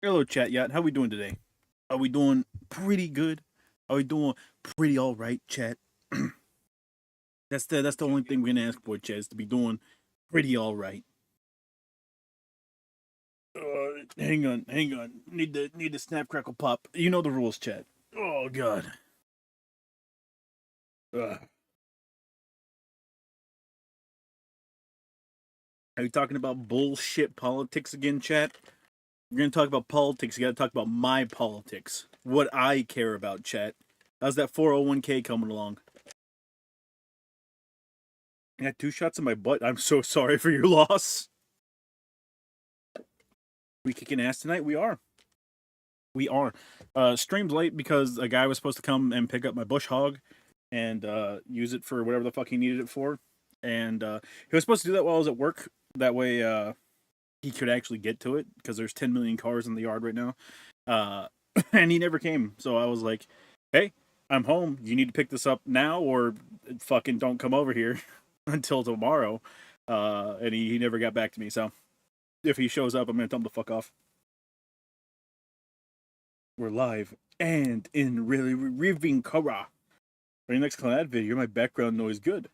Hello, chat yacht. How we doing today? Are we doing pretty good? Are we doing pretty all right, chat? That's the only thing we're gonna ask for, chat, is to be doing pretty all right. Hang on. Need to snap crackle pop. You know the rules, chat. Oh god. Ugh. Are you talking about bullshit politics again, chat? We're gonna talk about politics. You gotta talk about my politics. What I care about, chat. How's that 401k coming along? I got 2 shots in my butt. I'm so sorry for your loss. We kicking ass tonight? We are. We are. Streamed late because a guy was supposed to come and pick up my bush hog and use it for whatever the fuck he needed it for. And he was supposed to do that while I was at work. That way he could actually get to it because there's 10 million cars in the yard right now. And he never came. So I was like, hey, I'm home. You need to pick this up now or fucking don't come over here until tomorrow. And he never got back to me. So if he shows up, I'm going to tell him to fuck off. We're live and in really Riving Kara. For your next collab video, my background noise good.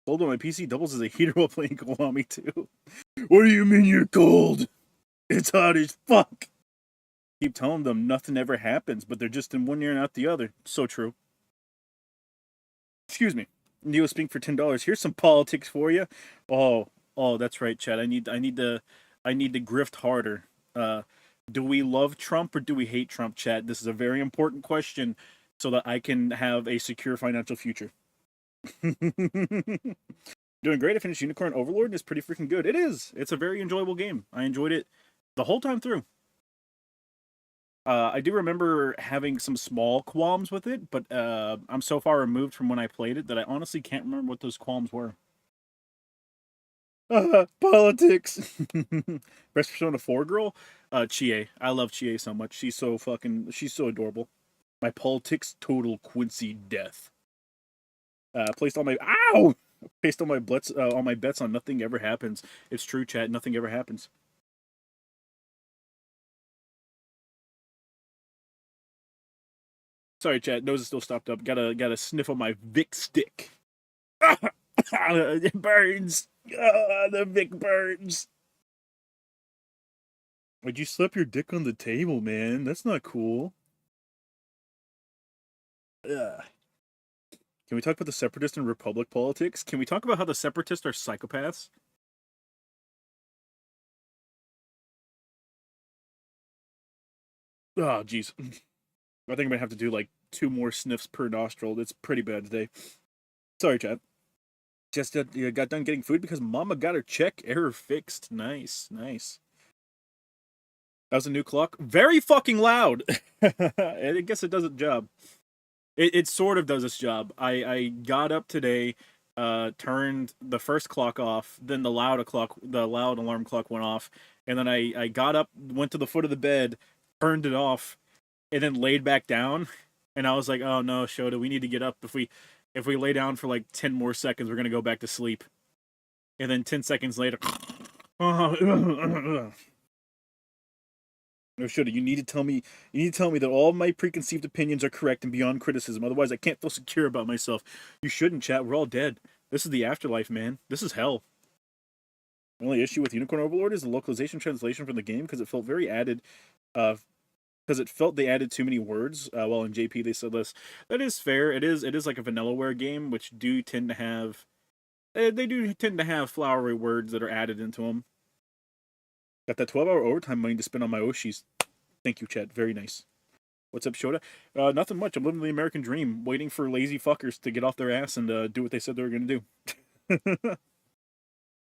Cold on my PC doubles as a heater while playing Kiwami 2. What do you mean you're cold? It's hot as fuck. Keep telling them nothing ever happens, but they're just in one ear and out the other. So true. Excuse me. Neo speak for $10. Here's some politics for you. Oh, that's right, Chad. I need to grift harder. Do we love Trump or do we hate Trump, chat? This is a very important question so that I can have a secure financial future. Doing great. I finished Unicorn Overlord and it's pretty freaking good. It is. It's a very enjoyable game. I enjoyed it the whole time through. I do remember having some small qualms with it, but I'm so far removed from when I played it that I honestly can't remember what those qualms were. Politics. Best Persona 4 girl? Chie. I love Chie so much. She's so adorable. My politics total Quincy death. Placed all my bets on nothing ever happens. It's true, chat. Nothing ever happens. Sorry, chat. Nose is still stopped up. Gotta sniff on my Vic stick. It burns. The Vic burns. Why'd you slap your dick on the table, man? That's not cool. Ugh. Can we talk about the separatist and republic politics? Can we talk about how the separatists are psychopaths? Oh, jeez. I think I'm gonna have to do like 2 more sniffs per nostril. It's pretty bad today. Sorry, Chad. Just got done getting food because Mama got her check error fixed. Nice. That was a new clock. Very fucking loud. I guess it does its job. It sort of does its job. I got up today, turned the first clock off, then the loud alarm clock went off, and then I got up, went to the foot of the bed, turned it off, and then laid back down. And I was like, oh no, Shota, we need to get up. If we lay down for like 10 more seconds, we're gonna go back to sleep. And then 10 seconds later, no, Shota, you need to tell me that all my preconceived opinions are correct and beyond criticism. Otherwise, I can't feel secure about myself. You shouldn't, chat. We're all dead. This is the afterlife, man. This is hell. The only issue with Unicorn Overlord is the localization translation from the game because it felt very added. Because it felt they added too many words. While in JP they said less. That is fair. It is like a vanillaware game, which do tend to have flowery words that are added into them. Got that 12-hour overtime money to spend on my Oshis. Thank you, Chad. Very nice. What's up, Shota? Nothing much. I'm living the American dream, waiting for lazy fuckers to get off their ass and do what they said they were going to do.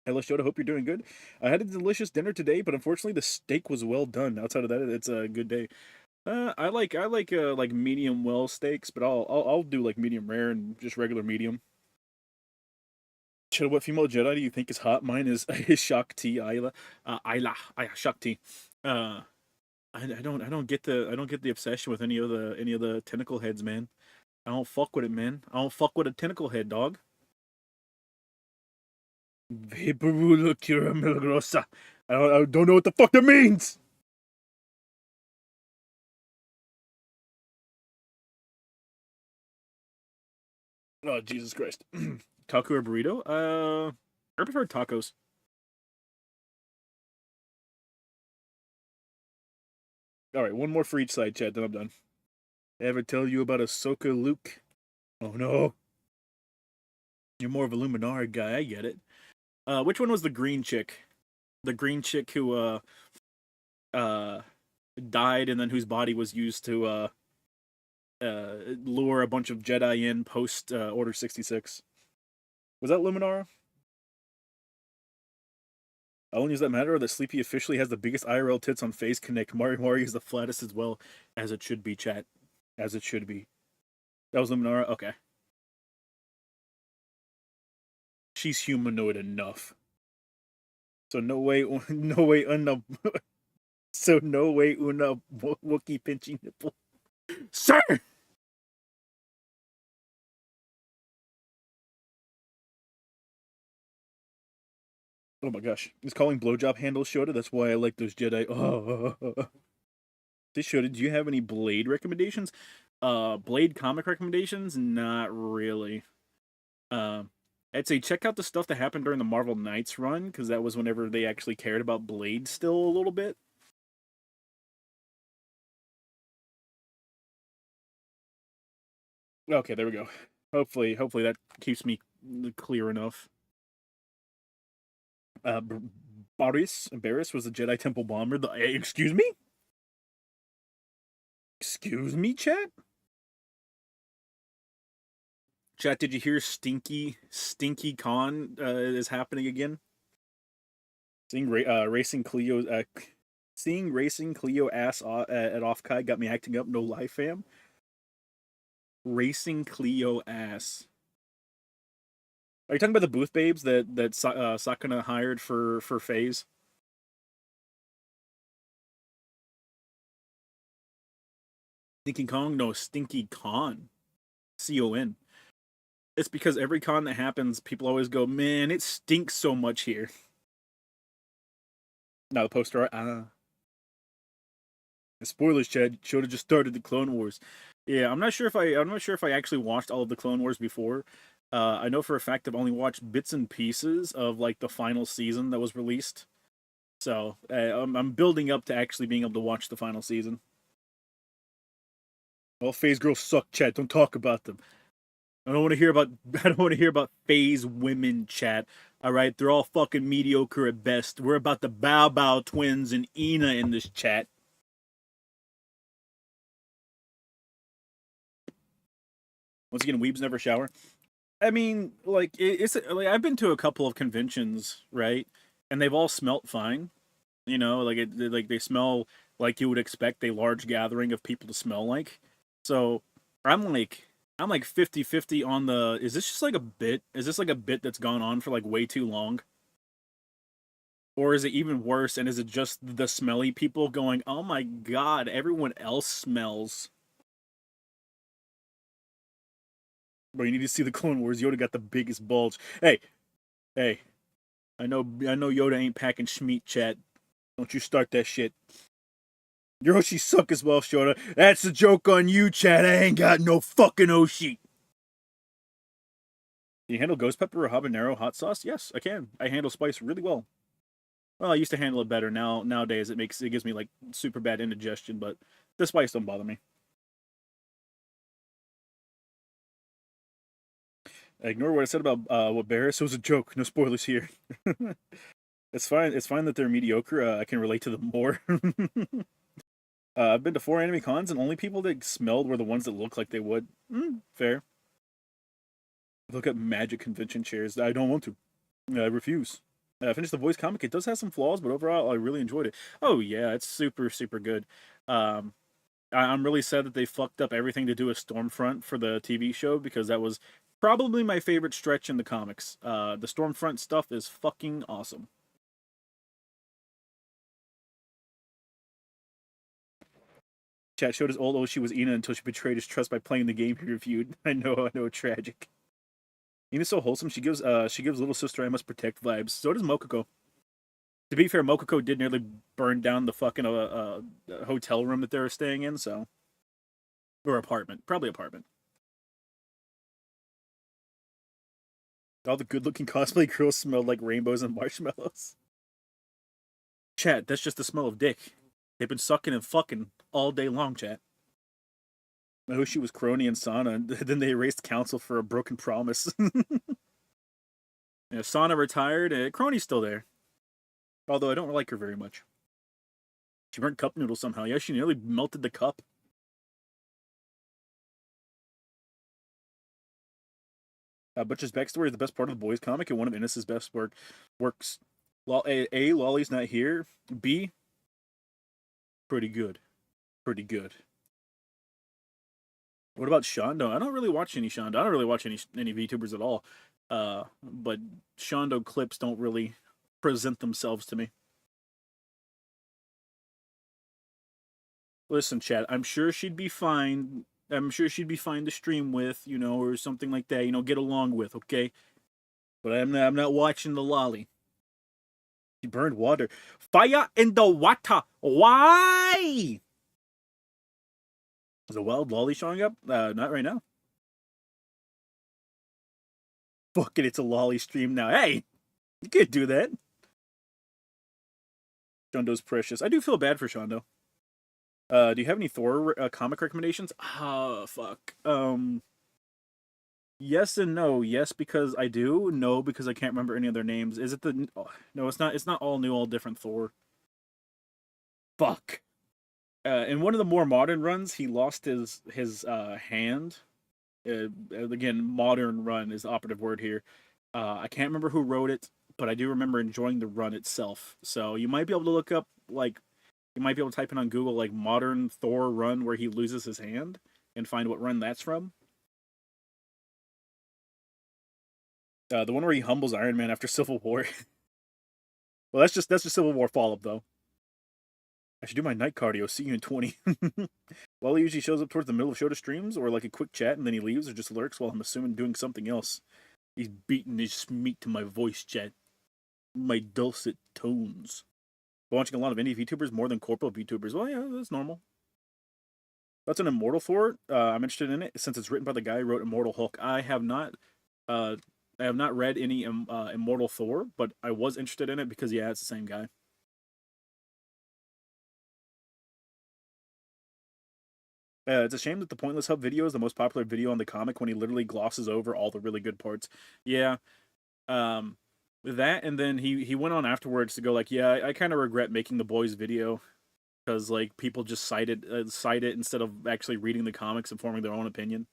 Hello, Shota. Hope you're doing good. I had a delicious dinner today, but unfortunately the steak was well done. Outside of that, it's a good day. I like medium well steaks, but I'll do like medium rare and just regular medium. Shota, what female Jedi do you think is hot? Mine is Shakti Ayla. Shakti. I don't get the obsession with any of the tentacle heads, man. I don't fuck with it, man. I don't fuck with a tentacle head, dog. Vaporula Cura Milagrosa. I don't know what the fuck that means. Oh, Jesus Christ. Taco or burrito? I prefer tacos. All right, one more for each side, chat, then I'm done. Ever tell you about Ahsoka Luke? Oh no. You're more of a Luminara guy, I get it. Which one was the green chick? The green chick who, uh, died and then whose body was used to, lure a bunch of Jedi in post, Order 66. Was that Luminara? Only does that matter that Sleepy officially has the biggest IRL tits on Face Connect. Mari Mari is the flattest as well, as it should be, chat. As it should be. That was Luminara? Okay. She's humanoid enough. So no way, no way, so no way, Wookie pinchy nipple. Sir! Oh my gosh. He's calling blowjob handles Shota. That's why I like those Jedi. Oh. This Shota, do you have any Blade recommendations? Blade comic recommendations? Not really. I'd say check out the stuff that happened during the Marvel Knights run, because that was whenever they actually cared about Blade still a little bit. Okay, there we go. Hopefully that keeps me clear enough. Barris was the Jedi Temple bomber. Excuse me? Excuse me, chat? Chat, did you hear Stinky Con is happening again? Seeing Racing Cleo, seeing Racing Cleo ass at Offkai got me acting up. No lie, fam. Racing Cleo ass. Are you talking about the booth babes that Sakuna hired for Phase? Stinky Kong? No, Stinky Con. CON. It's because every con that happens, people always go, man, it stinks so much here. Now the poster art, spoilers, Chad. Should have just started the Clone Wars. Yeah, I'm not sure if I actually watched all of the Clone Wars before. I know for a fact I've only watched bits and pieces of like the final season that was released. So I'm building up to actually being able to watch the final season. Well, phase girls suck, Chad. Don't talk about them. I don't want to hear about phase women, chat. All right, they're all fucking mediocre at best. We're about the Bow Bow twins and Ina in this chat. Once again, weebs never shower. I mean, like it's like I've been to a couple of conventions, right? And they've all smelt fine. You know, like they smell like you would expect a large gathering of people to smell like. So I'm like 50-50 on the is this just like a bit? Is this like a bit that's gone on for like way too long? Or is it even worse and is it just the smelly people going, "Oh my god, everyone else smells." Bro, you need to see the Clone Wars. Yoda got the biggest bulge. Hey, I know Yoda ain't packing Schmeat, chat. Don't you start that shit. Your Oshi suck as well, Shota. That's a joke on you, chat. I ain't got no fucking Oshi. Can you handle ghost pepper or habanero hot sauce? Yes, I can. I handle spice really well. Well, I used to handle it better. Nowadays it gives me like super bad indigestion, but the spice don't bother me. I ignore what I said about what Barris. It was a joke. No spoilers here. It's fine. It's fine that they're mediocre. I can relate to them more. I've been to 4 anime cons, and only people that smelled were the ones that looked like they would. Fair. Look at magic convention chairs. I don't want to. I refuse. I finished the voice comic. It does have some flaws, but overall, I really enjoyed it. Oh yeah, it's super super good. Um, I'm really sad that they fucked up everything to do with Stormfront for the TV show because that was probably my favorite stretch in the comics. The Stormfront stuff is fucking awesome. Chat showed his old Oshi was Ina until she betrayed his trust by playing the game he reviewed. I know, tragic. Ina's so wholesome. She gives little sister I must protect vibes. So does Mokoko. To be fair, Mokoko did nearly burn down the fucking hotel room that they were staying in. So, or apartment, probably apartment. All the good-looking cosplay girls smelled like rainbows and marshmallows. Chat, that's just the smell of dick. They've been sucking and fucking all day long, chat. I wish she was Crony and Sana, and then they erased council for a broken promise. Yeah, Sana retired, and Crony's still there. Although I don't like her very much. She burnt cup noodles somehow. Yeah, she nearly melted the cup. Butch's backstory is the best part of the boys comic and one of Innes's best works. A, Lolly's not here. B, pretty good. Pretty good. What about Shondo? I don't really watch any Shondo. I don't really watch any VTubers at all. But Shondo clips don't really present themselves to me. Listen, chat, I'm sure she'd be fine. I'm sure she'd be fine to stream with, you know, or something like that, you know, get along with, okay? But I'm not watching the lolly. She burned water. Fire in the water. Why? Is a wild lolly showing up? Not right now. Fuck it, it's a lolly stream now. Hey, you can't do that. Shondo's precious. I do feel bad for Shondo. Do you have any Thor comic recommendations? Fuck. Yes and no. Yes, because I do. No, because I can't remember any of their names. Is it the? Oh, no, it's not. It's not all new, all different Thor. Fuck. In one of the more modern runs, he lost his hand. Again, modern run is the operative word here. I can't remember who wrote it, but I do remember enjoying the run itself. So you might be able to look up, like, you might be able to type in on Google, like, modern Thor run where he loses his hand and find what run that's from. The one where he humbles Iron Man after Civil War. Well, that's just Civil War follow-up, though. I should do my night cardio. See you in 20. Well, he usually shows up towards the middle of Shota streams, or like a quick chat, and then he leaves, or just lurks while I'm assuming doing something else. He's beating his meat to my voice, chat. My dulcet tones. Watching a lot of indie VTubers more than corporate VTubers. Well, yeah, that's normal. That's an Immortal Thor. I'm interested in it since it's written by the guy who wrote Immortal Hulk. I have not read any Immortal Thor, but I was interested in it because yeah, it's the same guy. It's a shame that the Pointless Hub video is the most popular video on the comic when he literally glosses over all the really good parts. Yeah. That, and then he went on afterwards to go like, yeah, I kind of regret making the boys video because like people just cite it instead of actually reading the comics and forming their own opinion.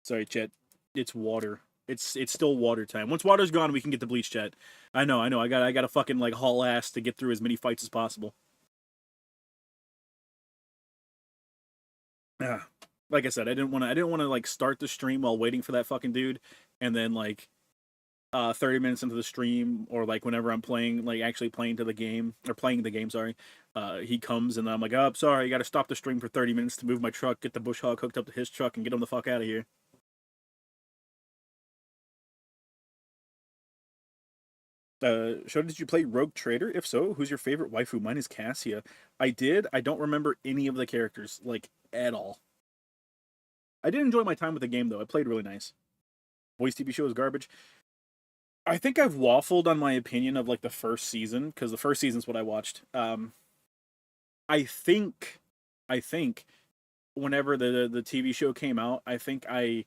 Sorry, chat. It's water. It's still water time. Once water's gone, we can get the bleach, chat. I know. I got to fucking like haul ass to get through as many fights as possible. Yeah. Like I said, I didn't want to like start the stream while waiting for that fucking dude, and then like 30 minutes into the stream, or like whenever I'm playing, like actually playing the game, sorry, he comes and I'm like, oh, sorry, I gotta stop the stream for 30 minutes to move my truck, get the bush hog hooked up to his truck, and get him the fuck out of here. Show, did you play Rogue Trader? If so, who's your favorite waifu? Mine is Cassia. I did. I don't remember any of the characters, like, at all. I did enjoy my time with the game, though. It played really nice. Voice TV show is garbage. I think I've waffled on my opinion of, like, the first season, because the first season's what I watched. I think whenever the TV show came out, I think I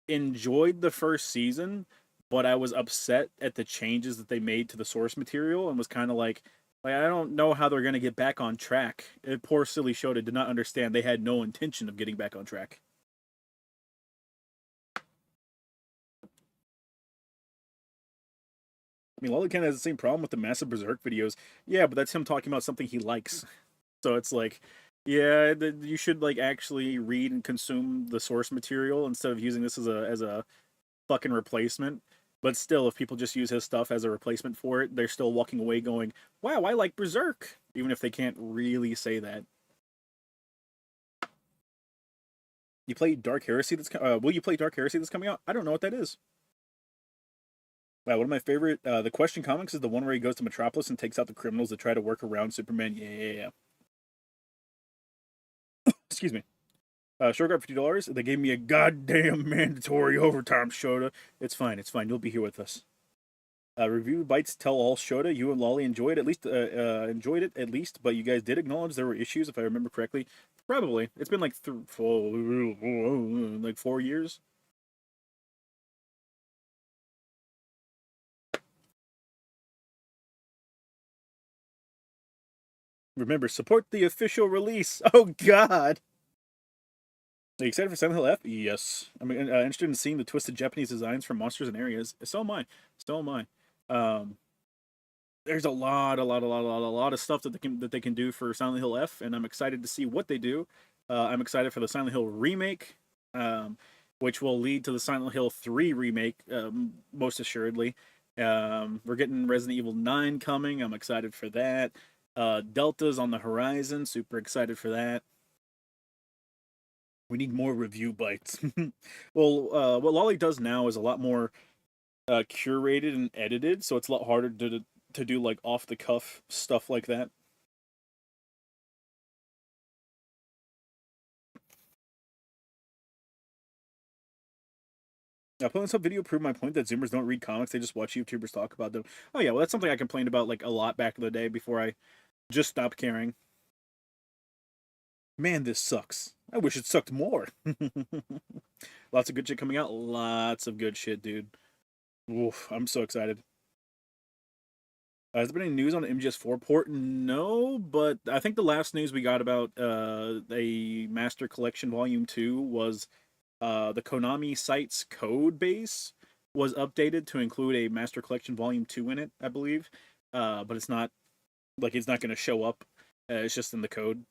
enjoyed the first season, but I was upset at the changes that they made to the source material and was kind of like I don't know how they're going to get back on track. Poor silly Shota did not understand they had no intention of getting back on track. I mean, Lolly kind of has the same problem with the massive Berserk videos. Yeah, but that's him talking about something he likes. So it's like, yeah, you should like actually read and consume the source material instead of using this as a fucking replacement. But still, if people just use his stuff as a replacement for it, they're still walking away going, wow, I like Berserk, even if they can't really say that. You play Dark Heresy will you play Dark Heresy that's coming out? I don't know what that is. Wow, one of my favorite, the Question comics is the one where he goes to Metropolis and takes out the criminals that try to work around Superman. Yeah. Excuse me. Short got $50. They gave me a goddamn mandatory overtime, Shota. It's fine. It's fine. You'll be here with us. Review bites tell all Shota. You and Lolly enjoyed enjoyed it at least, but you guys did acknowledge there were issues, if I remember correctly. Probably. It's been like 4 years. Remember, support the official release. Oh God. Are you excited for Silent Hill F? Yes. I'm interested in seeing the twisted Japanese designs for monsters and areas. So am I. So am I. There's a lot of stuff that they can do for Silent Hill F, and I'm excited to see what they do. I'm excited for the Silent Hill remake, which will lead to the Silent Hill 3 remake, most assuredly. We're getting Resident Evil 9 coming. I'm excited for that. Delta's on the horizon. Super excited for that. We need more review bites. Well, what Lolly does now is a lot more curated and edited, so it's a lot harder to do like off the cuff stuff like that. Putting this up video proved my point that Zoomers don't read comics; they just watch YouTubers talk about them. Oh yeah, well that's something I complained about like a lot back in the day before I just stopped caring. Man, this sucks. I wish it sucked more. Lots of good shit coming out. Lots of good shit, dude. Oof, I'm so excited. Has there been any news on the MGS4 port? No, but I think the last news we got about a Master Collection Volume 2 was the Konami site's code base was updated to include a Master Collection Volume 2 in it, I believe. But it's not going to show up. It's just in the code.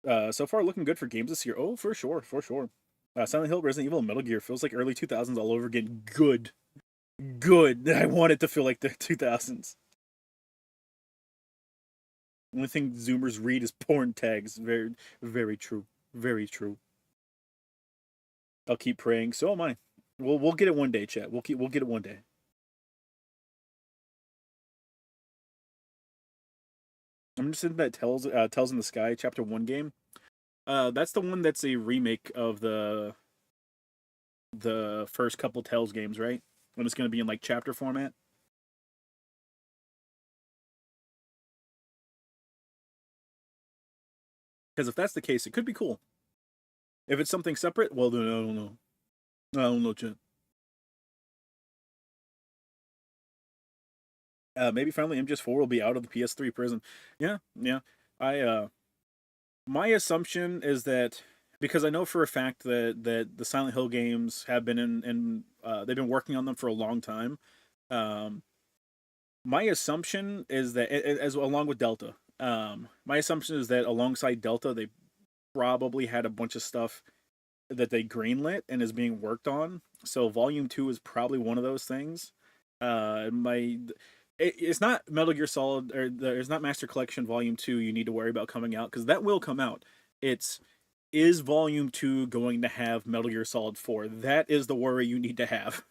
So far, looking good for games this year. Oh, for sure, for sure. Silent Hill, Resident Evil, and Metal Gear feels like early 2000s all over again. Good. Good. I want it to feel like the 2000s. The only thing Zoomers read is porn tags. Very, very true. Very true. I'll keep praying. So am I. We'll get it one day, chat. We'll get it one day. I'm just in that Tales in the Sky Chapter 1 game. That's the one that's a remake of the first couple Tales games, right? When it's going to be in like chapter format. Because if that's the case, it could be cool. If it's something separate, well, then I don't know. I don't know, chat. Maybe finally MGS4 will be out of the PS3 prison. Yeah, yeah. My assumption is that because I know for a fact that the Silent Hill games have been they've been working on them for a long time. My assumption is that as along with Delta, my assumption is that alongside Delta, they probably had a bunch of stuff that they greenlit and is being worked on. So Volume 2 is probably one of those things. It's not Metal Gear Solid it's not Master Collection Volume 2 you need to worry about coming out because that will come out. Is Volume 2 going to have Metal Gear Solid 4? That is the worry you need to have.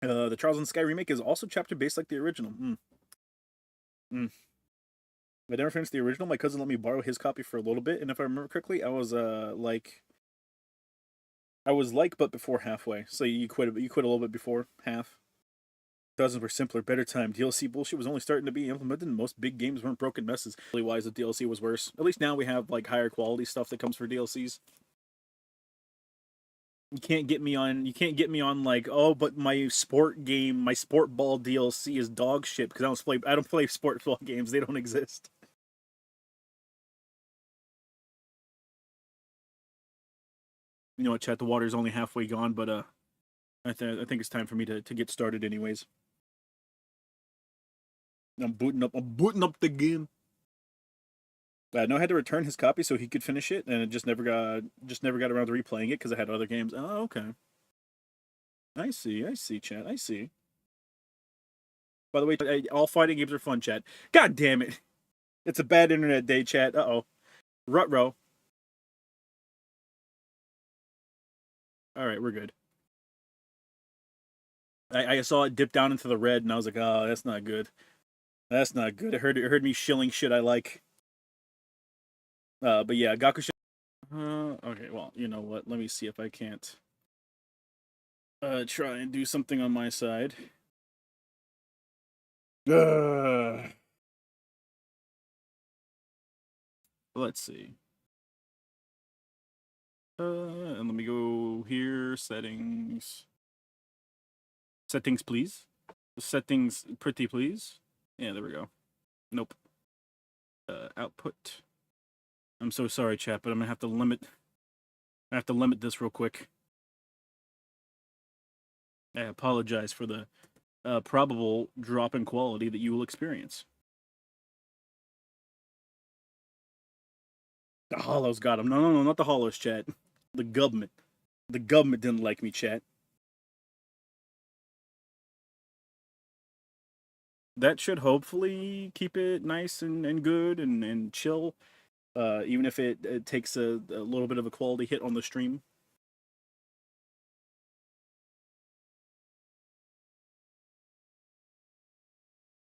The Trials in the Sky remake is also chapter based like the original. I never finished the original. My cousin let me borrow his copy for a little bit, and if I remember correctly, I was but before halfway. So you quit a little bit before half. Thousands were simpler, better time. DLC bullshit was only starting to be implemented, and most big games weren't broken messes. Really wise if DLC was worse. At least now we have like higher quality stuff that comes for DLCs. You can't get me on like, oh, but my sport ball DLC is dog shit because I don't play sport ball games. They don't exist. You know what, chat? The water's only halfway gone, but I think it's time for me to get started anyways. I'm booting up the game. No, I had to return his copy so he could finish it, and it just never got around to replaying it because I had other games. Oh, okay. I see, chat. I see. By the way, all fighting games are fun, chat. God damn it! It's a bad internet day, chat. Uh-oh. Rutro. All right, we're good. I saw it dip down into the red, and I was like, oh, that's not good. That's not good. It heard me shilling shit I like. But yeah, Gakusha. Okay, well, you know what? Let me see if I can't try and do something on my side. Let's see. And let me go here. Settings. Settings, please. Settings, pretty please. Yeah, there we go. Nope. Output. I'm so sorry, chat, but I'm gonna have to limit. I have to limit this real quick. I apologize for the probable drop in quality that you will experience. The Hollows got him. No, not the Hollows, chat. The government. The government didn't like me, chat. That should hopefully keep it nice and good and chill, even if it takes a little bit of a quality hit on the stream.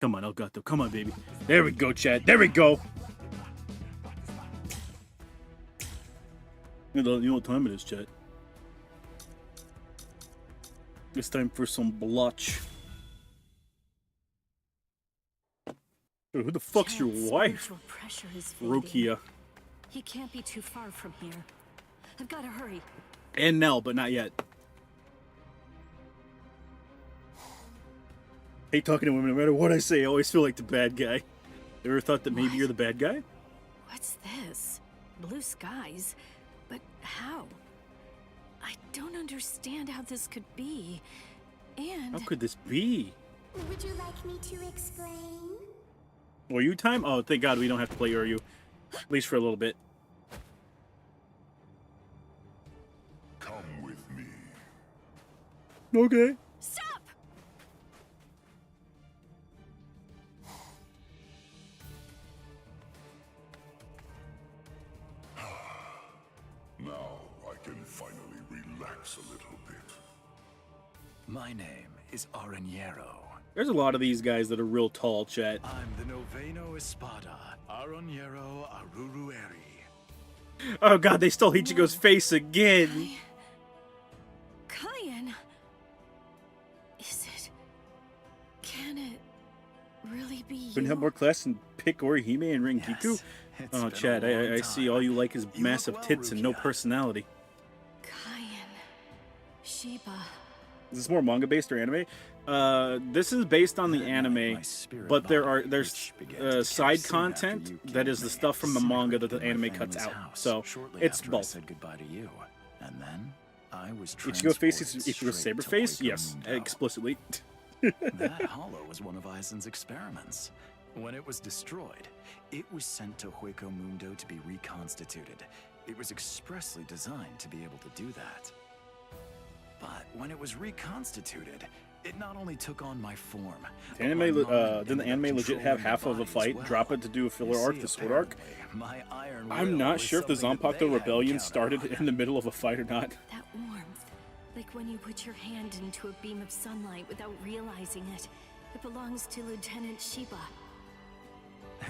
Come on, Elgato. Come on, baby. There we go, chat. There we go. You know what time it is, chat. It's time for some blotch. Dude, who the fuck's your wife? Rukia. He can't be too far from here. I've got to hurry. And Nell, but not yet. Hate talking to women. No matter what I say, I always feel like the bad guy. You ever thought that maybe you're the bad guy? What's this? Blue skies? But how? I don't understand how this could be. And... How could this be? Would you like me to explain? Were you time? Oh, thank God we don't have to play Uryu. At least for a little bit. Come with me. Okay. Stop! Now I can finally relax a little bit. My name is Aranjero. There's a lot of these guys that are real tall, chat. I'm the Noveno Espada, Aranjero Arurueri. Oh God, they stole Ichigo's face again. Kaien? Is it... Can it really be you? Couldn't have more class than pick Orihime and Renkiku? Yes, it's Oh, been Chad, a long I see time. all you like is You massive look well, tits and no Rukia. personality. Kaien. Shiba. Is this more manga based or anime? This is based on the Then anime, my spirit but there's body, which began to side decay soon after content you that killed is the me, stuff from the manga that the secreted in my anime cuts family's out. house So shortly it's after I both. said goodbye to you, and then I was Ichigo face is transported Ichigo straight saber to face? Hueco Yes, Mundo. explicitly. That hollow was one of Aizen's experiments. When it was destroyed, it was sent to Hueco Mundo to be reconstituted. It was expressly designed to be able to do that. But when it was reconstituted, it not only took on my form. The anime, didn't the anime legit have half of a fight? Drop it to do a filler arc, the sword arc? I'm not sure if the Zanpakuto Rebellion started in the middle of a fight or not. That warmth. Like when you put your hand into a beam of sunlight without realizing it. It belongs to Lieutenant Shiba.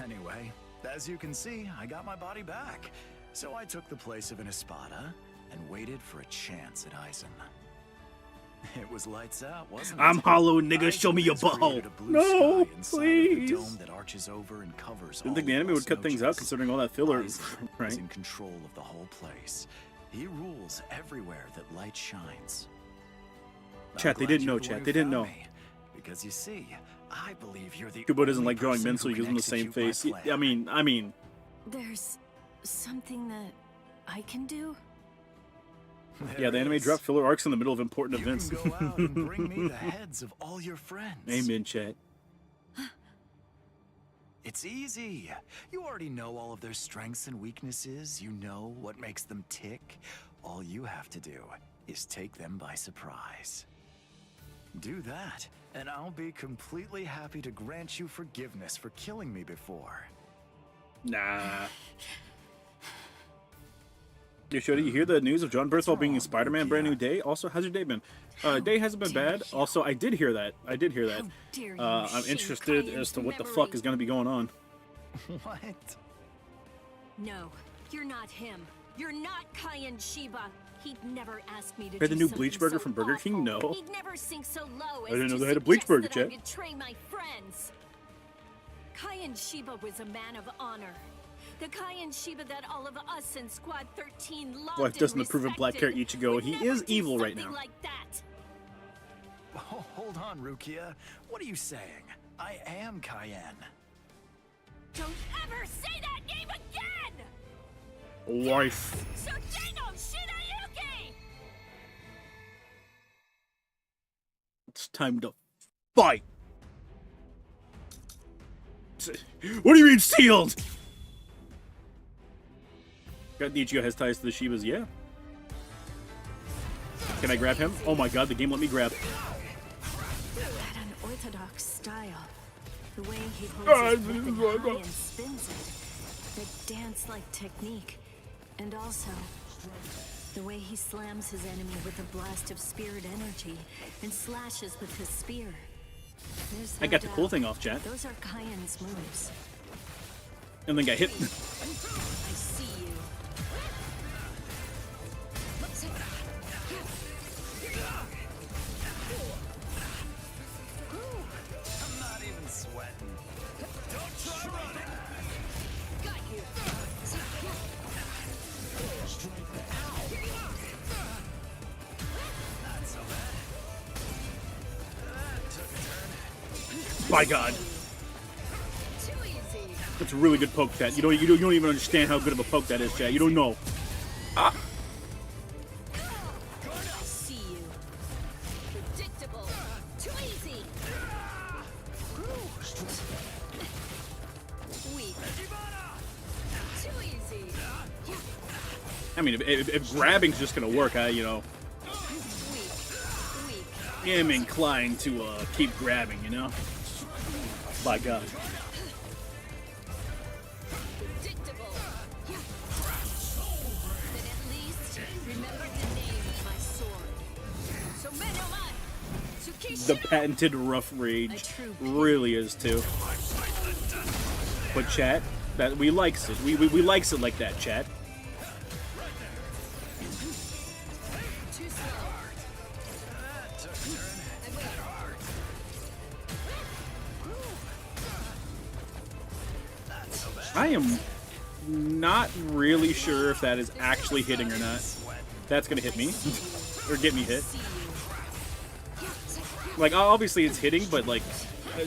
Anyway, as you can see, I got my body back. So I took the place of an Espada and waited for a chance at Aizen. It was lights out, wasn't it? I'm hollow, nigga. Aizen Show me your has butthole. created a blue No, sky inside of please. the dome that arches over and covers Didn't all think the of anime would Los cut things out Noches. considering all that filler, Aizen right? is in control of the whole place. He rules everywhere that light shines. Chat, I'm they glad didn't you're know, the chat, one who they didn't found know. me. Because you see, I believe you're the Kubo doesn't only like drawing person men, so who he gives can him the same execute my face. plan. I mean, There's something that I can do? yeah, the anime dropped filler arcs in the middle of important You events. can go out and bring me the heads of all your friends. Amen, chat. It's easy. You already know all of their strengths and weaknesses. You know what makes them tick. All you have to do is take them by surprise. Do that, and I'll be completely happy to grant you forgiveness for killing me before. Nah. You should you hear the news of John Berthel being in Spider-Man Brand New Day? Also, how's your day been? Day hasn't been bad. Also, I did hear that. How dare you I'm shame interested Cayenne's as to what the memory. fuck is going to be going on. What? No, you're not him. You're not Cayenne Shiba. He'd never ask me to Had the do new something Bleach Burger so from Burger King? awful. No. He'd never sink so low as I didn't know to they had a Bleach suggest Burger, that I Chet. betray my friends. Cayenne Shiba was a man of honor. The Cayenne Shiba that all of us in Squad 13 loved Life doesn't and approve of black hair respected Ichigo. would He never is do evil right something now. like that. Oh, hold on, Rukia. What are you saying? I am Cayenne. Don't ever say that name again! Wife. Sojino Shinayuki! It's time to fight. What do you mean sealed? Got Ichigo has ties to the Shibas, yeah. Can I grab him? Oh my god, the game let me grab. That unorthodox style. The way he holds his weapon high and spins it. The dance-like technique. And also, the way he slams his enemy with a blast of spirit energy and slashes with his spear. There's I no got the cool doubt. thing off, chat. Those are Cayenne's moves. And then got hit. I see you. I'm not even sweating. Don't try running. Got you. Not so bad. Took a turn. By god. Too easy. That's a really good poke, chat. You don't even understand how good of a poke that is, chat. You don't know. I see you. Predictable. Too easy. Weak. Too easy. I mean, if grabbing's just gonna work, you know, Weak. am inclined to keep grabbing, you know. By god. Predictable. Then at least remember the name of my sword. So Menoman, The Tsukishiro. patented rough rage really is too. But chat, that we likes it. We likes it like that, chat. Too slow. Took a turn. I wait. Not so bad. I am not really sure if that is actually hitting or not. That's gonna hit me. Or get me hit. See you. Like, obviously it's hitting, but like... I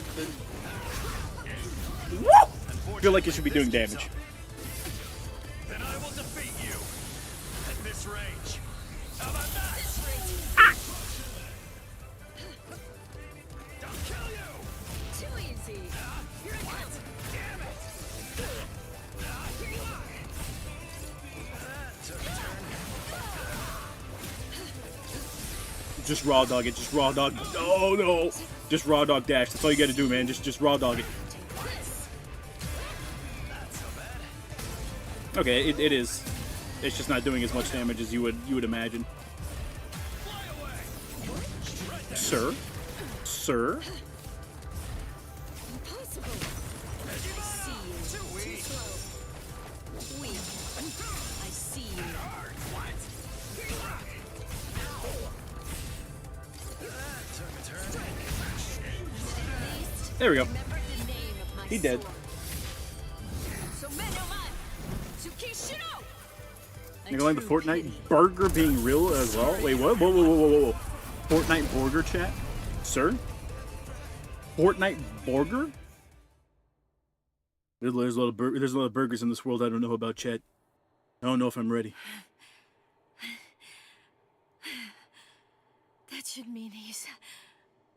feel like it should be doing damage. Then I will defeat you at this range. How about that? Don't kill you. Too easy. Here it comes. Damn it. Took a turn. Just raw dog it. Just raw dog. Oh no! Just raw dog dash. That's all you gotta do, man. Just raw dog it. Not so bad. Okay, it is. It's just not doing as much damage as you would imagine. Fly away. Sir? Sir? Impossible. I see you. Too weak. slow. Weak. I see you. What? Took a turn. At least There we go. remember the name of my He dead. sword. So Menoman, Tsukishiro. You're going the Fortnite burger being real as well? Wait, what? Whoa. Fortnite burger chat? Sir? Fortnite burger? There's a lot of burgers in this world I don't know about, chat. I don't know if I'm ready. That should mean he's...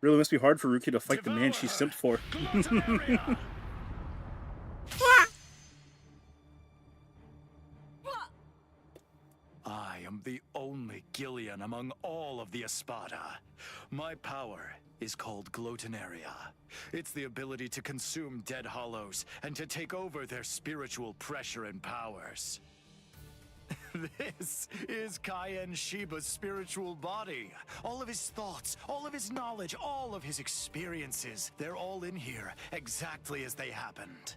Really must be hard for Ruki to fight the man she simped for. I am the only Gillian among all of the Espada. My power is called Glotonaria. It's the ability to consume dead hollows and to take over their spiritual pressure and powers. This is Cayenne Shiba's spiritual body. All of his thoughts, all of his knowledge, all of his experiences, they're all in here, exactly as they happened.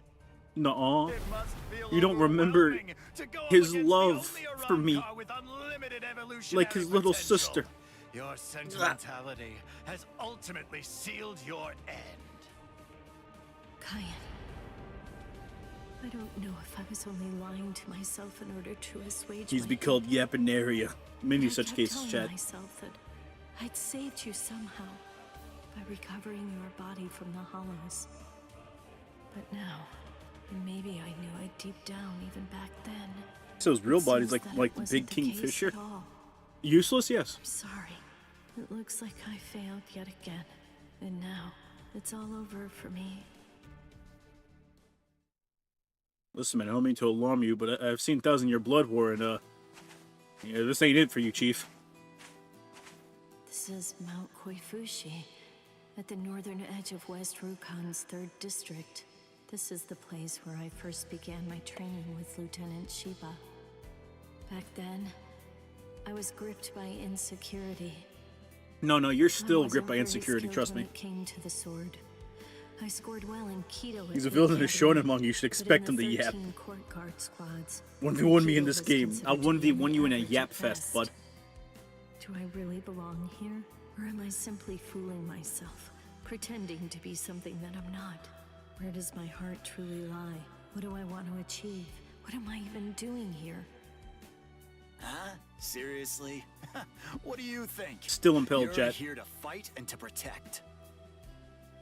Nuh-uh. It must feel You don't remember overwhelming to go up his against the love only for me. Arrancar with unlimited evolutionary Like his little potential. sister. Your sentimentality has ultimately sealed your end. Cayenne. I don't know if I was only lying to myself in order to assuage He's my be called Yapinaria. Many I such kept cases, telling chat. myself that I'd saved you somehow by recovering your body from the hollows. But now, and maybe I knew it deep down even back then. So his real it body's seems like that it the wasn't big kingfisher. case at all. Useless, yes. I'm sorry. It looks like I failed yet again. And now, it's all over for me. Listen, man, I don't mean to alarm you, but I've seen 1,000-Year Blood War, and yeah, this ain't it for you, Chief. This is Mount Koifushi, at the northern edge of West Rukon's 3rd district. This is the place where I first began my training with Lieutenant Shiba. Back then, I was gripped by insecurity. No, you're I still wasn't gripped by very insecurity, skilled trust when me. it came to the sword. I scored well in Keto. He's a at the villain in a academy, shonen manga, you should but expect in him to the yap. 13 court guard squads, 1v1 me in Keto this was game. I'll considered to be 1v1 you in a average yap at fest, best. bud. Do I really belong here? Or am I simply fooling myself, pretending to be something that I'm not? Where does my heart truly lie? What do I want to achieve? What am I even doing here? Huh? Seriously? What do you think? Still impelled, You're chat. here to fight and to protect.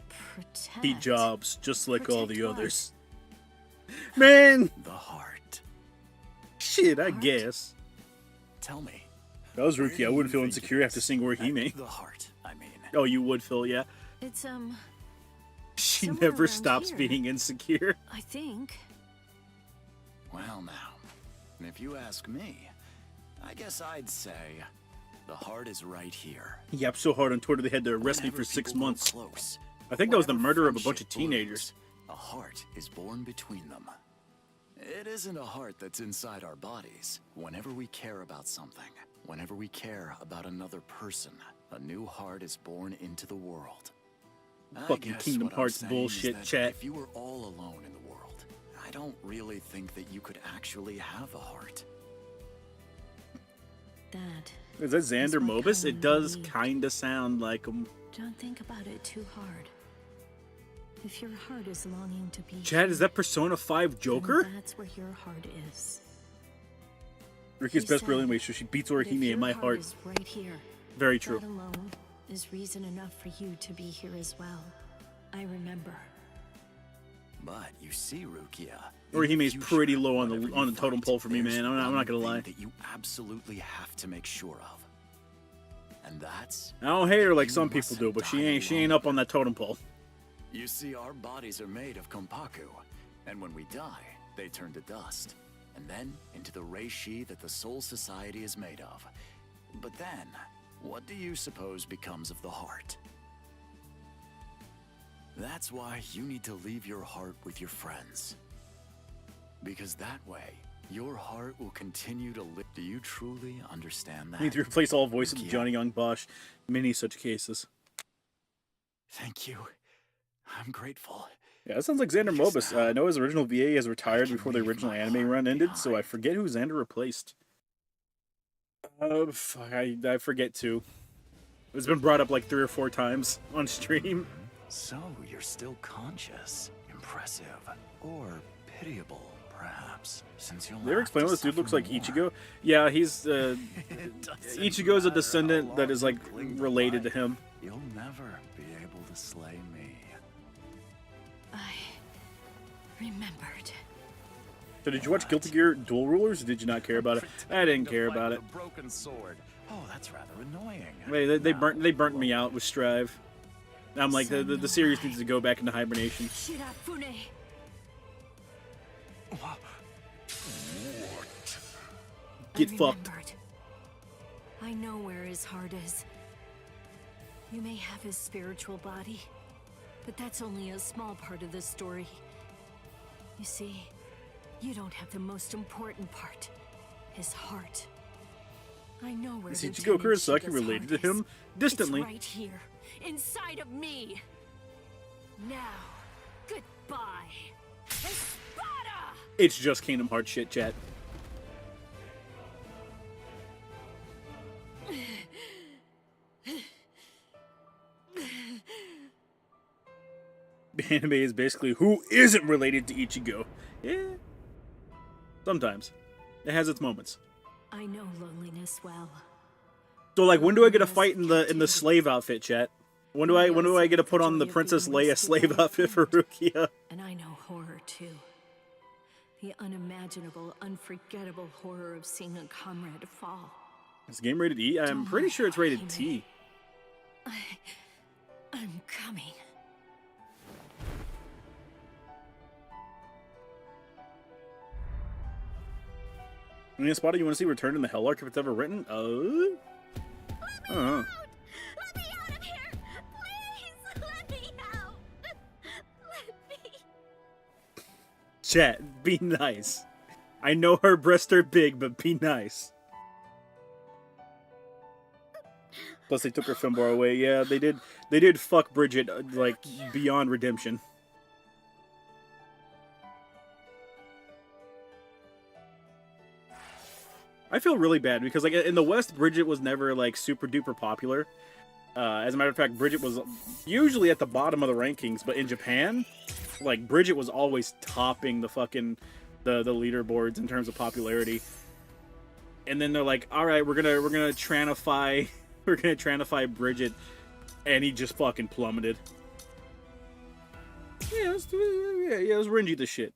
Protect. He jobs, just like all the Protect what? others. Man! The heart. Shit, I Heart? guess. Tell me. If I was where Ruki, do I you wouldn't feel think it insecure after is? seeing Orihime. The heart, I mean. Oh, you would, Phil, yeah. It's, She somewhere never around stops here. being insecure. I think. Well now, if you ask me, I guess I'd say the heart is right here. He yapped so hard on Twitter they had to arrest me Whenever for 6 people go months. close, I think that was the whenever murder of a bunch friendship of teenagers. blooms, a heart is born between them. It isn't a heart that's inside our bodies. Whenever we care about something, whenever we care about another person, a new heart is born into the world. I Fucking guess Kingdom what I'm Hearts saying bullshit, is that chat. If you were all alone in the world, I don't really think that you could actually have a heart. That. Is that Xander my Mobus? kind It does of need. kinda sound like him. Don't think about it too hard. If your heart is longing to be Chad, is here, that Persona 5 then Joker? that's where your heart is. Ricky's He best said brilliant way, so she beats But if Orihime in your my heart. is right here. Very true. That alone is reason enough for you to be here as well. I remember. But you see, Rukia, Orihime's in the pretty future, low on whenever the you totem fight, pole for me, there's man. I'm not one gonna thing lie. that you absolutely have to make sure of, and that's I don't hate her like you some people mustn't do, but she die ain't alone. up on that totem pole. You see, our bodies are made of kompaku, and when we die, they turn to dust, and then into the reishi that the Soul Society is made of. But then, what do you suppose becomes of the heart? That's why you need to leave your heart with your friends. Because that way, your heart will continue to live. Do you truly understand that? Need to replace all voices with Rukia? Johnny Young Bosch. Many such cases. Thank you. I'm grateful. Yeah, that sounds like Xander Because Mobus. now I know his original VA has retired can before the leave original my anime heart run ended, so I behind. forget who Xander replaced. Fuck, I forget too. It's been brought up like 3 or 4 times on stream. So you're still conscious, impressive, or pitiable, perhaps, since you'll They ever have explain to what this dude looks like, suffer Ichigo? Yeah, he's It doesn't Ichigo's a matter descendant how that long is like you cling to related to life, him. You'll never be able to slay me. I remembered. So did you watch Guilty Gear Dual Rulers? Or did you not care about it? I didn't To care fight about with it. a broken sword. Oh, that's rather annoying. They Now, burnt me out with Strive. I'm like the series needs to go back into hibernation. Shirafune. Get I fucked. remembered. I know where his heart is. You may have his spiritual body, but that's only a small part of the story. You see, you don't have the most important part. His heart. I know where Is Lieutenant Ichigo Kurosaki Shiga's related heart to him? is. Distantly. It's right here, inside of me. Now, goodbye, Espada! It's just Kingdom Hearts shit, chat. Anime is basically who isn't related to Ichigo. Yeah. Sometimes. It has its moments. I know loneliness well. So like when do I get a fight in the slave outfit, chat? When do I get to put on the Princess Leia slave outfit for Rukia? And I know horror too. The unimaginable, unforgettable horror of seeing a comrade fall. Is the game rated E? I'm pretty sure it's rated T. I'm coming. I mean, Espada, you want to see Return in the Hell Arc if it's ever written? Let me out of here! Please! Let me out! Let me... Chat, be nice. I know her breasts are big, but be nice. Plus, they took her fembar away. Yeah, they did. They did fuck Bridget like beyond redemption. I feel really bad because like in the West, Bridget was never like super duper popular. As a matter of fact, Bridget was usually at the bottom of the rankings, but in Japan, like Bridget was always topping the fucking the leaderboards in terms of popularity. And then they're like, "All right, we're gonna tranify Bridget," and he just fucking plummeted. Yeah, it was Renji the shit.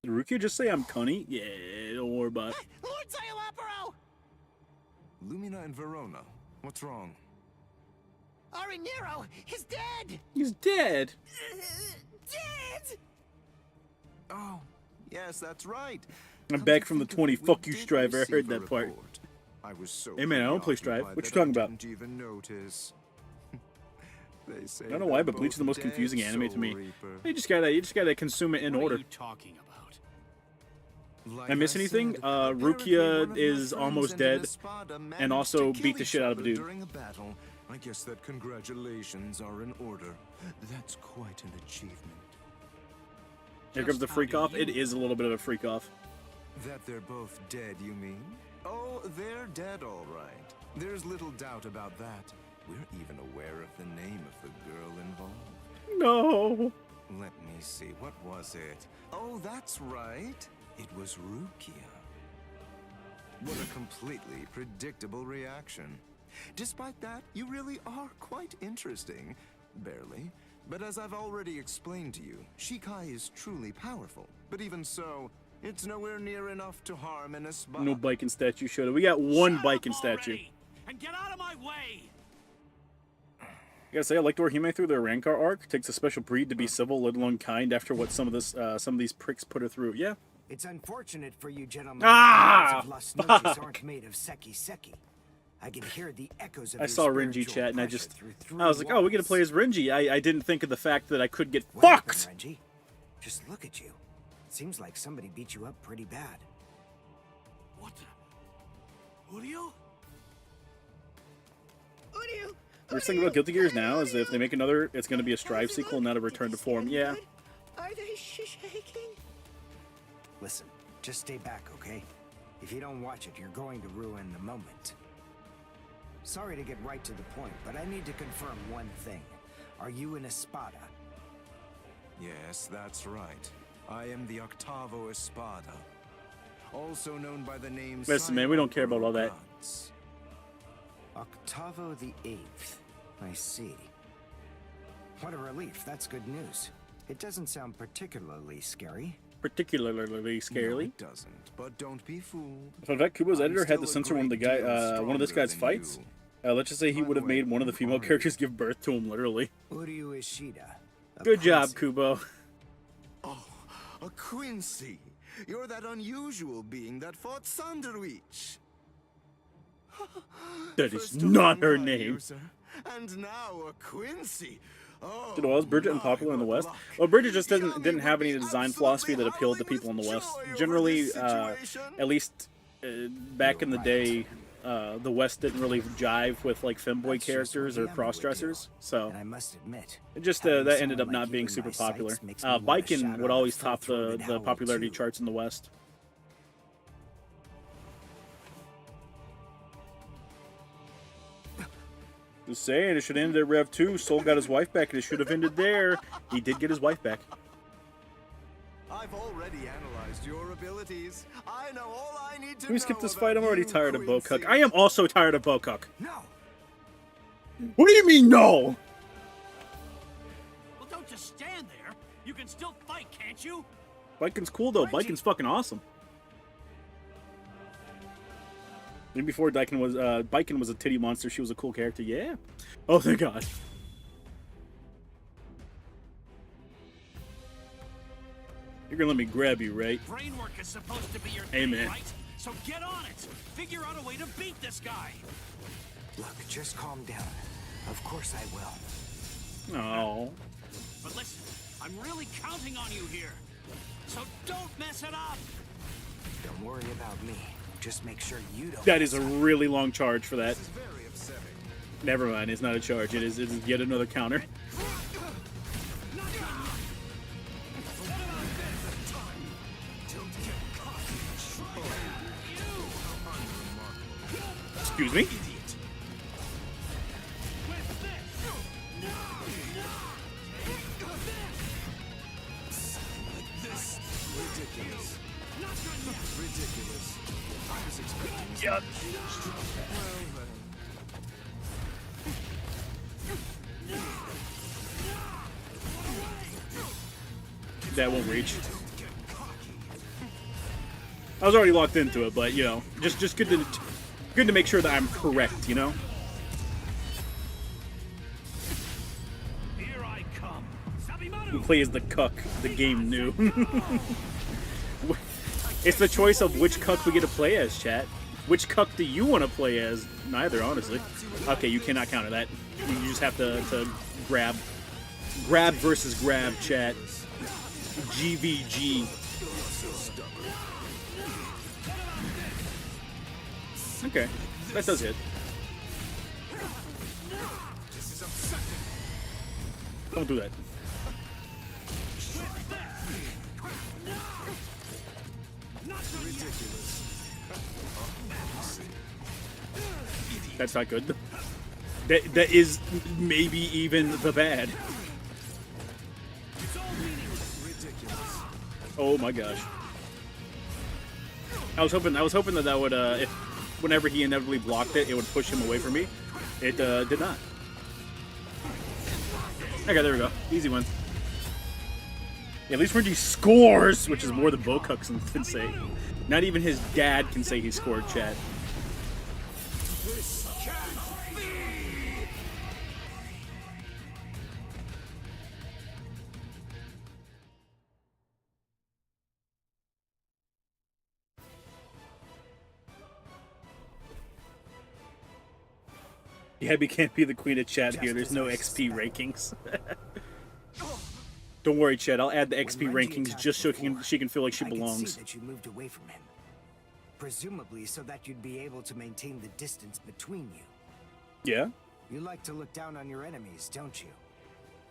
Did Rukia just say I'm cunny? Yeah, don't worry about it. Lord Zayalaparo! Lumina and Verona, what's wrong? Arinero is dead! He's dead. Dead! Oh, yes, that's right. I'm Come back to from the think of 20. it, we Fuck you, did Strive. I heard receive a that part. report. I was so Hey, man, I don't play Strive. preoccupied What you that I talking about? didn't even notice. They say I don't know why, they're but Bleach is the both most confusing dead, anime to me. Soul Reaper. You just gotta consume it in What order. are you talking about? Like I miss said, anything? apparently Rukia one of my is friends almost and an dead, Espada and managed also to beat kill the each shit out of a other dude. During a battle. I guess that congratulations are in order. That's quite an achievement. Here comes the Just freak how off. do you It is a little bit of a freak off. That they're both dead, you mean? Oh, they're dead, all right. There's little doubt about that. We're even aware of the name of the girl involved. No. Let me see, what was it? Oh, that's right. It was Rukia. What a completely predictable reaction. Despite that, you really are quite interesting. Barely. But as I've already explained to you, Shikai is truly powerful. But even so, it's nowhere near enough to harm an Espada. No Biken statue showed up. We got one Shut Biken up statue. already, and get out of my way! I gotta say, I like to where Hime through their Rancor arc takes a special breed to be civil, let alone kind, after what some of these pricks put her through. Yeah. It's unfortunate for you gentlemen Ah, that the Las Noches aren't made of Seki Seki. I can hear the echoes of I your saw Renji spiritual chat and I pressure just, through I was like, oh, we get to play walls. as Renji. I didn't think of the fact that I could get What happened, fucked. Renji? Just look at you. Seems like somebody beat you up pretty bad. What the? Uryu? Uryu? We're thinking about Guilty Gears now is if they make another, it's going to be a Strive sequel, not a Return to Form. Yeah. Are they shaking? Listen, just stay back, okay? If you don't watch it, you're going to ruin the moment. Sorry to get right to the point, but I need to confirm one thing. Are you an Espada? Yes, that's right. I am the Octavo Espada. Also known by the name... Listen, man, we don't care about all that. Gods. Octavo the 8th. I see. What a relief. That's good news. It doesn't sound particularly scary. Particularly No, scarily. it doesn't, but don't be fooled. Fun fact, Kubo's I'm editor had still to a censor one of the great guy, deal one of this guy's stronger than fights. you. Let's just say he By would the have way, made one of the who female are characters give birth to him, literally. Uryu Ishida. a Good job, prince. Kubo. Oh, a Quincy! You're that unusual being that fought Sanderwich! That is First a not her vampire name. user, and now a Quincy! Dude, was Bridget unpopular in the West? Well, Bridget just didn't have any design philosophy that appealed to people in the West. Generally, at least back in the day, the West didn't really jive with like femboy characters or cross-dressers, so And I must admit, it just having that someone ended up like not you being in super my popular. sights makes me wanna shout Biken would out always a top full-throated the howl popularity too. charts in the West. Just saying, it should end at Rev 2. Soul got his wife back, and it should have ended there. He did get his wife back. I've already analyzed your abilities. I know all I need to Can we know skip this about fight? I'm already you, tired of Quincy. Bocook. I am also tired of Bocook. No! What do you mean, no? Well, don't just stand there. You can still fight, can't you? Biken's cool, though. Biken's fucking awesome. Even before Biken was a titty monster, she was a cool character. Yeah. Oh, thank God. You're gonna let me grab you, right? Brain work is supposed to be your Amen. thing, right? So get on it. Figure out a way to beat this guy. Look, just calm down. Of course I will. No. But listen, I'm really counting on you here. So don't mess it up. Don't worry about me. Just make sure you don't. That is a really long charge for that. This is very upsetting. Never mind, it's not a charge. It is yet another counter. Excuse me? Ridiculous. Ridiculous. I was expecting Yup. That won't reach. I was already locked into it, but you know, just good to make sure that I'm correct, you know. Here I come. Who plays the cuck the game knew. It's the choice of which cuck we get to play as, chat. Which cuck do you want to play as? Neither, honestly. Okay, you cannot counter that. You just have to grab. Grab versus grab, chat. GVG. Okay, that does hit. Don't do that. That's not good. That is maybe even the bad. Oh my gosh. I was hoping that would if whenever he inevitably blocked it, it would push him away from me. It did not. Okay, there we go. Easy one. Yeah, at least Renji scores, which is more than Bocook can say. Not even his dad can say he scored, chat. Abby can't be the queen of chat here. There's no XP rankings. Don't worry, Chad. I'll add the XP rankings just so she can feel like she I could belongs. see that you moved away from him. Presumably so that you'd be able to maintain the distance between you. Yeah? You like to look down on your enemies, don't you?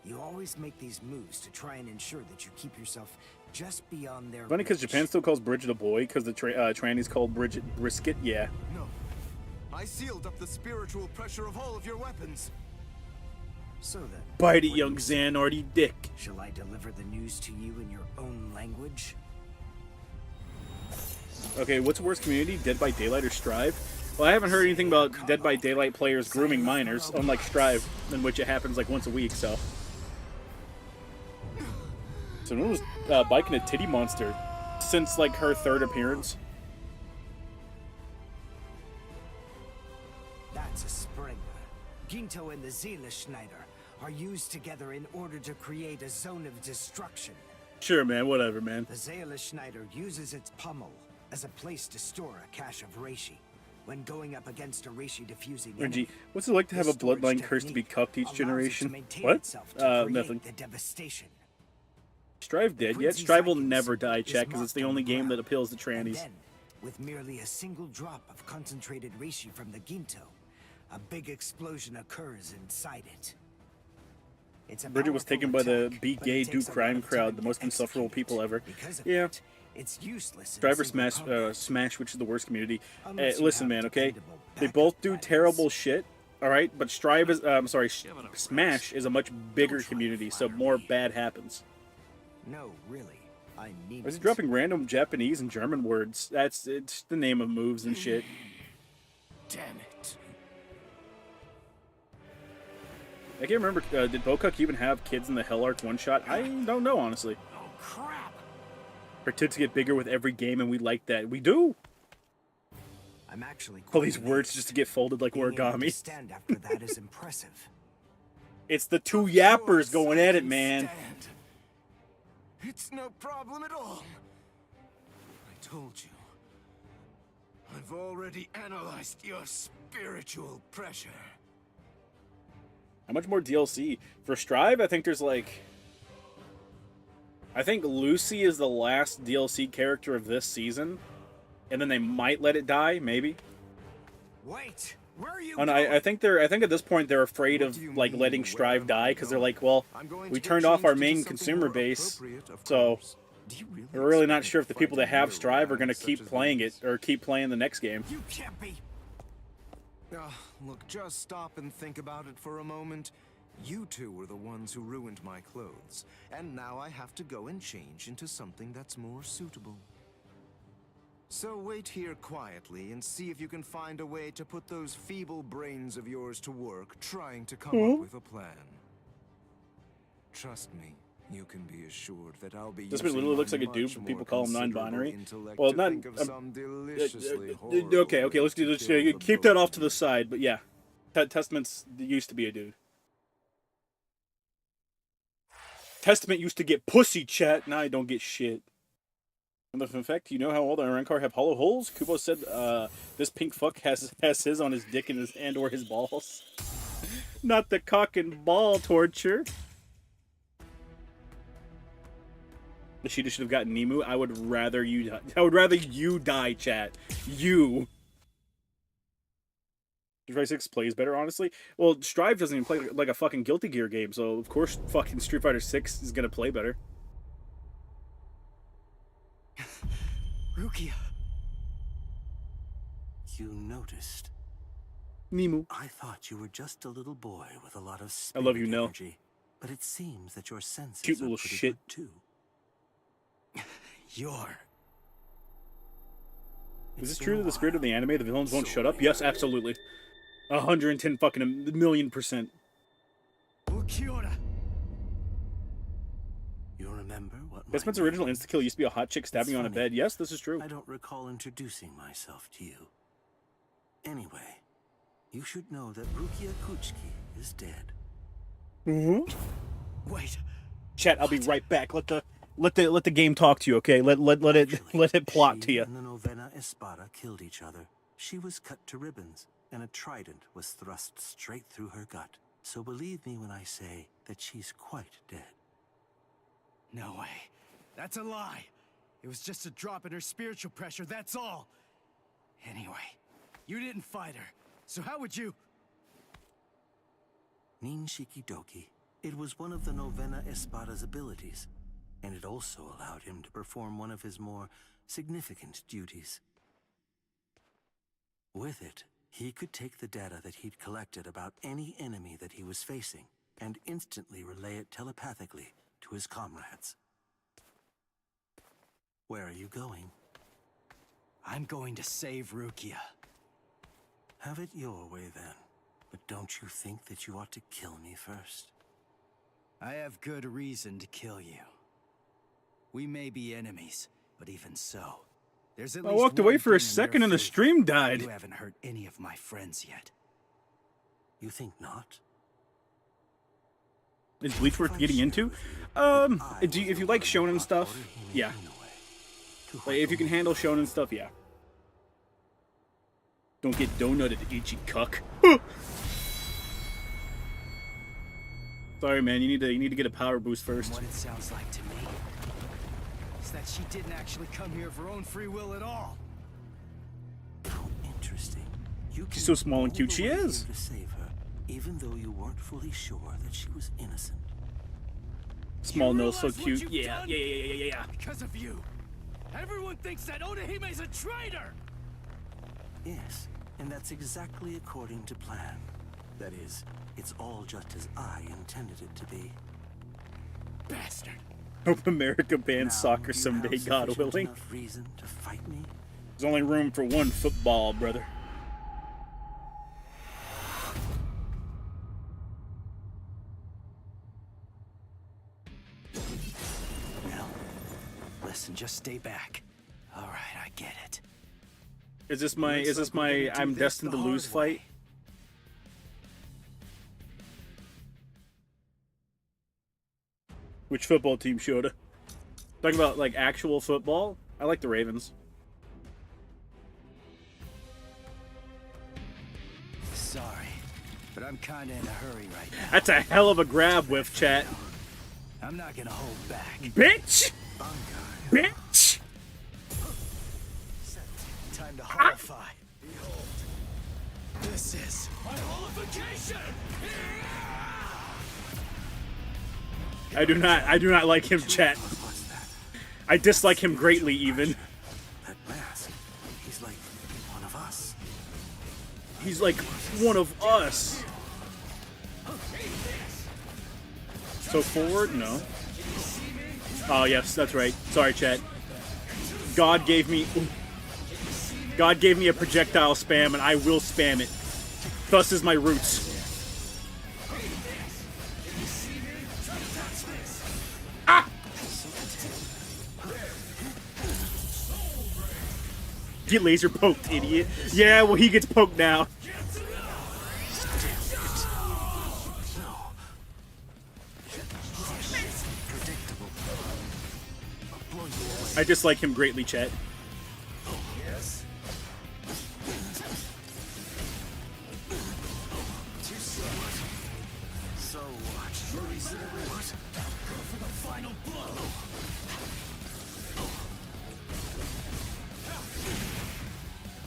You always make these moves to try and ensure that you keep yourself just beyond their Funny because reach. Japan still calls Bridget a boy because the trannies called Bridget Brisket. Yeah. No. I sealed up the spiritual pressure of all of your weapons. So then, Bite it, what young do you say? Xanorty dick. Shall I deliver the news to you in your own language? Okay, what's worse community? Dead by Daylight or Strive? Well, I haven't heard anything about Dead by Daylight players grooming minors, unlike Strive, in which it happens like once a week, so. So when was biking a titty monster? Since like her third appearance? That's a Springer. Ginto and the Seele Schneider are used together in order to create a zone of destruction. Sure, man, whatever, man. The Seele Schneider uses its pommel as a place to store a cache of reishi. when going up against a Reishi diffusing Renji, enemy. what's it like to have a This storage bloodline curse to be technique cucked each allows it to generation? maintain What? itself to create Nothing. the devastation. Strive dead yet? Quincy's Strive will icons never die, is chat, because it's the marked on only the game that ground. appeals to And trannies. then, with merely a single drop of concentrated reishi from the Ginto, a big explosion occurs inside it. It's a Bridget was powerful taken by the attack, Be but Gay, it Do takes a lot Crime of crowd, time the to most insufferable execute. people ever. Because of Yeah. that, it's useless in Driver single Smash, combat. Smash, which is the worst community. Unless you Listen, have man, okay? dependable They backup both do batteries. terrible shit, alright? But Strive is, Smash is a much bigger community, so more bad happens. No, really. I mean Why is he it. dropping random Japanese and German words? It's the name of moves and shit. Damn it. I can't remember, did Bokuk even have kids in the Hell Arc one-shot? I don't know, honestly. Oh, crap. Her tits get bigger with every game, and we like that. We do! I'm actually All quite these words amazed. just to get folded like Being able to origami. stand after that is impressive. It's the two yappers going at it, man. Stand. It's no problem at all. I told you. I've already analyzed your spiritual pressure. How much more DLC? For Strive, I think there's like... I think Lucy is the last DLC character of this season. And then they might let it die, maybe. Wait, where are you And going? I think at this point they're afraid What of do you like mean, letting where Strive am I die because they're going? like, well, I'm going we to get turned off our changed into main something consumer more base, appropriate, of so course. Do you really we're really not expect sure if the people that fighting have real Strive are going to guys keep such as playing these? it or keep playing the next game. You can't be. Look, just stop and think about it for a moment. You two were the ones who ruined my clothes, and now I have to go and change into something that's more suitable. So wait here quietly and see if you can find a way to put those feeble brains of yours to work trying to come up with a plan. Trust me, you can be assured that I'll be This using literally looks my like a dude, much but people more call him considerable non-binary. intellect Well, to not- think of some deliciously okay, horrible let's way do to let's kill the keep that both off of to you. the side. But yeah, Testament's used to be a dude. Testament used to get pussy, chat. Now I don't get shit. And in fact, you know how all the Rancor have hollow holes? Kubo said this pink fuck has his on his dick and or his balls. Not the cock and ball torture. Ishida should have gotten Nemu. I would rather you die, chat. You. Street Fighter 6 plays better, honestly. Well, Strive doesn't even play like a fucking Guilty Gear game, so of course fucking Street Fighter 6 is gonna play better. Rukia. You noticed. Nemu. I thought you were just a little boy with a lot of I spirit love you, Nell. energy, but it seems that your senses Cute are little pretty shit. good too. You're. Is this true that the spirit of the anime, the villains won't shut up? Yes, absolutely. 110 fucking a million %. Ukiura. You remember what my Desmond's original name insta-kill used to be a hot chick stabbing you on a funny. bed. Yes, this is true. I don't recall introducing myself to you. Anyway, you should know that Rukia Kuchiki is dead. Mm-hmm. Wait. Chat, I'll be right back. Let the game talk to you, okay? Let it plot she to you. and the Novena Espada killed each other. She was cut to ribbons, and a trident was thrust straight through her gut. So believe me when I say that she's quite dead. No way. That's a lie. It was just a drop in her spiritual pressure, that's all. Anyway, you didn't fight her, so how would you... Nin Shikidoki. It was one of the Novena Espada's abilities, and it also allowed him to perform one of his more significant duties. With it, he could take the data that he'd collected about any enemy that he was facing and instantly relay it telepathically to his comrades. Where are you going? I'm going to save Rukia. Have it your way then. But don't you think that you ought to kill me first? I have good reason to kill you. We may be enemies, but even so, there's at I least walked away one for a thing in second your and the favor. stream died. You haven't hurt any of my friends yet. You think not? Is Bleach worth getting into? If you like shonen stuff, yeah. Like, if you can handle shonen stuff, yeah. Don't get donutted, itchy cuck. Sorry, man. You need to get a power boost first. What it sounds like to me is that she didn't actually come here of her own free will at all. How interesting. She's so small and cute. She All the way is. here to save her, even though you weren't fully sure that she was innocent. Small nose, so realize what cute. you've Yeah, done? yeah. Because of you, everyone thinks that Odahime's a traitor! Yes, and that's exactly according to plan. That is, it's all just as I intended it to be. Bastard! Hope America bans Now, soccer do you someday, have God sufficient willing. enough reason to fight me? There's only room for one football, brother. Well, listen, just stay back. All right, I get it. Is this my I'm destined to lose fight? Which football team, Shota? Talking about like actual football? I like the Ravens. Sorry, but I'm kinda in a hurry right now. That's a hell of a grab whiff, chat. I'm not gonna hold back. Bitch! Bitch! Time to holify. Behold, this is my holification! I do not like him, chat. What's that? I dislike him greatly, even. That mask. He's like one of us. He's like one of us. So forward? No. Oh, yes, that's right. Sorry, chat. God gave me a projectile spam, and I will spam it. Thus is my roots. Ah! Get laser poked, idiot. Yeah, well, he gets poked now. I dislike him greatly, chat. So what? Go for the final blow!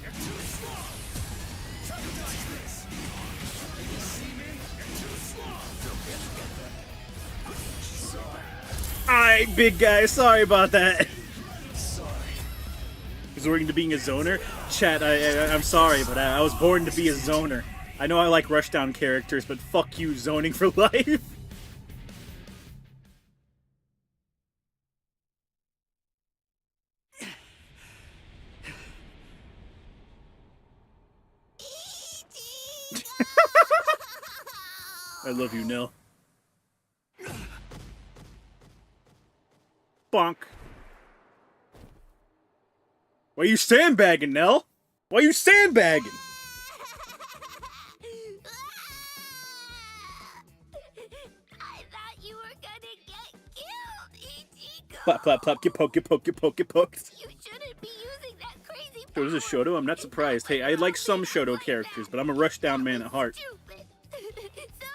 You're too strong! Try to dodge this! You see me? You're too strong! Alright, big guy, sorry about that. Resorting to being a zoner? Chat, I'm sorry, but I was born to be a zoner. I know I like rushdown characters, but fuck you, zoning for life. I love you, Nell. Bonk. Why you sandbagging, Nell? Why you sandbagging? I thought you were gonna get killed, Ichigo. Plap, plap, plap, get poked, get poked, get poked, get poked. You shouldn't be using that crazy So this is Shoto? I'm not surprised. Hey, I like some Shoto characters, but I'm a rushdown man at heart. Stupid. So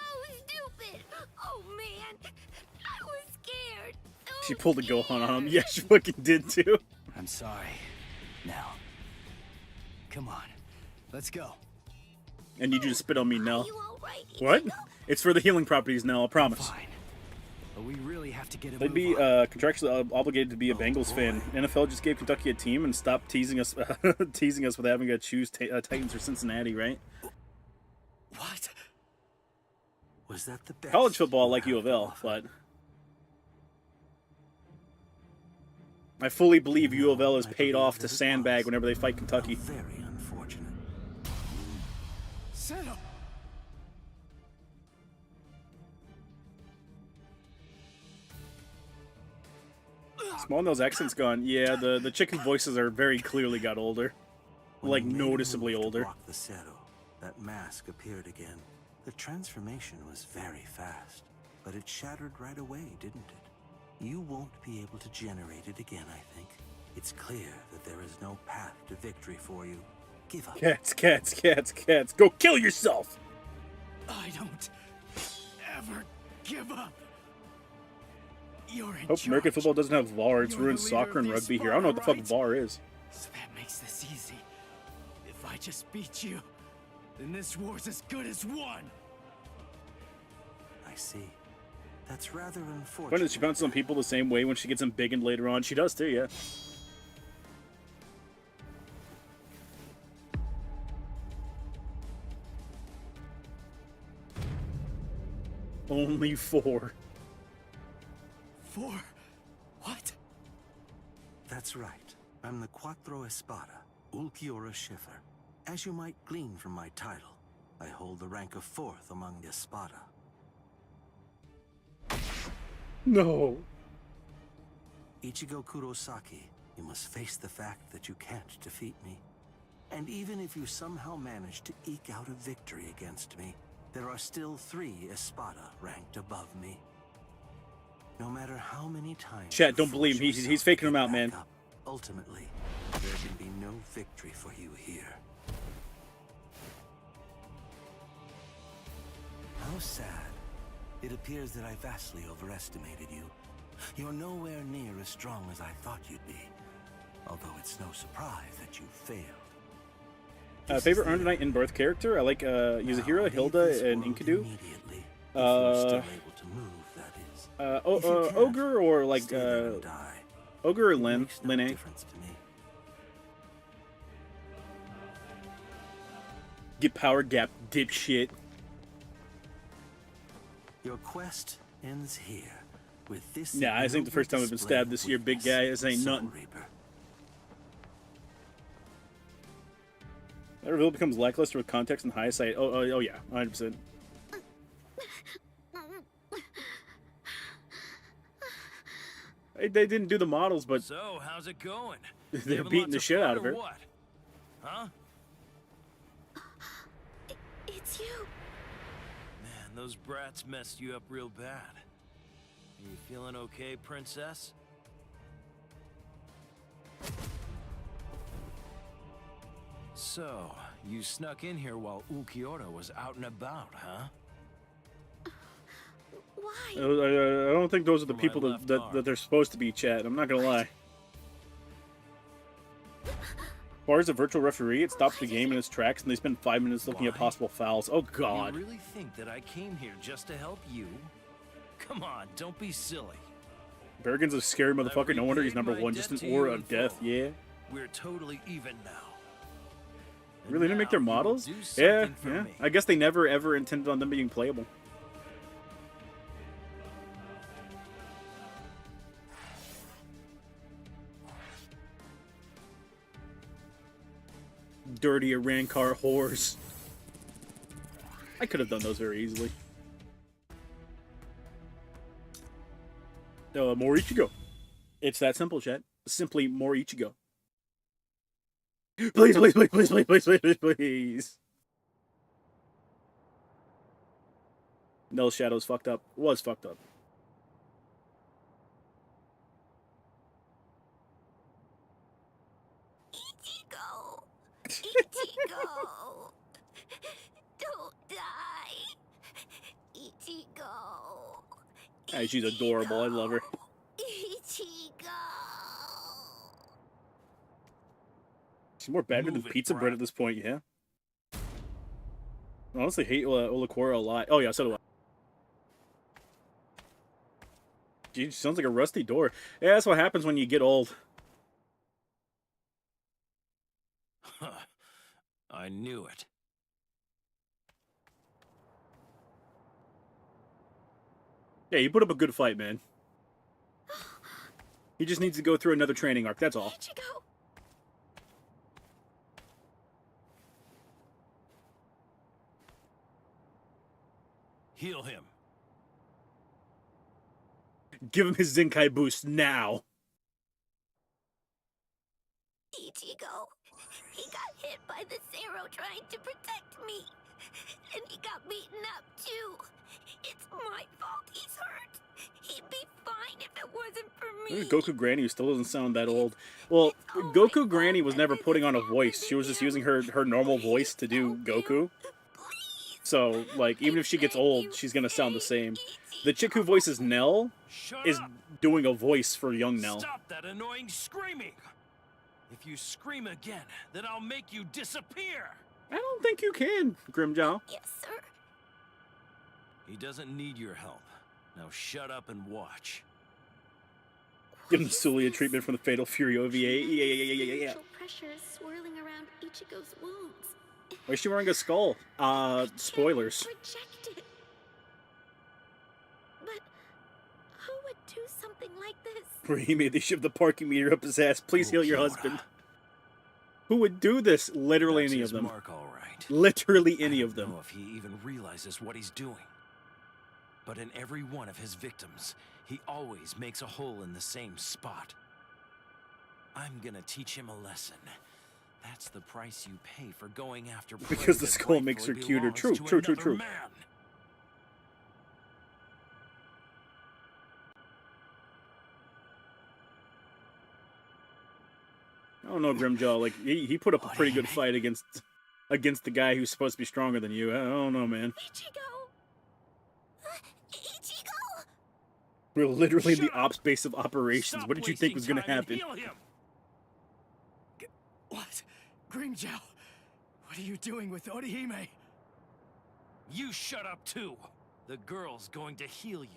stupid. Oh man, I was scared. So She pulled a Gohan on him. Yeah, she fucking did too. I'm sorry. Now, come on, let's go. I need you to spit on me, Are Nell. you all right, What? Ichigo? It's for the healing properties, Nell, I promise. Fine. But we really have to get a They'd move be on. contractually obligated to be a Bengals fan. NFL just gave Kentucky a team and stopped teasing us teasing us with having to choose Titans or Cincinnati, right? What? Was that the best? College football, you like have U of to L, offer? but I fully believe U of L is I paid believe off that to it sandbag was. whenever they fight Kentucky. Very unfortunate. Set up. Small Nose accent's gone. Yeah, the chicken voices are very clearly got older. When Like, you made a noticeably move to older. block the Zero, that mask appeared again. The transformation was very fast, but it shattered right away, didn't it? You won't be able to generate it again, I think. It's clear that there is no path to victory for you. give up. Cats, cats, cats, cats. Go kill yourself! I don't ever give up. You're in Hope charge. American football doesn't have VAR. It's You're the ruined leader soccer of and the rugby here. I don't know what the fuck Sparta, VAR is. So that makes this easy. If I just beat you, then this war's as good as won. I see. That's rather unfortunate. When does she bounce on people the same way when she gets them big and later on? She does too, yeah. Only 4. 4? What? That's right. I'm the Quattro Espada, Ulquiorra Schiffer. As you might glean from my title, I hold the rank of 4th among the Espada. No. Ichigo Kurosaki, you must face the fact that you can't defeat me. And even if you somehow manage to eke out a victory against me, there are still 3 Espada ranked above me. No matter how many times... Chat, you don't believe him. force He's yourself faking to him get out, man. back up, ultimately, there can be no victory for you here. How sad. It appears that I vastly overestimated you. You're nowhere near as strong as I thought you'd be. Although it's no surprise that you failed. Favorite Earned Night in Birth character? I like Yuzahiro, Hilda, and Enkidu. Ogre or like Ogre or Lin, Linne. Get power gap, dipshit. Your quest ends here with this. Nah, I think the first time I've been stabbed this year, big guy, this ain't nothing. That reveal becomes lackluster with context and hindsight. Oh yeah, 100%. They didn't do the models, but so how's it going? they're beating the shit out of her. What? Huh? It's you. Man, those brats messed you up real bad. Are you feeling okay, princess? So, you snuck in here while Ulquiorra was out and about, huh? Why? I don't think those are the people that they're supposed to be, chat. I'm not gonna lie. Bar is a virtual referee. It stops the game in its tracks, and they spend 5 minutes looking at possible fouls. Oh God! You really think that I came here just to help you? Come on, don't be silly. Bergen's a scary motherfucker. No wonder he's number 1. Just an aura of death. Yeah. We're totally even now. Really didn't make their models? Yeah. I guess they never ever intended on them being playable. Dirty Rancor whores. I could have done those very easily. More Ichigo. It's that simple, chat. Simply more Ichigo. Please, please, please, please, please, please, please, please, please. No, Shadow's fucked up. Was fucked up. Ichigo! Ichigo! Don't die! Ichigo! Hey, she's adorable. I love her. Ichigo! She's more better than pizza bread at this point, yeah. I honestly hate Ulquiorra a lot. Oh yeah, so do I. She sounds like a rusty door. Yeah, that's what happens when you get old. I knew it. Yeah, you put up a good fight, man. He just needs to go through another training arc, that's all. Ichigo! Heal him. Give him his Zenkai boost now. Ichigo! He got hit by the Zero trying to protect me! And he got beaten up, too. It's my fault he's hurt. He'd be fine if it wasn't for me. Goku Granny, who still doesn't sound that old. Well, Goku Granny was never putting on a voice. She was just using her normal voice to do Goku. So, like, even if she gets old, she's gonna sound the same. The chick who voices Nell is doing a voice for young Nell. Stop that annoying screaming! If you scream again, then I'll make you disappear! I don't think you can, Grimjaw. Yes, sir. He doesn't need your help. Now shut up and watch. Give him the Sulia treatment from the Fatal Fury OVA. Yeah. Pressure is swirling around Ichigo's wounds. Why is she wearing a skull? Spoilers. Reject it. But who would do something like this? Where he made they shove the parking meter up his ass. Please heal your husband. Who would do this? Literally That's any his of them. mark, all right. Literally any of I don't them. know if he even realizes what he's doing. But in every one of his victims, he always makes a hole in the same spot. I'm gonna teach him a lesson. That's the price you pay for going after prey Because the that skull makes her rightfully cuter. belongs True, to true. another man. I don't know, Grimjaw. Like he put up a pretty good fight against the guy who's supposed to be stronger than you. I don't know, man. Ichigo! Ichigo! We're literally in the Shut up! ops base of operations. Stop What did you think was wasting going to time and happen? heal him. What? Grimjaw, what are you doing with Orihime? You shut up too. The girl's going to heal you.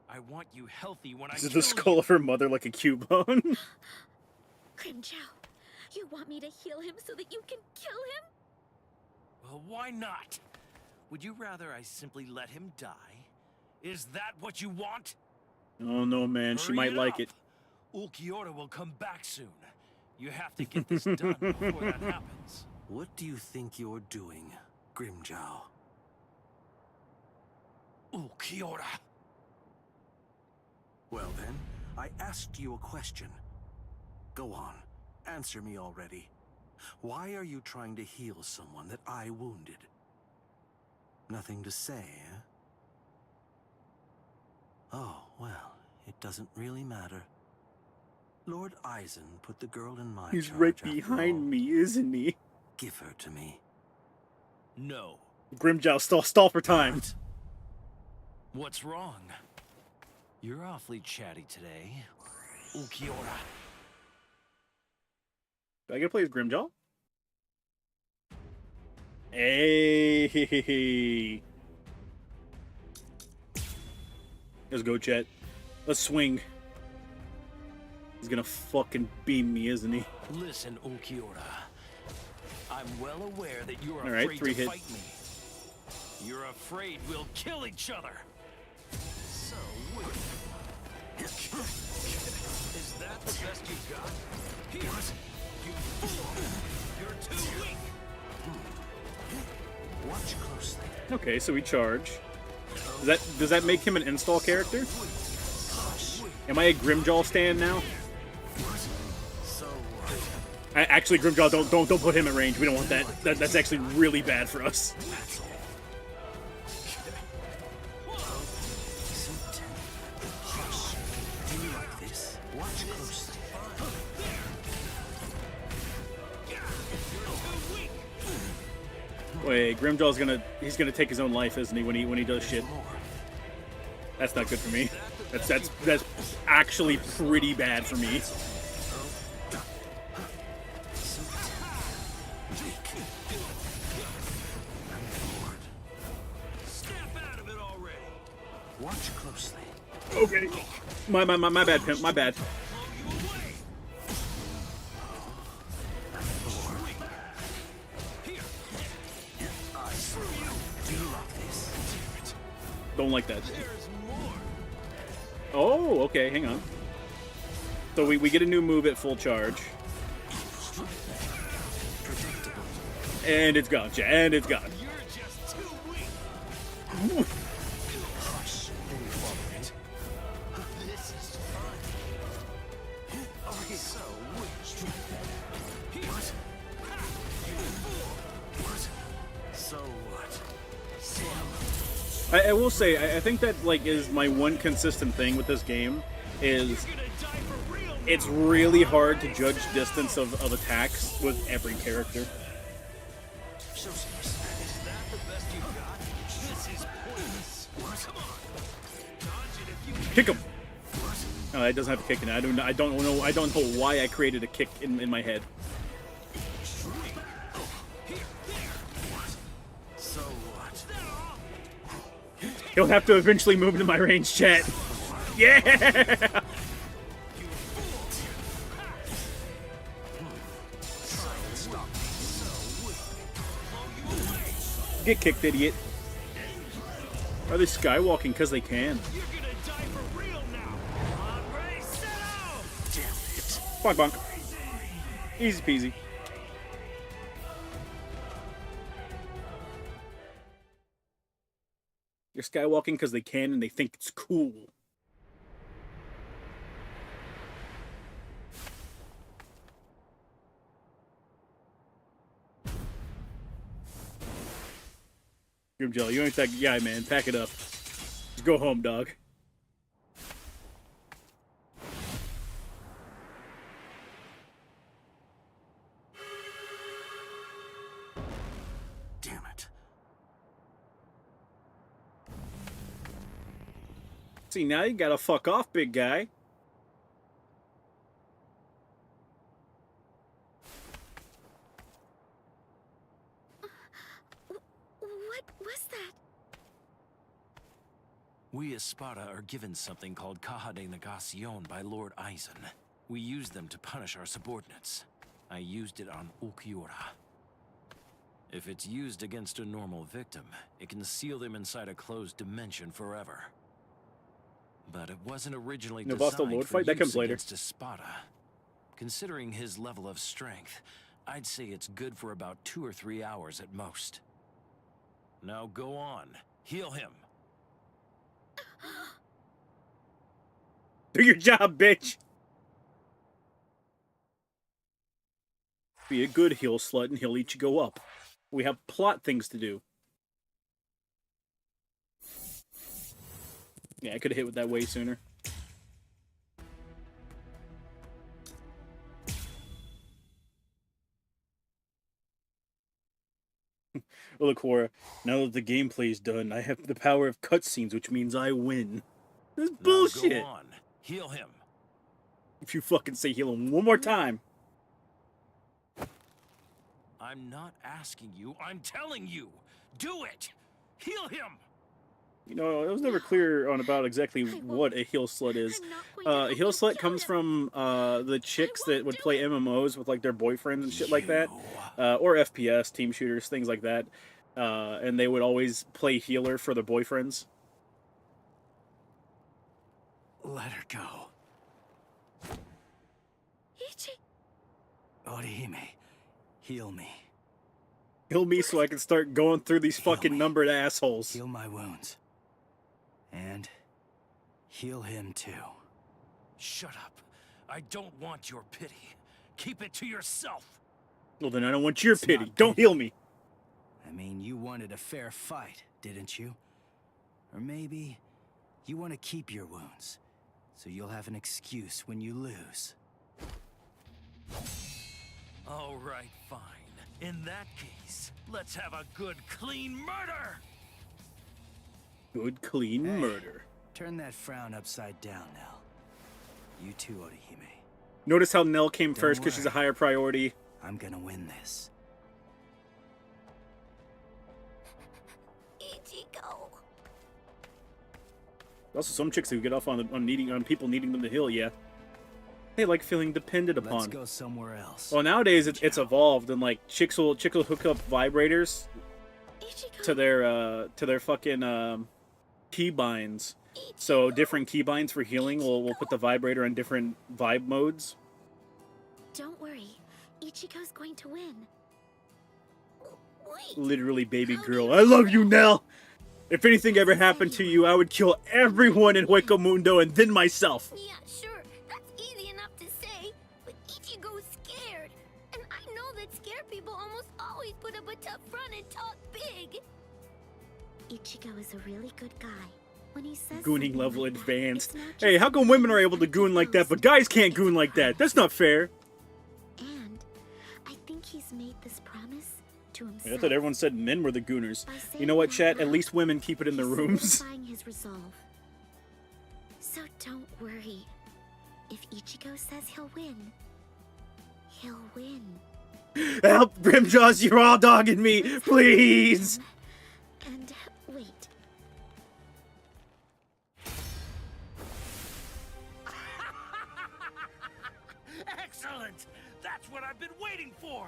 I want you healthy when I Is kill the skull you. of her mother like a Cubone? Grimjaw, you want me to heal him so that you can kill him? Well, why not? Would you rather I simply let him die? Is that what you want? Oh no, man. She Hurry might like it. up. Ulquiorra will come back soon. You have to get this done before that happens. What do you think you're doing, Grimjaw? Ulquiorra. Well then, I asked you a question. Go on, answer me already. Why are you trying to heal someone that I wounded? Nothing to say, eh? Oh, well, it doesn't really matter. Lord Eisen put the girl in my He's charge right after all. behind me, isn't he? Give her to me. No. Grimjaw, stall for time. What's wrong? You're awfully chatty today. Ulquiorra. Do I get to play as Grimjaw? Hey. Let's go, chat. Let's swing. He's gonna fucking beam me, isn't he? Listen, Ulquiorra. I'm well aware that you're All right, afraid 3 to hits. fight me. You're afraid we'll kill each other. So weird. Is that the best you've got? Here, you fool! You're too weak. Watch closely. Okay, so we charge. Does that make him an install character? Am I a Grimjaw stand now? Actually, Grimjaw, don't put him at range. We don't want that. That's actually really bad for us. Do you like this? Watch closely. Wait, Grimjaw's he's gonna take his own life, isn't he? When he does shit. That's not good for me. That's actually pretty bad for me. Snap out of it already. Watch closely. Okay. My bad, pimp. My bad. Blow you away. Here. Do you like this? Don't like that. There's more. Oh, okay. Hang on. So we get a new move at full charge. And it's gone, chat. And it's gone. You're just too weak. This is fun. So weak. Here. You fool. So what? I will say, I think that like is my one consistent thing with this game is it's really hard to judge distance of attacks with every character. Kick him. No, it doesn't have a kick in it. I don't know why I created a kick in my head. He'll have to eventually move into my range, chat. Yeah! Get kicked, idiot. Are they skywalking because they can? Bonk bonk. Easy peasy. You're skywalking because they can and they think it's cool. Grim Jelly, you ain't that guy, man. Pack it up. Just go home, dog. Damn it. See, now you gotta fuck off, big guy. What was that? We as Sparta are given something called Caja de Negacion by Lord Eisen. We use them to punish our subordinates. I used it on Ulquiorra. If it's used against a normal victim, it can seal them inside a closed dimension forever. But it wasn't originally designed Lord for fight? That use comes later. against a Sparta. Considering his level of strength, I'd say it's good for about 2 or 3 hours at most. Now go on. Heal him. Do your job, bitch. Be a good heal slut and he'll eat you go up. We have plot things to do. Yeah, I could have hit with that way sooner. Well, Cora, now that the gameplay's done, I have the power of cutscenes, which means I win. This is bullshit. Now go on. Heal him. If you fucking say heal him one more time. I'm not asking you, I'm telling you. Do it. Heal him. You know, it was never clear on about exactly what a heel slut is. A heel slut comes from the chicks that would play MMOs with like their boyfriends and shit like that, or FPS, team shooters, things like that. And they would always play healer for their boyfriends. Let her go. Ichi. Orihime, heal me. Heal me so I can start going through these fucking me. numbered assholes. Heal my wounds. And heal him too. Shut up. I don't want your pity. Keep it to yourself. Well, then I don't want your It's pity. not Don't pity. heal me. I mean, you wanted a fair fight, didn't you? Or maybe you want to keep your wounds, so you'll have an excuse when you lose. All right, fine. In that case, let's have a good, clean murder! Good, clean Hey. murder. Turn that frown upside down, Nell. You too, Orihime. Notice how Nell came Don't first because she's a worry. higher priority. I'm gonna win this. Ichigo. Also, some chicks who get off on people needing them to heal. Yeah, they like feeling depended Let's upon. go somewhere else. Well, nowadays it's evolved, and like chicks will hook up vibrators Ichigo. to their fucking keybinds. So different keybinds for healing. We'll put the vibrator in different vibe modes. Don't worry. Ichigo's going to win. Wait. Literally, baby girl. I love you, Nell. If anything ever happened to you, I would kill everyone in Hueco Mundo and then myself. Yeah, sure. That's easy enough to say. But Ichigo's scared. And I know that scared people almost always put up a tough front and talk big. Ichigo is a really good guy. When he says Gooning something level like that, advanced. it's not Hey, just how come because women are he's able to goon really like that, close but to guys the can't goon like that? That's not fair. And I think he's made this promise to himself. I thought everyone said men were the gooners. By You know what, saying chat? out At loud, least women keep it in their he's rooms. solidifying his resolve. So don't worry. If Ichigo says he'll win, he'll win. Help, Grimjaws, you're all dogging me, please! And wait. Excellent! That's what I've been waiting for!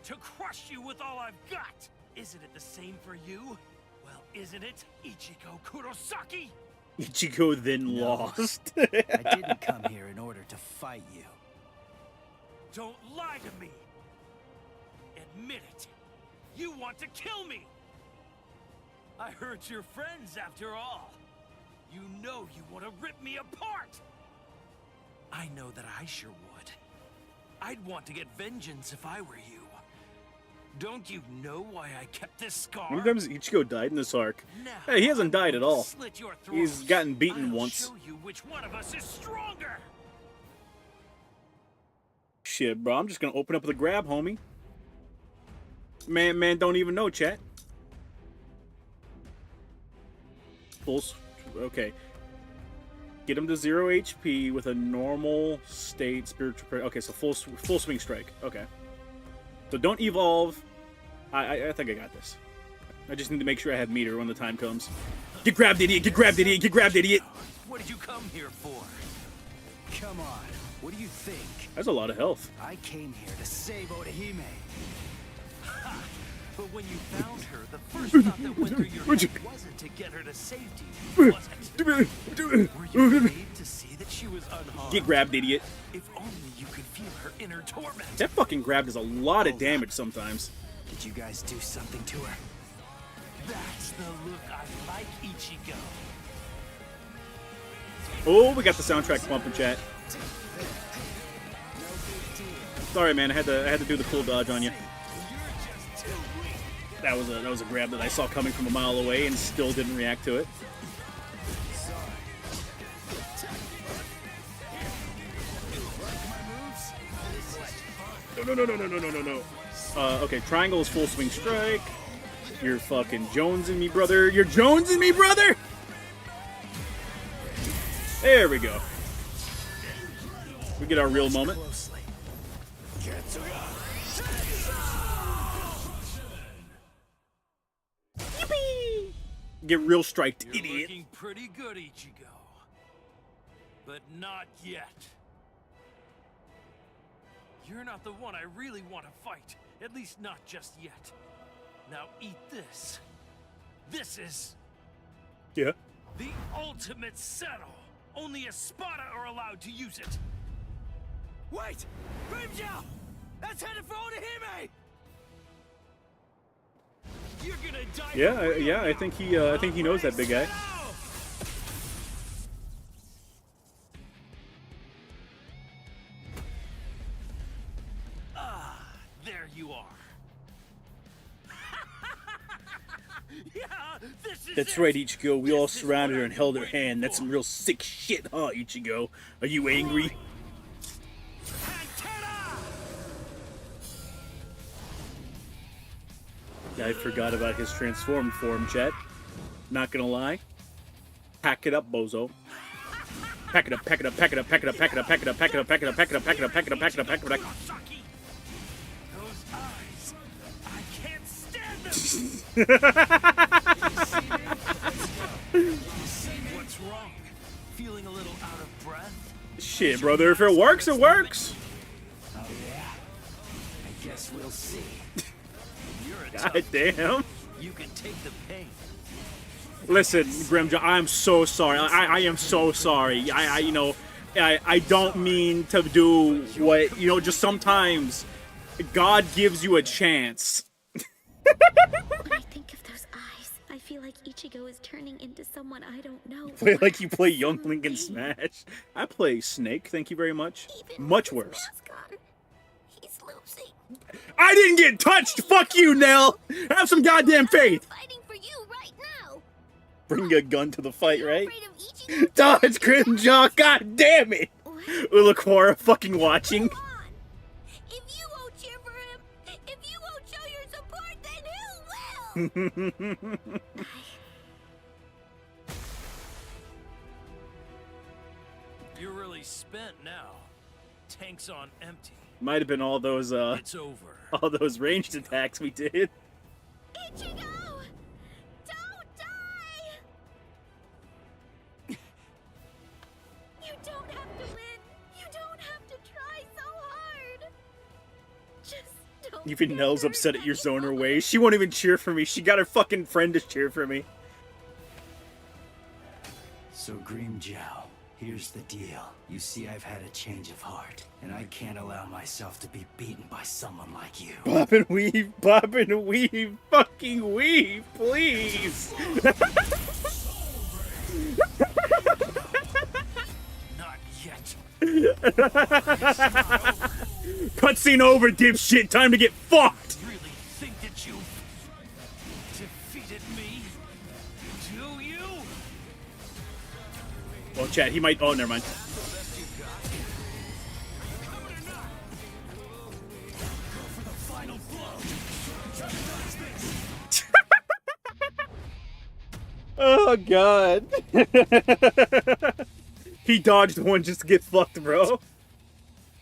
To crush you with all I've got! Isn't it the same for you? Well, isn't it, Ichigo Kurosaki? Ichigo then No. lost. I didn't come here in order to fight you. Don't lie to me! Admit it! You want to kill me! I hurt your friends after all. You know you want to rip me apart! I know that I sure would. I'd want to get vengeance if I were you. Don't you know why I kept this scar? How many times has Ichigo died in this arc? Now, Hey, he hasn't I'm died at going to all. slit your He's throat. gotten beaten I'll once. show you which one of us is stronger. Shit, bro, I'm just gonna open up with a grab, homie. Man, don't even know, chat. Okay. Get him to 0 HP with a normal state spiritual. Okay, so full swing strike. Okay. So don't evolve. I think I got this. I just need to make sure I have meter when the time comes. Get grabbed, idiot! Get grabbed, idiot! Get grabbed, idiot! What did you come here for? Come on, what do you think? That's a lot of health. I came here to save Orihime. Ha! But when you found her, the first thought that went through your head wasn't to get her to safety, was it? Were you relieved to see that she was unharmed? Get grabbed, idiot! If only you could feel her inner torment. That fucking grab does a lot of damage sometimes. Did you guys do something to her? That's the look I like, Ichigo. Oh, we got the soundtrack pumping, chat. Sorry, man. I had to do the cool dodge on you. That was a grab that I saw coming from a mile away and still didn't react to it. No. Okay, triangle is full swing strike. You're fucking jonesing me, brother. You're jonesing me, brother! There we go. We get our real moment. Yippee! Get real striked, You're idiot. looking pretty good, Ichigo. But not yet. You're not the one I really want to fight. At least not just yet. Now eat this. This is Yeah. the ultimate settle. Only a Spada are allowed to use it. Wait! Grimjaw! That's headed for Orihime! You're gonna die. Yeah, I think he knows that big guy. There you are. Yeah, this is That's it. right, Ichigo. We all This is surrounded what her I've and held been her hand. waiting That's for. some real sick shit, huh, Ichigo? Are you angry? I forgot about his transformed form, chat. Not gonna lie. Pack it up, bozo. Pack it up, pack it up, pack it up, pack it up, pack it up, pack it up, pack it up, pack it up, pack it up, pack it up, pack it up, pack it up, pack it up. Kurosaki, those eyes. I can't stand them. What's wrong? Feeling a little out of breath? Shit, brother, if it works, it works. Oh yeah. I guess we'll see. You're a God tough damn. You can take the pain. Listen, Grimjaw, I'm so sorry. I am so sorry. I don't mean to do what, just sometimes God gives you a chance. When I think of those eyes, I feel like Ichigo is turning into someone I don't know. Play like you play Young Link in Smash. I play Snake, thank you very much. Even Much with his worse. mask on, he's losing. I didn't get touched! Fuck you, Nell! Have some goddamn faith! Fighting for you, bring a gun to the fight, right? Dodge, Grimjaw, god damn it! Ulaqua fucking watching. Come on. If you won't cheer for him, if you won't show your support, then who will? You're really spent now. Tank's on empty. Might have been all those It's over. all those ranged attacks we did. Ichigo! Don't die! You don't have to win. You don't have to try so hard. Just don't. Even get Nell's hurt upset at your zoner anymore. ways. She won't even cheer for me. She got her fucking friend to cheer for me. So, Grimjaw, here's the deal. You see, I've had a change of heart, and I can't allow myself to be beaten by someone like you. Bob and weave, fucking weave, please. Not yet. Cutscene over, dipshit. Time to get fucked. Really think that you defeated me? Do you? Oh, chat, he might. Oh, never mind. Oh god. He dodged one just to get fucked, bro.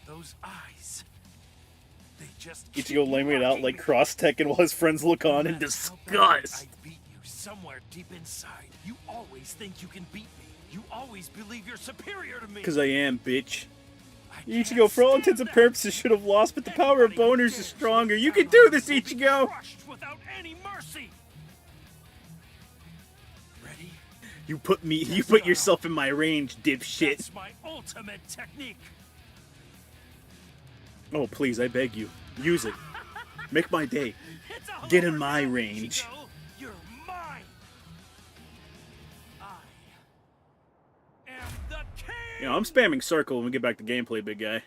Those eyes. They just Ichigo laying it out like cross-teching while his friends look on in disgust. I beat you somewhere deep inside. You always think you can beat me. You always believe you're superior to me. Because I am, bitch. I can't Ichigo, for all stand intents and that. purposes, should have lost, but the power of Anybody who boners is dares stronger. to You can stand do on this, will be Ichigo! crushed without any mercy. Ready? You put yourself in my range, dipshit. That's my ultimate technique. Oh, please, I beg you. Use it. Make my day. It's all Get in over my now, range. Ichigo. You're mine. I am the king. You know, I'm spamming circle when we get back to gameplay, big guy.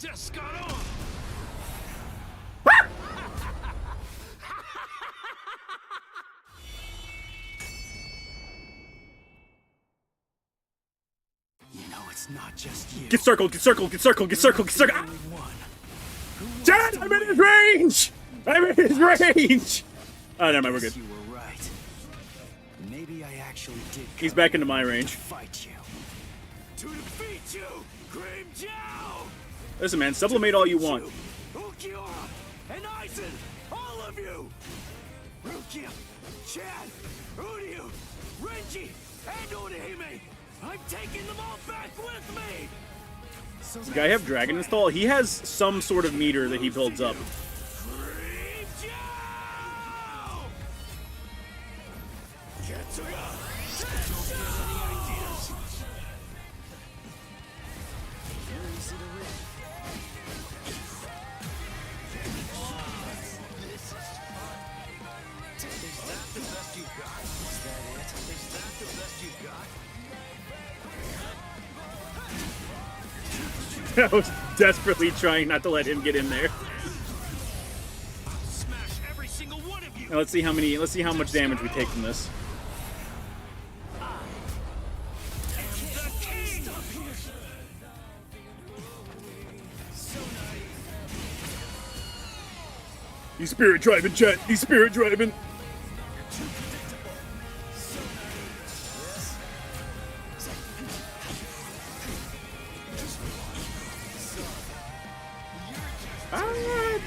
Descano. You know, it's not just you. Get circle, get circle, get circle, get circle, get circle. Only one. Who wants Dad, to I'm in win? his range! I'm in his range! Oh, never mind, we're good. You were right. Maybe I actually did. He's come back into my to range. fight you. To defeat you, Grimjaw! Listen, man, sublimate all you want. Ulquiorra and Aizen, all of you! Rukia, Chad, Uryu, Renji, and Urahime! I'm taking them all back with me! So Does the guy have Dragon install? He has some sort of meter that he builds up. Grimjaw! Ketsuya! I was desperately trying not to let him get in there. Smash every single one of you. Now let's see how much damage we take from this. The king. He's spirit driving, chat. He's spirit driving.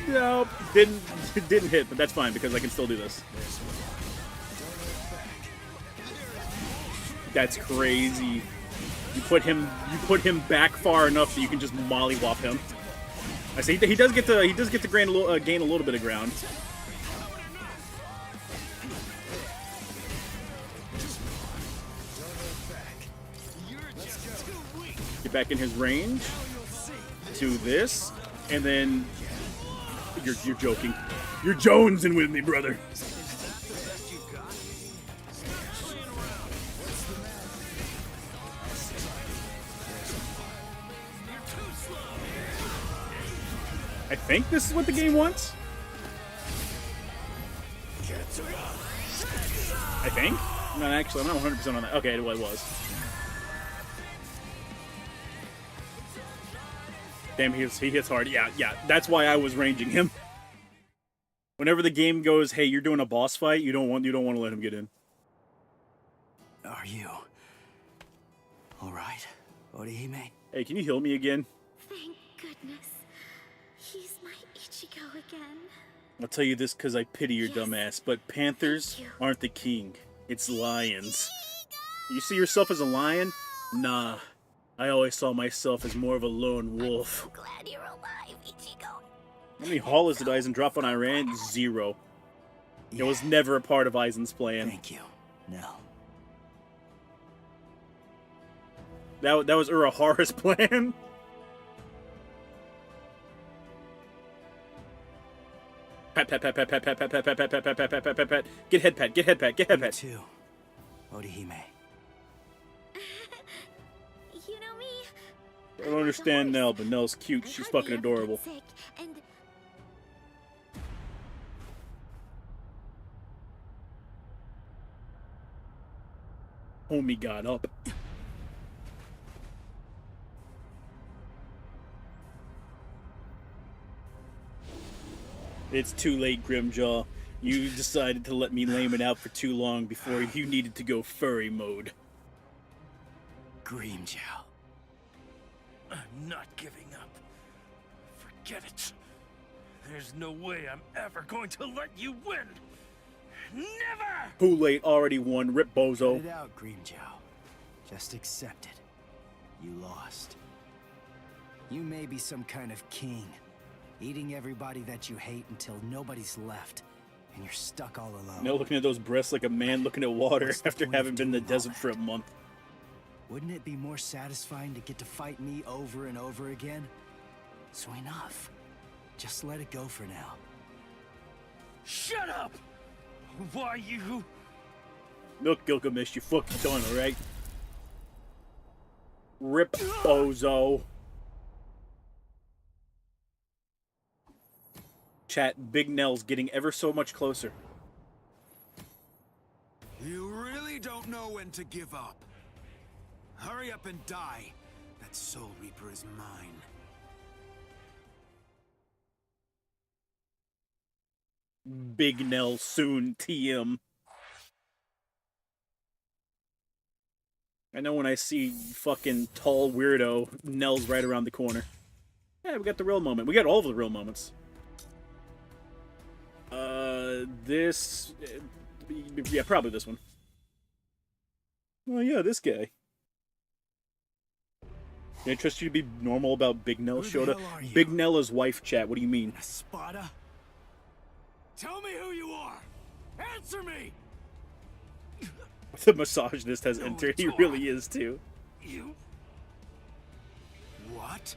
Nope. Didn't hit, but that's fine because I can still do this. That's crazy. You put him back far enough that you can just mollywop him. I see he does get to gain a little bit of ground. Get back in his range. To this, and then you're joking. You're jonesing with me, brother. I think this is what the game wants. think. I'm not 100% on that. Okay, well, it was. Damn, he hits hard. Yeah. That's why I was ranging him. Whenever the game goes, hey, you're doing a boss fight, you don't want to let him get in. Are you all right, Orihime? Hey, can you heal me again? Thank goodness. He's my Ichigo again. I'll tell you this because I pity your Yes. dumb ass, but panthers Thank you. aren't the king. It's lions. You see yourself as a lion? Nah. I always saw myself as more of a lone wolf. So glad you're alive, Ichigo. How many hollows did Aizen drop on Iran? 0. It was never a part of Aizen's plan. Thank you, Nell. That was Urahara's plan. Pat. Get head pat. You too, Orihime. You know me. I don't understand Nell, but Nell's cute. She's fucking adorable. Sick, and Homie got up. It's too late, Grimjaw. You decided to let me lame it out for too long before you needed to go furry mode. Grimjaw. I'm not giving up. Forget it. There's no way I'm ever going to let you win. Never! Too late, already won. Rip bozo. Get it out, Grimjaw. Just accept it. You lost. You may be some kind of king, eating everybody that you hate until nobody's left, and you're stuck all alone. Now looking at those breasts like a man looking at water What's the after point having of been in the doing all desert for a that? month. Wouldn't it be more satisfying to get to fight me over and over again? So enough. Just let it go for now. Shut up! Why you? Look, Gilgamesh, you fucking done, alright? Rip bozo. Chat, Big Nell's getting ever so much closer. You really don't know when to give up. Hurry up and die. That Soul Reaper is mine. Big Nell soon, TM. I know when I see fucking tall weirdo, Nell's right around the corner. Yeah, we got the real moment. We got all of the real moments. This... yeah, probably this one. Oh yeah, this guy. Can I trust you to be normal about Big Nell, Who the Shota? hell are you? Big Nella's wife, chat. What do you mean? Spada? Tell me who you are! Answer me! The misogynist has entered. He really is, too. You... What?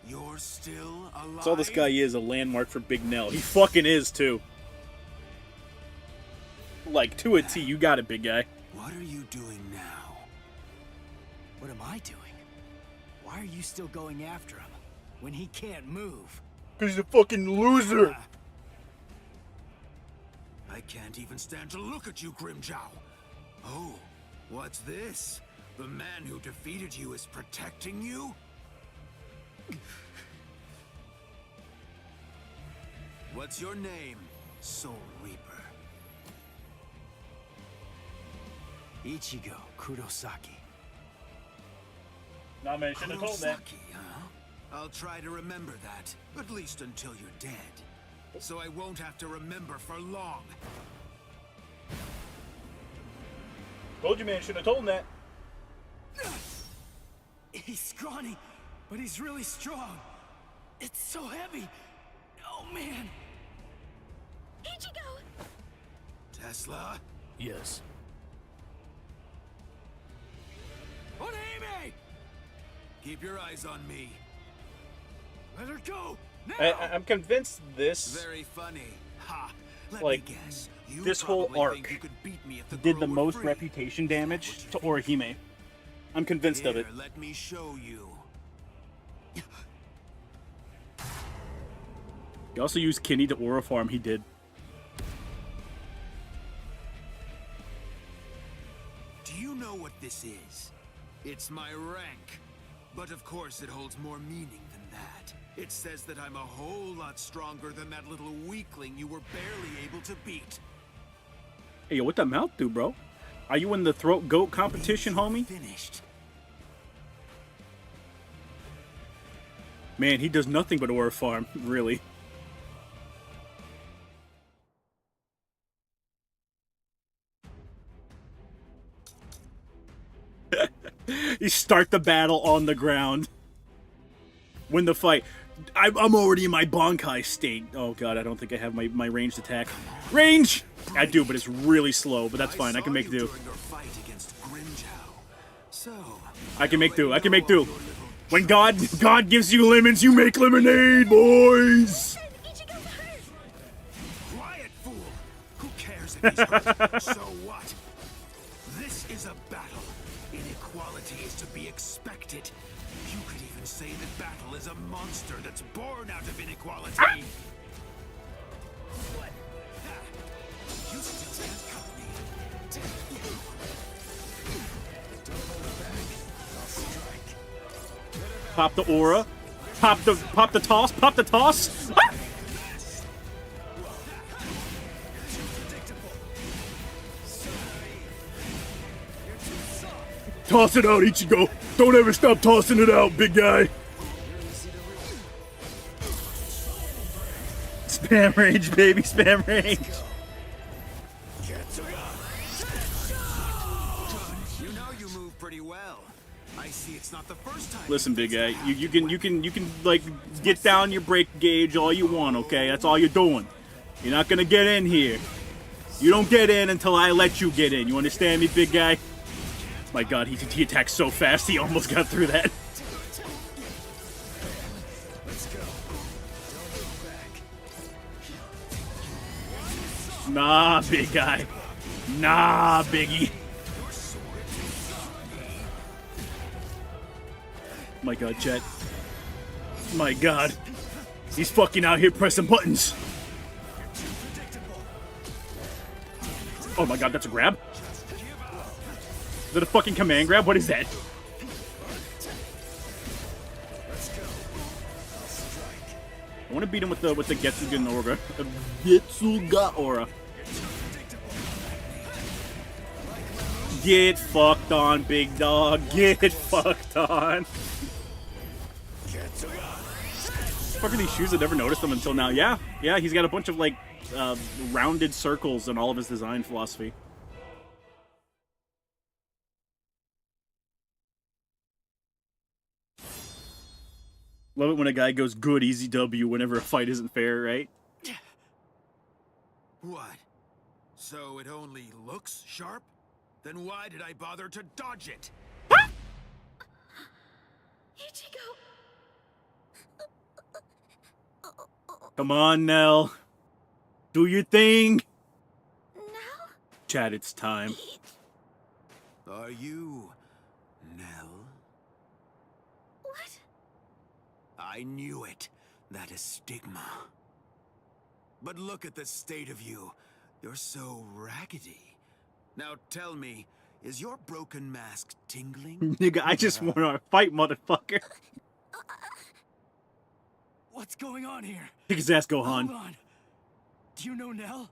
You're still alive? That's all this guy is, a landmark for Big Nell. He fucking is, too. Like, to a T, you got it, big guy. What are you doing now? What am I doing? Why are you still going after him when he can't move? Because he's a fucking loser. I can't even stand to look at you, Grimjow. Oh, what's this? The man who defeated you is protecting you? What's your name, Soul Reaper? Ichigo Kurosaki. Nah, man, shouldn't have told that. Kurosaki, huh? I'll try to remember that, at least until you're dead. So I won't have to remember for long. Told you, man, shouldn't have told him that. He's scrawny, but he's really strong. It's so heavy. Oh, man. Ichigo! Tesla? Yes. Orihime! Keep your eyes on me. Let her go! Now! I'm convinced this Very funny. Ha! Let Like, me guess. You this whole probably think arc you could beat me if the did girl the were most free. reputation damage Is that to what you Orihime. I'm convinced of it. Here, let me show you. He also used Kinney to aura farm. He did. this is. It's my rank. But of course it holds more meaning than that. It says that I'm a whole lot stronger than that little weakling you were barely able to beat. Hey, yo, what that mouth do, bro? Are you in the throat goat competition, homie? Finished. Man, he does nothing but aura farm, really. You start the battle on the ground. Win the fight. I'm already in my Bankai state. Oh god, I don't think I have my ranged attack. Range! I do, but it's really slow, but that's fine. I can make do. I can make do. I can make do. When God gives you lemons, you make lemonade, boys! Quiet, fool! Who cares if he's hurt? So what? This is a battle. Inequality is to be expected. You could even say that battle is a monster that's born out of inequality. What? You still can't cover me. Don't hold back. I'll strike. Pop the aura. Pop the toss. Pop the toss. Ah! Toss it out, Ichigo. Don't ever stop tossing it out, big guy. Spam range, baby. Spam range. You know you move pretty well. I see it's not the first time. Listen, big guy. You can like get down your break gauge all you want, okay? That's all you're doing. You're not gonna get in here. You don't get in until I let you get in. You understand me, big guy? My god, he attacks so fast, he almost got through that. Nah, big guy. Nah, biggie. My god, Chet. My god. He's fucking out here pressing buttons. Oh my god, that's a grab? Is that a fucking command grab? What is that? I want to beat him with the Getsuga aura. Getsuga aura. Get fucked on, big dog. Get fucked on. Fuck are these shoes? I never noticed them until now. Yeah, he's got a bunch of like rounded circles in all of his design philosophy. Love it when a guy goes good, easy W whenever a fight isn't fair, right? What? So it only looks sharp? Then why did I bother to dodge it? Ichigo. Come on, Nell. Do your thing. Now? Chad, it's time. Are you Nell? What? I knew it. That is stigma. But look at the state of you. You're so raggedy. Now tell me, is your broken mask tingling? Nigga, I just want to fight, motherfucker. What's going on here? Kick his ass, Gohan. Hold on. Do you know Nell?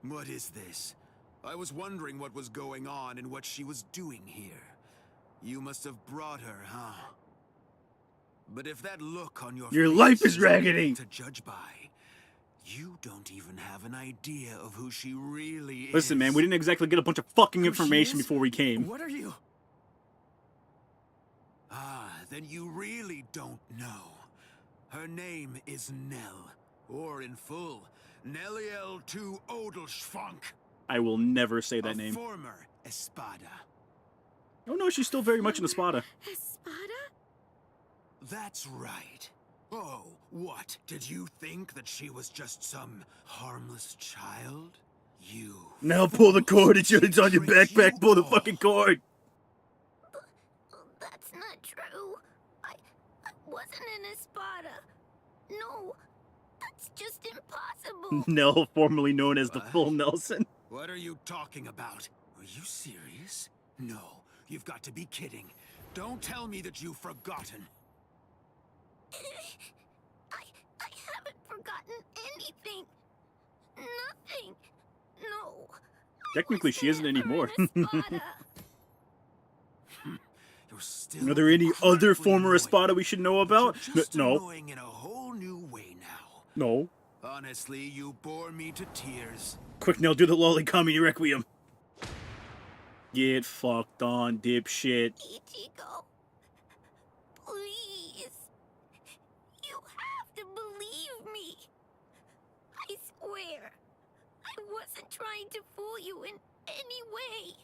What is this? I was wondering what was going on and what she was doing here. You must have brought her, huh? But if that look on your face life is raggedy to judge by, you don't even have an idea of who she really is. Listen, man, we didn't exactly get a bunch of fucking information before we came. What are you? Ah, then you really don't know. Her name is Nell, or in full, Nelliel II Odelschfunk. I will never say that name. Former Espada. Oh no, she's still very much an Espada. Espada? That's right. Oh, what? Did you think that she was just some harmless child? You... Now pull the cord, it's on your backpack, pull the fucking cord. That's not true. I wasn't an Espada. No, that's just impossible. Nell, formerly known as the Full Nelson. What are you talking about? Are you serious? No, You've got to be kidding. Don't tell me that you've forgotten. I haven't forgotten anything. Nothing. No. Technically, she isn't anymore. You're still Are there any other former annoying. Espada we should know about? You're just No. annoying in a whole new way now. No. Honestly, you bore me to tears. Quick, Nell, do the Lolly Comedy Requiem. Get fucked on, dipshit. Ichigo. Please. You have to believe me. I swear. I wasn't trying to fool you in any way.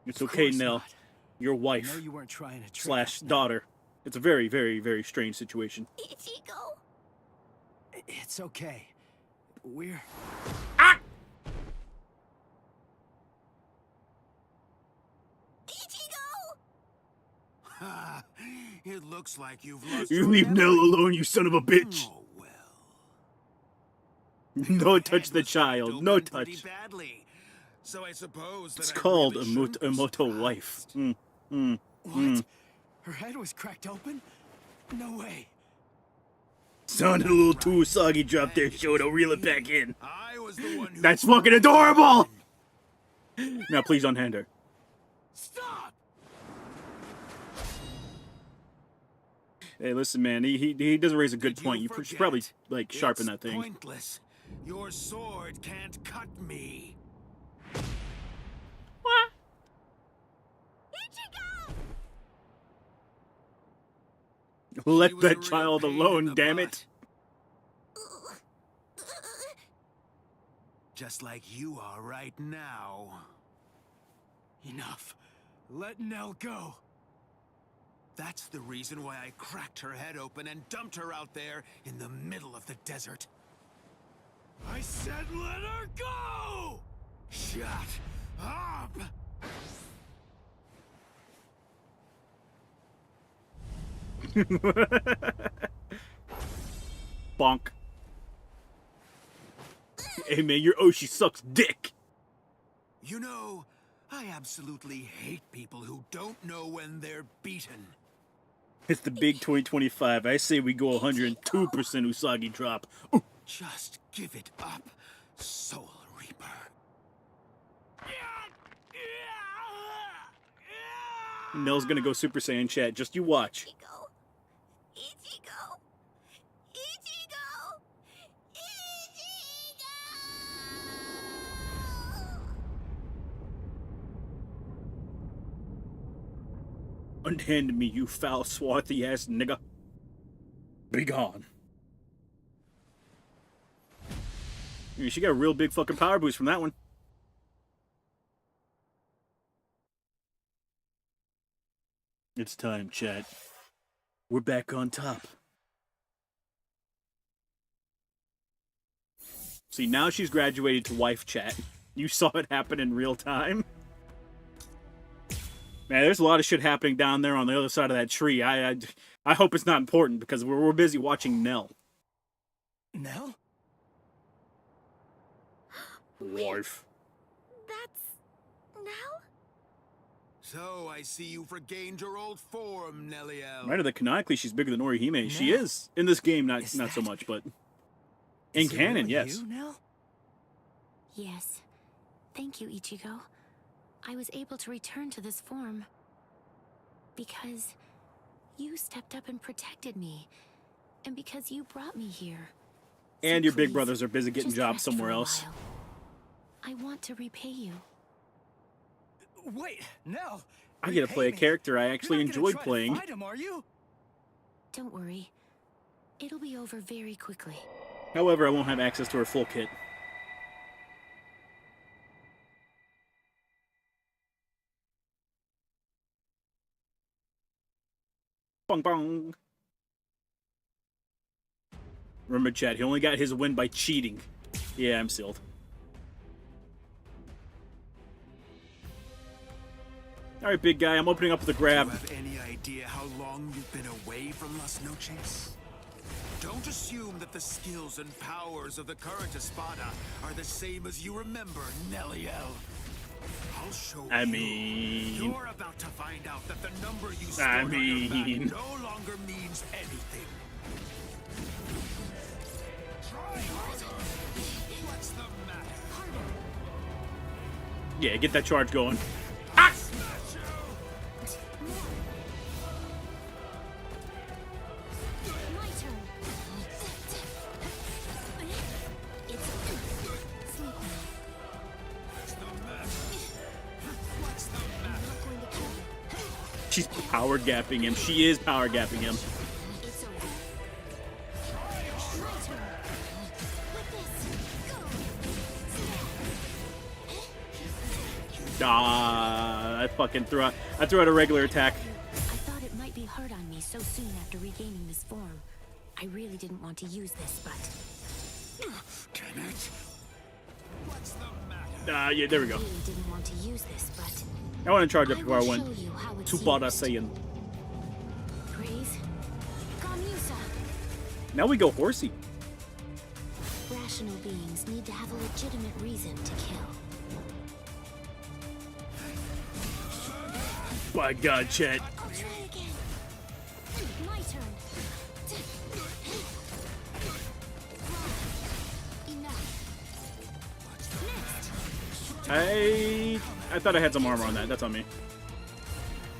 It's Of okay, course Nell. not. Your I know wife you weren't trying to trick slash us, Nell. daughter. It's a very, very, very strange situation. Ichigo. It's okay. We're... Ichigo! Ha! It looks like you've lost You your leave Nell memory. alone, you son of a bitch. Oh, well. No touch Head the was child. cracked No open pretty touch. badly. So I suppose that It's I called really shouldn't be Emoto Wife. surprised. What? Her head was cracked open? No way. Sounded a little too Usagi drop there, Shoto. Reel it back in. I was the one who That's fucking adorable! Now please unhand her. Stop! Hey, listen, man. He doesn't raise a good Did point. You should probably forget? like sharpen that It's thing. pointless. Your sword can't cut me. Ichigo! Let She was a that real child pain in alone, the damn butt. it. Just like you are right now. Enough. Let Nell go. That's the reason why I cracked her head open and dumped her out there in the middle of the desert. I said let her go! Shut up! Bonk. Hey, man, your Oshi sucks dick. You know, I absolutely hate people who don't know when they're beaten. It's the big 2025. I say we go 102% Usagi drop. Ooh. Just give it up, Soul Reaper. Nell's gonna go Super Saiyan chat. Just you watch. Ichigo. Ichigo. Ichigo. Ichigo. Unhand me, you foul, swarthy ass nigga. Be gone. Yeah, she got a real big fucking power boost from that one. It's time, chat. We're back on top. See, now she's graduated to wife chat. You saw it happen in real time. Man, there's a lot of shit happening down there on the other side of that tree. I hope it's not important because we're busy watching Nell. Nell? Wife. That's Nell? So I see you've regained your old form, Nelliel. Right, that canonically she's bigger than Orihime. She Nell. is. In this game, not Is so that- much, but in Is it canon, really yes. You, Nell? Yes. Thank you, Ichigo. I was able to return to this form because you stepped up and protected me, and because you brought me here. So And your big please, brothers are busy getting just jobs rest somewhere for a else. while. I want to repay you. Wait, Nell! I get to play a character I actually enjoyed playing. Fight him, are you? Don't worry. It'll be over very quickly. However, I won't have access to her full kit. Bong bong. Remember, chat, he only got his win by cheating. Yeah, I'm sealed. Alright, big guy, I'm opening up the grab. Do you have any idea how long you've been away from Las Noches? Don't assume that the skills and powers of the current Espada are the same as you remember, Nelliel. I'll show I you. mean, You're about to find out that the number you I stored on your mean- map no longer means anything. Try harder. What's the matter? yeah, get that charge going. Smash you! My turn. It's sleep now. What's the matter? What's the matter? Not going to kill you. She's power gapping him. She is power gapping him. It's over. My turn. With this, go. Ah, I fucking threw out. I threw out a regular attack. I thought it might be hard on me so soon after regaining this form. I really didn't want to use this, but Can it? What's the matter? Ah, yeah, there we go. really didn't want to use this, but I want to charge up I before I will went. show you how it's Tsubara used. Saiyan. Praise Gamusa. Now we go horsey. Rational beings need to have a legitimate reason to kill. My God, Chet. I'll try again. My turn. Enough. Next. I thought I had some armor on that. That's on me.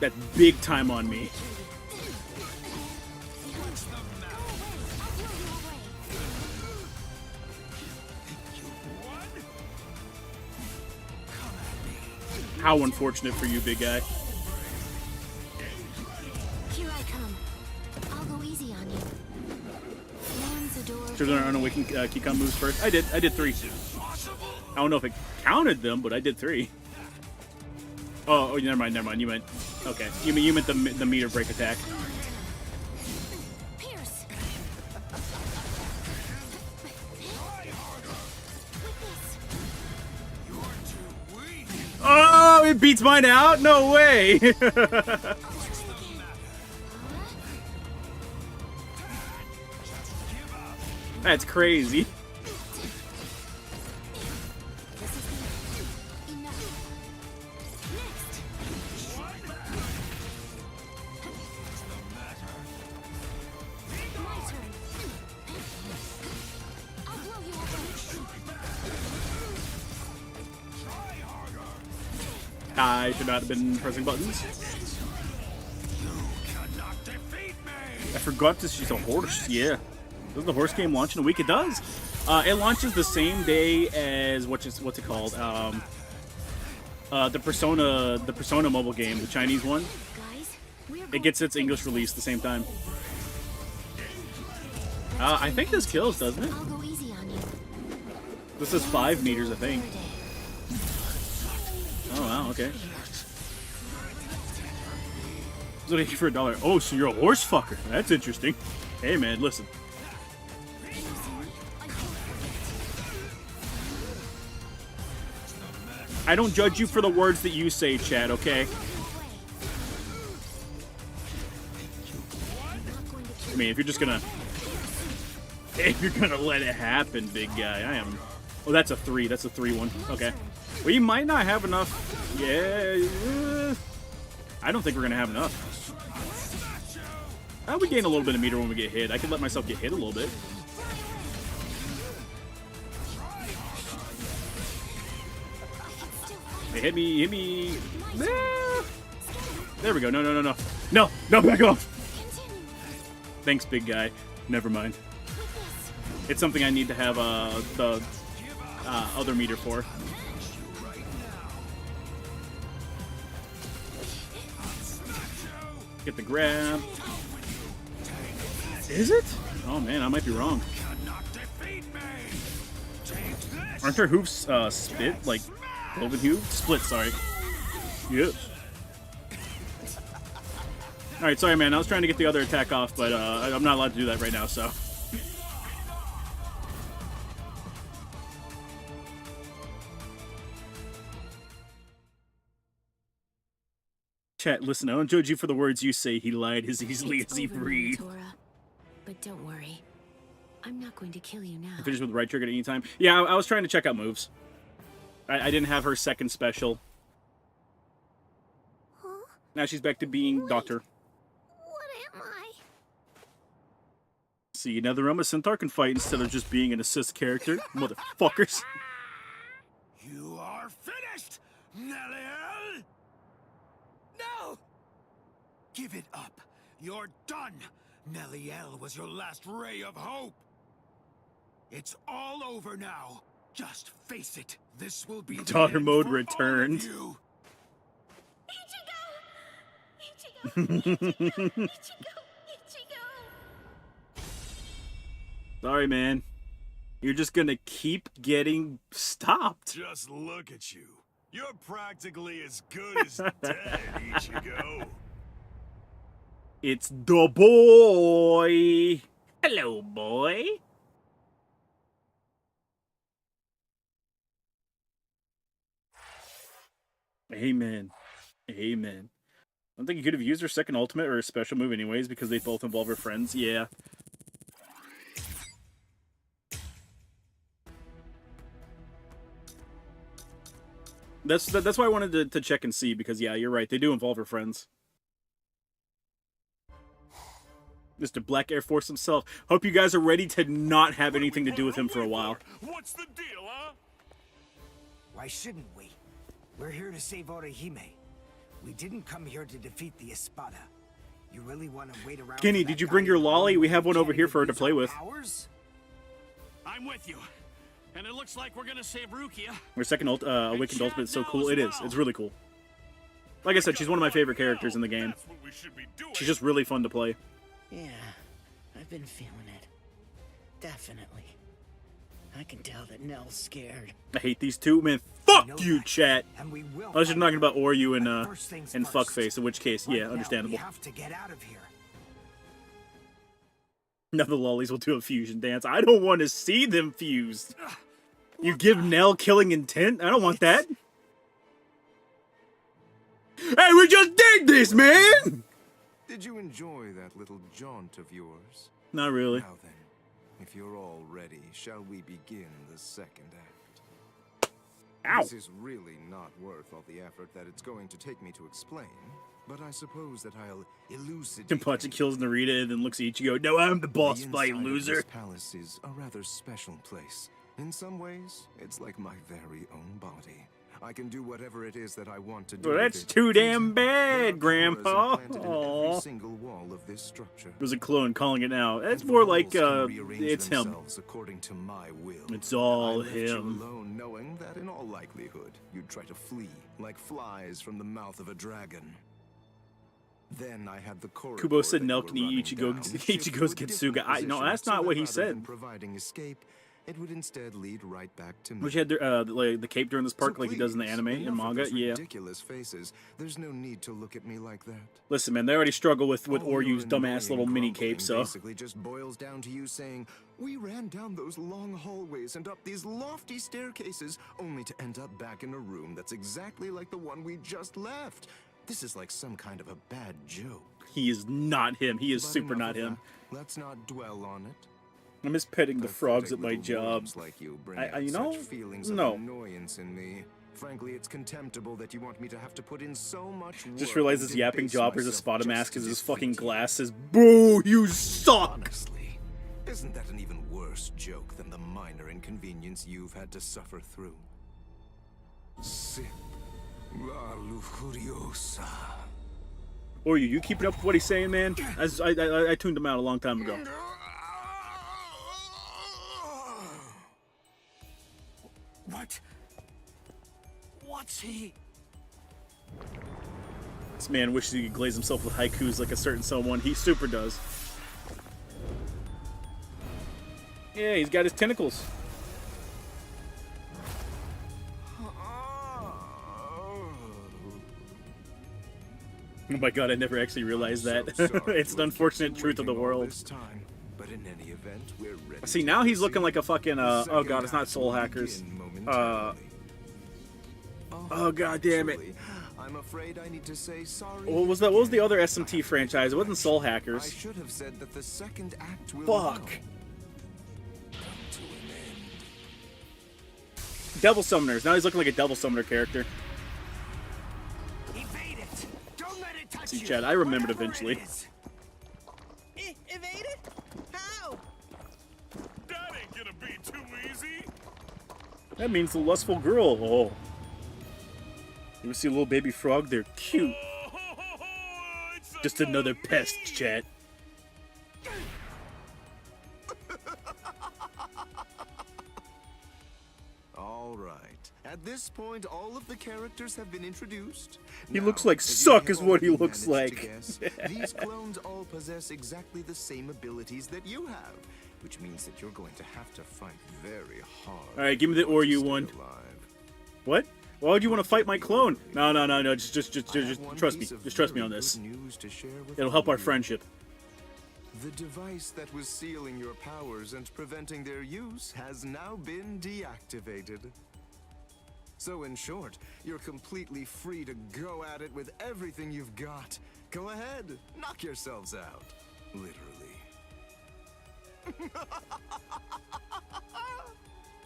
That's big time on me. What's the matter? I'll throw you away. You won? Come at me. How unfortunate for you, big guy. Here I come. I'll go easy on you. Lanzador. Should I unawaken Kikon moves first? I did 3. I don't know if it counted them, but I did 3. Oh, never mind. You meant okay. You meant the meter break attack. Pierce. Oh, it beats mine out? No way. That's crazy. I should not have been pressing buttons. Cannot defeat me. I forgot this. She's a horse. Yeah. Doesn't the horse game launch in a week? It does. It launches the same day as what's it called? The Persona mobile game, the Chinese one. It gets its English release the same time. I think this kills, doesn't it? I'll go easy on you. This is 5 meters, I think. Oh wow, okay. It's only for $1. Oh, so you're a horse fucker. That's interesting. Hey man, listen. I don't judge you for the words that you say, Chad, okay? I mean, if you're just gonna... If you're gonna let it happen, big guy, I am... Oh, that's a 3. That's a 3-1. Okay. Well, you might not have enough. Yeah. I don't think we're gonna have enough. We gain a little bit of meter when we get hit. I could let myself get hit a little bit. Hey, hit me. Nah. There we go. No, back off. Thanks, big guy. Never mind. It's something I need to have the other meter for. Get the grab. Is it? Oh man, I might be wrong. Aren't her hooves split? Like, cloven hoof? Split, sorry. Yep. Alright, sorry man, I was trying to get the other attack off, but I'm not allowed to do that right now, so. Chat, listen, I don't judge you for the words you say. He lied as easily as he breathed. But don't worry. I'm not going to kill you now. Finish with the right trigger at any time. Yeah, I was trying to check out moves. I didn't have her second special, Now she's back to being Wait, Doctor. What am I? See, now the Roma Centaur can fight instead of just being an assist character. Motherfuckers. You are finished, Neliel! No! Give it up. You're done. Neliel was your last ray of hope. It's all over now. Just face it. This will be the Daughter end mode for returned. all of you. Ichigo! Sorry, man. You're just gonna keep getting stopped. Just look at you. You're practically as good as dead, Ichigo. It's the boy. Hello, boy. Amen. Amen. I don't think you could have used her second ultimate or a special move anyways because they both involve her friends. Yeah. That's why I wanted to check and see because, yeah, you're right. They do involve her friends. Mr. Black Air Force himself. Hope you guys are ready to not have anything to do with him for a while. What's the deal, huh? Why shouldn't we? We're here to save Orihime. We didn't come here to defeat the Espada. You really want to wait around? Kenny, did you bring your lolly? We have one over here for her to play with. I'm with you. And it looks like we're gonna save Rukia. Her second Awakened Ultimate is so cool. It is. It's really cool. Like I said, she's one of my favorite characters in the game. She's just really fun to play. Yeah, I've been feeling it. Definitely. I can tell that Nell's scared. I hate these two, man. Fuck you, chat. Unless you're talking about Oryu and Fuckface, in which case, yeah, understandable. We have to get out of here. Now the lollies will do a fusion dance. I don't want to see them fused. You give Nell killing intent? I don't want that. Hey, we just did this, man! Did you enjoy that little jaunt of yours? Not really. Now then, if you're all ready, shall we begin the second act? Ow. This is really not worth all the effort that it's going to take me to explain, but I suppose that I'll elucidate. Kenpachi kills Narita and then looks at Ichigo. No, I'm the boss fight, inside of loser. This palace is a rather special place. In some ways, it's like my very own body. I can do whatever it is that I want to do. Well, that's with it. too damn There are bad, cameras Grandpa. implanted in every Aww. single wall of this structure. There's a clone calling it now. That's And the more walls like, can rearrange it's him. themselves according to my will. It's all I left you him. alone, knowing that in all likelihood you'd try to flee like flies from the mouth of a dragon. Then I had the corridor Kubo said that Nell you were can eat running Ichigo- down Ichigo's shift to a Getsuga. different No, position, that's so not that what he rather said. than providing escape, it would instead lead right back to me. Which had like the cape during this park, So like he does in the please, anime and enough of manga. those Yeah. ridiculous faces. There's no need to look at me like that. Listen, man, they already struggle with All Oryu's your dumbass little annoying mini grumbling cape, so. basically just boils down to you saying, "We ran down those long hallways and up these lofty staircases, only to end up back in a room that's exactly like the one we just left." This is like some kind of a bad joke. He is not him. He is But super enough not of him. that. Let's not dwell on it. I miss petting the frogs at Pathetic my little job. worms like you bring I out you know, such feelings no. of annoyance in me. Frankly, it's contemptible that you want me to have to put in so much work. Just realized and his yapping debase jobber's a myself Spada just mask to because his defeat fucking you. glass says, "Boo, you suck!" Honestly, isn't that an even worse joke than the minor inconvenience you've had to suffer through? Sin la lujuriosa. Or you keeping up with what he's saying, man? I tuned him out a long time ago. What? What's he? This man wishes he could glaze himself with haikus like a certain someone. He super does. Yeah, he's got his tentacles. Oh my god, I never actually realized that. It's an unfortunate truth of the world. But in any event, we're ready. See, now he's looking like a fucking, oh god, it's not Soul Hackers. Oh god damn it. I'm afraid I need to say sorry. What was that? What was the other SMT franchise? It wasn't Soul I Hackers. should have said that the second act will Fuck. now come to an end. Devil Summoners. Now he's looking like a Devil Summoner character. Evade it! Don't let it See, Chad, I remembered eventually. Evade it? How? That ain't gonna be too easy. That means the lustful girl. Oh. You ever see a little baby frog? They're cute. Just another pest, chat. All right. At this point, all of the characters have been introduced. He Now, looks like as you suck have is what he already looks managed to like. guess, these clones all possess exactly the same abilities that you have, which means that you're going to have to fight very hard. All right, give me the in order to Oryu stay one. alive. What? Why would you want to fight my clone? No. Just I have one trust me. piece of Just trust me very on this. good news to share with It'll help all our of you. friendship. The device that was sealing your powers and preventing their use has now been deactivated. So in short, you're completely free to go at it with everything you've got. Go ahead, knock yourselves out. Literally.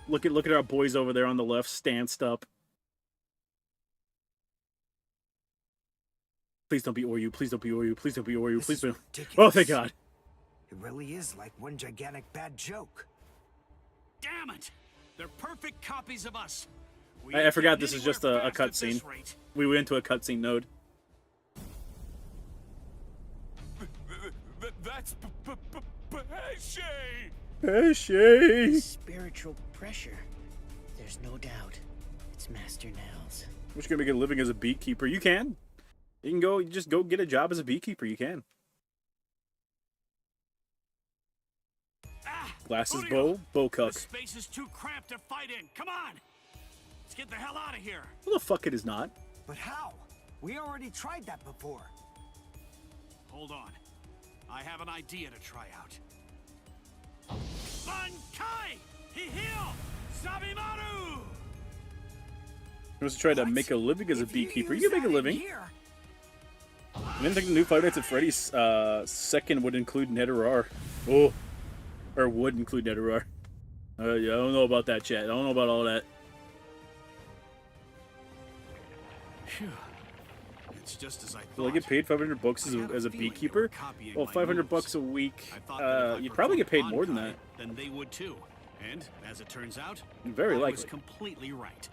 Look at our boys over there on the left, stanced up. Please don't be Oryu. Please don't be Oryu. Please don't be Oryu. Please don't. Oh, thank God. It really is like one gigantic bad joke. Damn it! They're perfect copies of us. I forgot this is just a cutscene. We went into a cutscene node. That's Pesce! Pesce! Spiritual pressure. There's no doubt. It's Master Nels. We're just gonna make a living as a beekeeper. You can. You can go. Just go get a job as a beekeeper. You can. Glasses, bow cuck. The space is too cramped to fight in. Come on! Let's get the hell out of here. Well, the fuck it is not. But how? We already tried that before. Hold on. I have an idea to try out. Bankai! Hihio! Sabimaru! He wants to try to make a living as a beekeeper. You can make a living. I didn't think the new Five Nights at Freddy's second would include Neterar. Oh. Or would include Neterar. Yeah, I don't know about that, chat. I don't know about all that. Phew. It's just as I thought. Will I get paid 500 bucks as a beekeeper? Well, 500 bucks a week. You'd probably get paid more than that. Then they would too. And as it turns out, Very I likely. was completely right.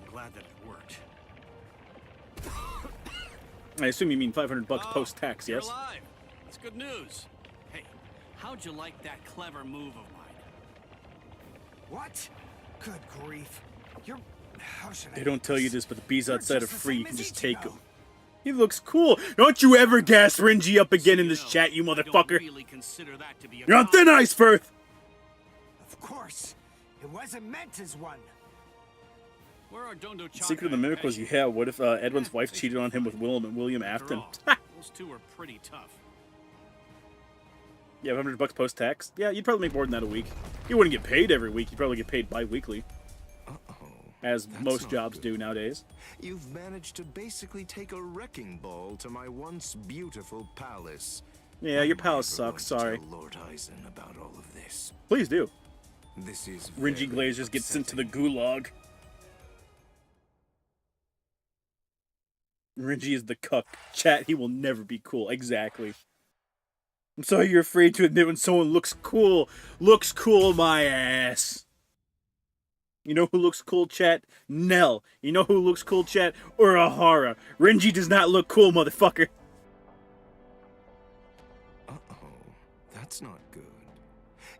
I'm glad that it worked. I assume you mean 500 bucks Oh, post-tax, you're yes? alive. That's good news. Hey, how'd you like that clever move of mine? What? Good grief. You're... How should I... They don't tell you this, but the bees outside are just the free. You same can as just take Ichigo. them. He looks cool. Don't you ever gas Renji up again in this chat, you I don't motherfucker. really consider that to be a You're on thin ice, Firth. Of course. It wasn't meant as one. Where are Dondo Chaka Secret of the Mimic was, yeah, what if Edwin's wife cheated on him with William After Afton? all, those two are pretty tough. Yeah, 500 bucks post-tax. Yeah, you'd probably make more than that a week. You wouldn't get paid every week. You'd probably get paid bi-weekly. As most jobs do nowadays. You've managed to basically take a wrecking ball to my once beautiful palace. Yeah, your I'm palace never sucks, going to sorry. tell Lord Eisen about all of this. Please do. This is Renji very Glazers gets sent to the upsetting. gulag. Renji is the cuck. Chat, he will never be cool. Exactly. I'm sorry you're afraid to admit when someone looks cool. Looks cool, my ass. You know who looks cool, chat? Nell. You know who looks cool, chat? Urahara. Renji does not look cool, motherfucker. Uh-oh, that's not good.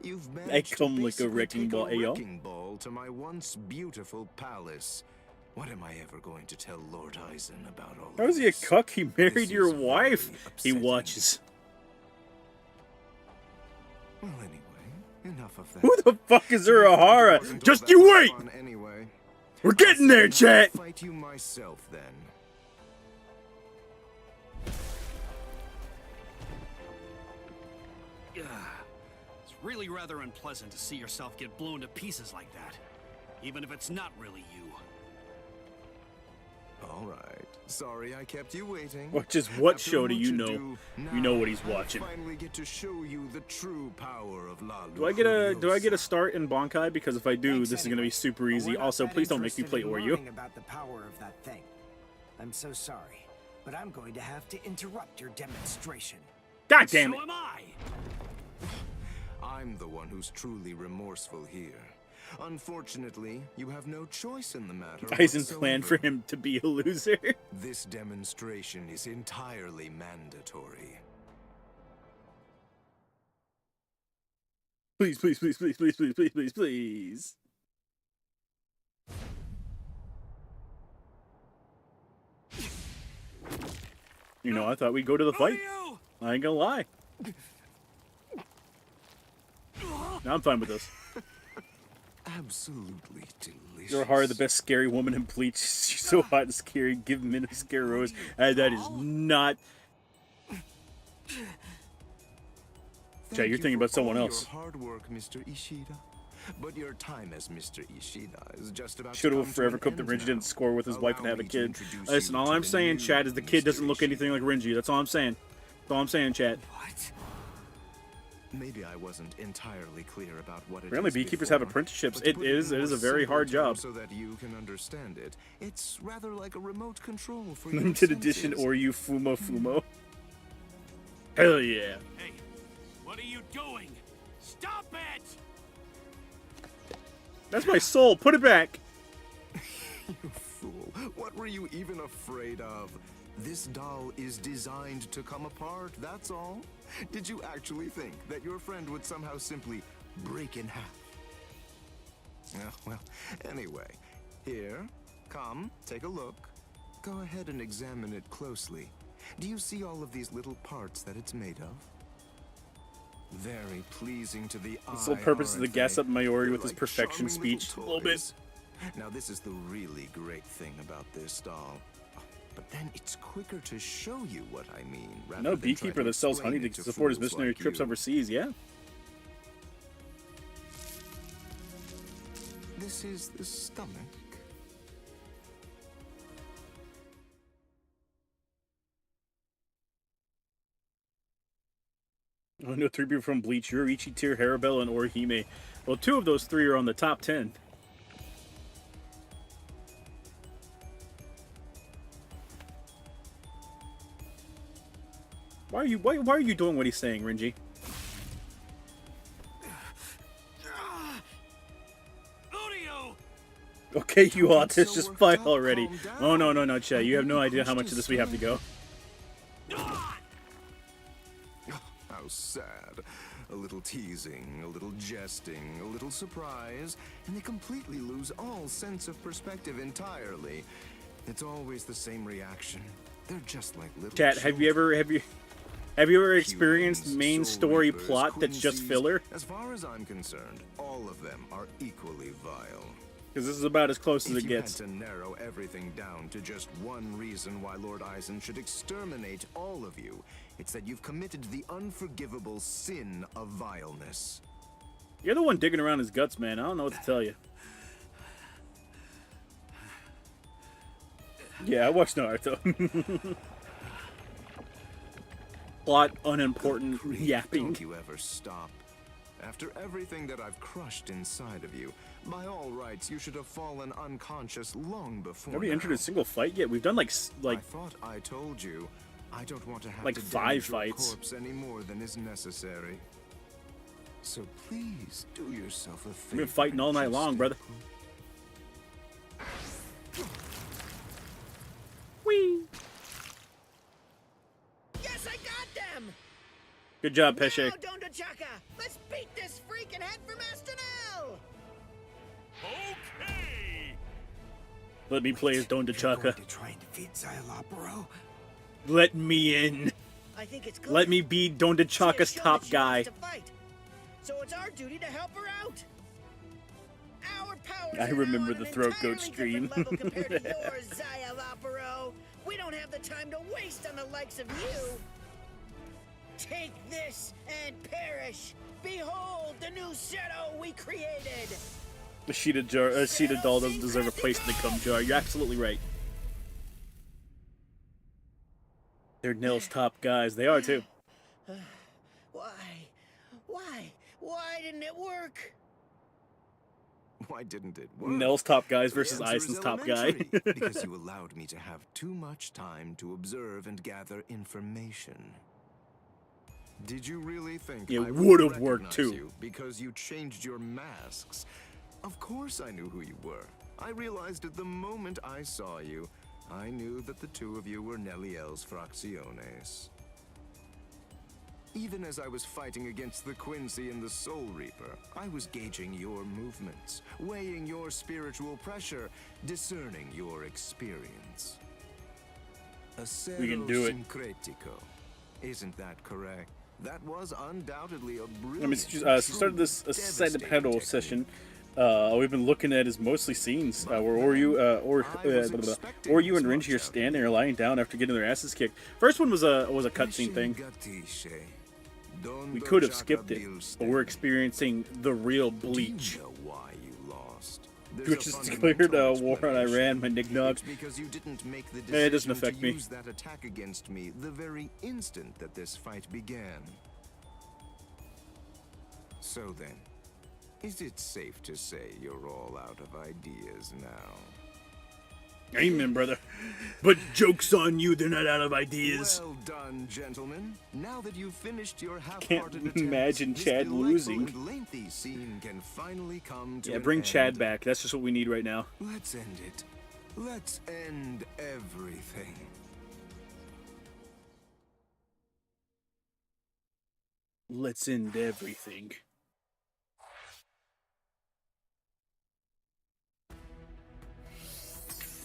You've I managed to come like a basically wrecking take ball, a ayo. wrecking ball to my once beautiful palace. What am I ever going to tell Lord Eisen about all How of is he a this? cuck? He married This your is wife. very He upsetting. watches. Well, anyway, enough of that. Who the fuck is To be frank, it Urahara? wasn't all Just that you much wait! fun Anyway. We're getting there, I'll chat! fight you myself then. It's really rather unpleasant to see yourself get blown to pieces like that. Even if it's not really you. All right. Sorry I kept you waiting. Which is what After show do much you know? ado, You know now what he's I watching. finally get to show you the true power of La Do I get a Lujuriosa. start in Bankai? Because if I do, Thanks this is gonna anyway. be super But easy. we're not Also, that please don't make me interested play in Oryu. learning about the power of that thing. I'm so sorry. but I'm going to have to interrupt your demonstration. God damn it! So am I! I'm the one who's truly remorseful here. Unfortunately, you have no choice in the matter. Aizen's plan for him to be a loser. This demonstration is entirely mandatory. Please, please, please, please, please, please, please, please, please. You know, I thought we'd go to the fight. I ain't gonna lie. Now I'm fine with this. Absolutely delicious. You're Haru, the best scary woman in Bleach. She's so hot and scary. Give Min a scary rose. That is not... Jay, you're thinking about someone else. Your hard work, Mr. Ishida. But your time as Mr. Ishida is just about Should have forever cooked the Renji didn't score with his wife and have a kid. Listen, all I'm saying, Chad, is the kid doesn't look anything like Renji. That's all I'm saying. That's all I'm saying, Chad. What? Maybe I wasn't entirely clear about what it Apparently is beekeepers before, have apprenticeships. but to It put is in a more very hard simple job. terms so that you can understand it. It's rather like a remote control for your Limited edition senses. or you Fumo Fumo. Hell yeah. Hey, what are you doing? Stop it! That's my soul. Put it back. You fool. What were you even afraid of? This doll is designed to come apart, that's all. Did you actually think that your friend would somehow simply break in half? Well, anyway, here, come, take a look. Go ahead and examine it closely. Do you see all of these little parts that it's made of? Very pleasing to the eye. The sole purpose is to aren't gas they? up Mayori They're with his like perfection charming little speech. A little bit. toys. Now this is the really great thing about this doll. But then it's quicker to show you what I mean. rather No than try beekeeper to that sells explain honey it to support his fools missionary like trips you. overseas, yeah. This is the stomach. I know 3 people from Bleach, Yuriichi, Tier, Harabella, and Orihime. Well, 2 of those 3 are on the top 10. Why are you doing what he's saying, Renji? Okay, you autist, just fight already. Oh, no, Che. You have no idea how much of this we have to go. How sad. A little teasing, a little jesting, a little surprise, and they completely lose all sense of perspective entirely. It's always the same reaction. They're just like little Chat, have you ever experienced main story plot that's just filler? As far as I'm concerned, all of them are equally vile. Because this is about as close as it If you gets. had to narrow everything down to just one reason why Lord Aizen should exterminate all of you, it's that you've committed the unforgivable sin of vileness. You're the one digging around his guts, man. I don't know what to tell you. Yeah, I watched Naruto. Plot unimportant yapping. Don't you ever stop. After everything that I've crushed inside of you, by all rights, you should have fallen unconscious long before. Have we entered now. a single fight yet? We've done like I thought I told you. I don't want to have like to 5 damage your fights. corpse any more than is necessary. So please do yourself a favor. We've been fighting all night and long, just brother. Yes, I got them! Good job, Pesce. Now, Don Chaka, let's beat this freak and head for Master Nell! Okay! Let me play as Don You're Chaka. going to try and defeat Xyalopero? Let me in. I think it's clear. Let me be Don She has Chaka's shown top that she guy. wants to fight. So it's our duty to help her out. Our powers I are remember now on the an throat goat entirely stream. different level compared to yours, Xyalopero. We don't have the time to waste on the likes of you. Take this and perish. Behold the new shadow we created. The Sheeta doll doesn't deserve a place in the cum jar. You're absolutely right. They're Nell's top guys. They are too. Why didn't it work? Why didn't it work? Nell's top guys The versus answer is Eisen's top guy. elementary, because you allowed me to have too much time to observe and gather information. Did you really think It I would would have worked, recognize too. you because you changed your masks? Of course I knew who you were. I realized at the moment I saw you, I knew that the two of you were Neliel's Fracciones. Even as I was fighting against the Quincy and the Soul Reaper, I was gauging your movements, weighing your spiritual pressure, discerning your experience. We can do it. Syncretico. Isn't that correct? That was undoubtedly a brilliant. Let me started this ascended pedal session. We've been looking at is mostly scenes where Oryu and Renji are standing or lying down after getting their asses kicked. First one was a cutscene thing. We could have skipped it, but we're experiencing the real Bleach, which is declared war on Iran. My Nignog. Because you didn't make the it doesn't decision affect to me. use that attack against me the very instant that this fight began. So then, is it safe to say you're all out of ideas now? Amen, brother. But joke's on you, they're not out of ideas. Well done, gentlemen. Now that you've finished your Can't half-hearted imagine attempt, Chad this delightful losing. and lengthy scene can finally come to Yeah, an bring end. Chad back. That's just what we need right now. Let's end it. Let's end everything. Let's end everything.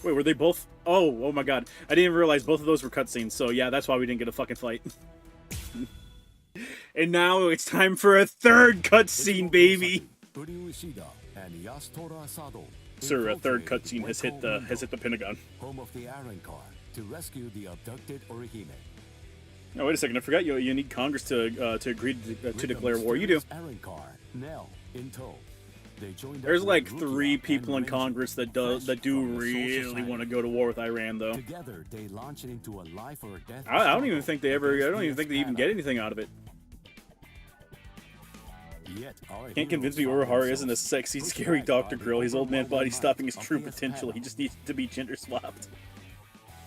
Wait, were they both? Oh my god. I didn't even realize both of those were cutscenes, so yeah, that's why we didn't get a fucking fight. And now it's time for a third cutscene, baby! Sir, a third cutscene has hit the Pentagon. Home of the Iron Car, to rescue the abducted Orihime. Oh, wait a second, I forgot you need Congress to agree to declare war. You do. Iron Car, Nell in tow. There's like 3 people in Congress that do really want to go to war with Iran, though. Together, they launch it into a life or death. I don't even think they even get anything out of it. Can't convince me Urahara isn't a sexy, scary Dr. Grill. His old man body stopping his true potential. He just needs to be gender swapped.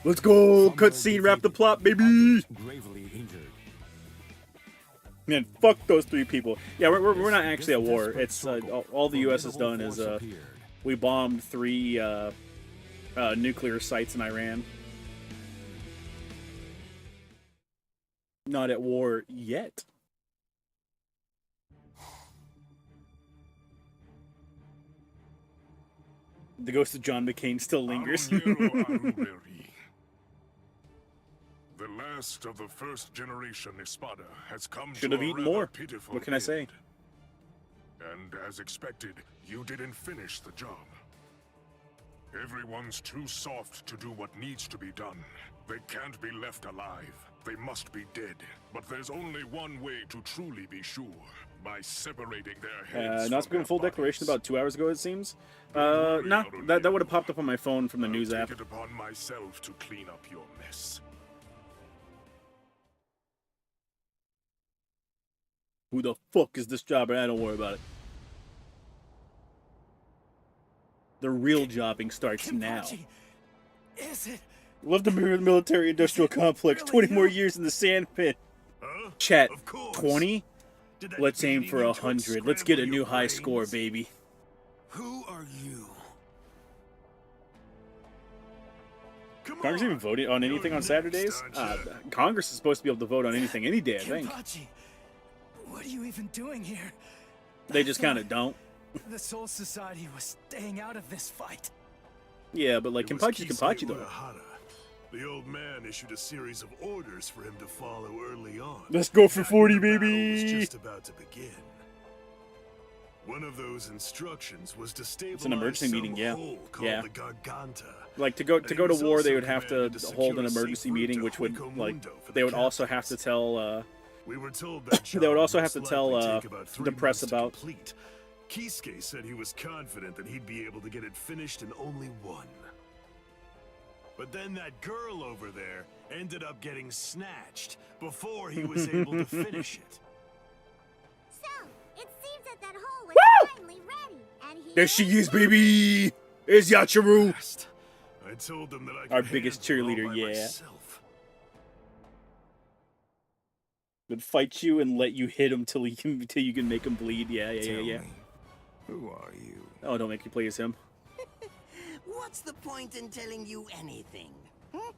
Let's go! Cutscene, wrap the plot, baby! Gravely injured. Man, fuck those 3 people. Yeah, we're not actually at war. It's all the U.S. has done is we bombed 3 nuclear sites in Iran. Not at war yet. The ghost of John McCain still lingers. The last of the first generation Espada has come Should to have a eaten rather more. pitiful What can I say? end. And as expected, you didn't finish the job. Everyone's too soft to do what needs to be done. They can't be left alive. They must be dead. But there's only one way to truly be sure. By separating their heads Not from given their full declaration about 2 hours ago, it seems. No, that would have popped up on my phone from the news app. Take it upon myself to clean up your mess. Who the fuck is this jobber? I don't worry about it. The real jobbing starts now. Is it? Love the military-industrial complex. 20 more years in the sand pit. Chat, 20? Let's aim for 100. Let's get a new high score, baby. Who are you? Congress even voted on anything on Saturdays? Congress is supposed to be able to vote on anything any day, I think. Kenpachi, what are you even doing here? They just kind of don't. The Soul Society was staying out of this fight. Yeah, but like Kenpachi's Kenpachi, though. The old man issued a series of orders for him to follow early on. Let's go for 40, The battle baby! was just about to begin. One of those instructions was to stabilize an emergency some meeting, yeah. hole called Yeah. the Garganta. Like to go And he to was war, they also would have to commanded hold secure an a safe emergency route meeting, to which would Hueco like Mundo for they the would also have to captives. tell We were told that they would job also have most to likely tell take about 3 the press months to about. complete. Kisuke said he was confident that he'd be able to get it finished in only 1. But then that girl over there ended up getting snatched before he was able to finish it. So, it seems that hole was finally ready, and he There she is, baby! There's Yachiru! I told them that I could Our biggest handle it cheerleader, all by yeah. myself. Would fight you and let you hit him till you can make him bleed. Yeah. Tell me, who are you? Oh, don't make me play as him. What's the point in telling you anything? Hmm?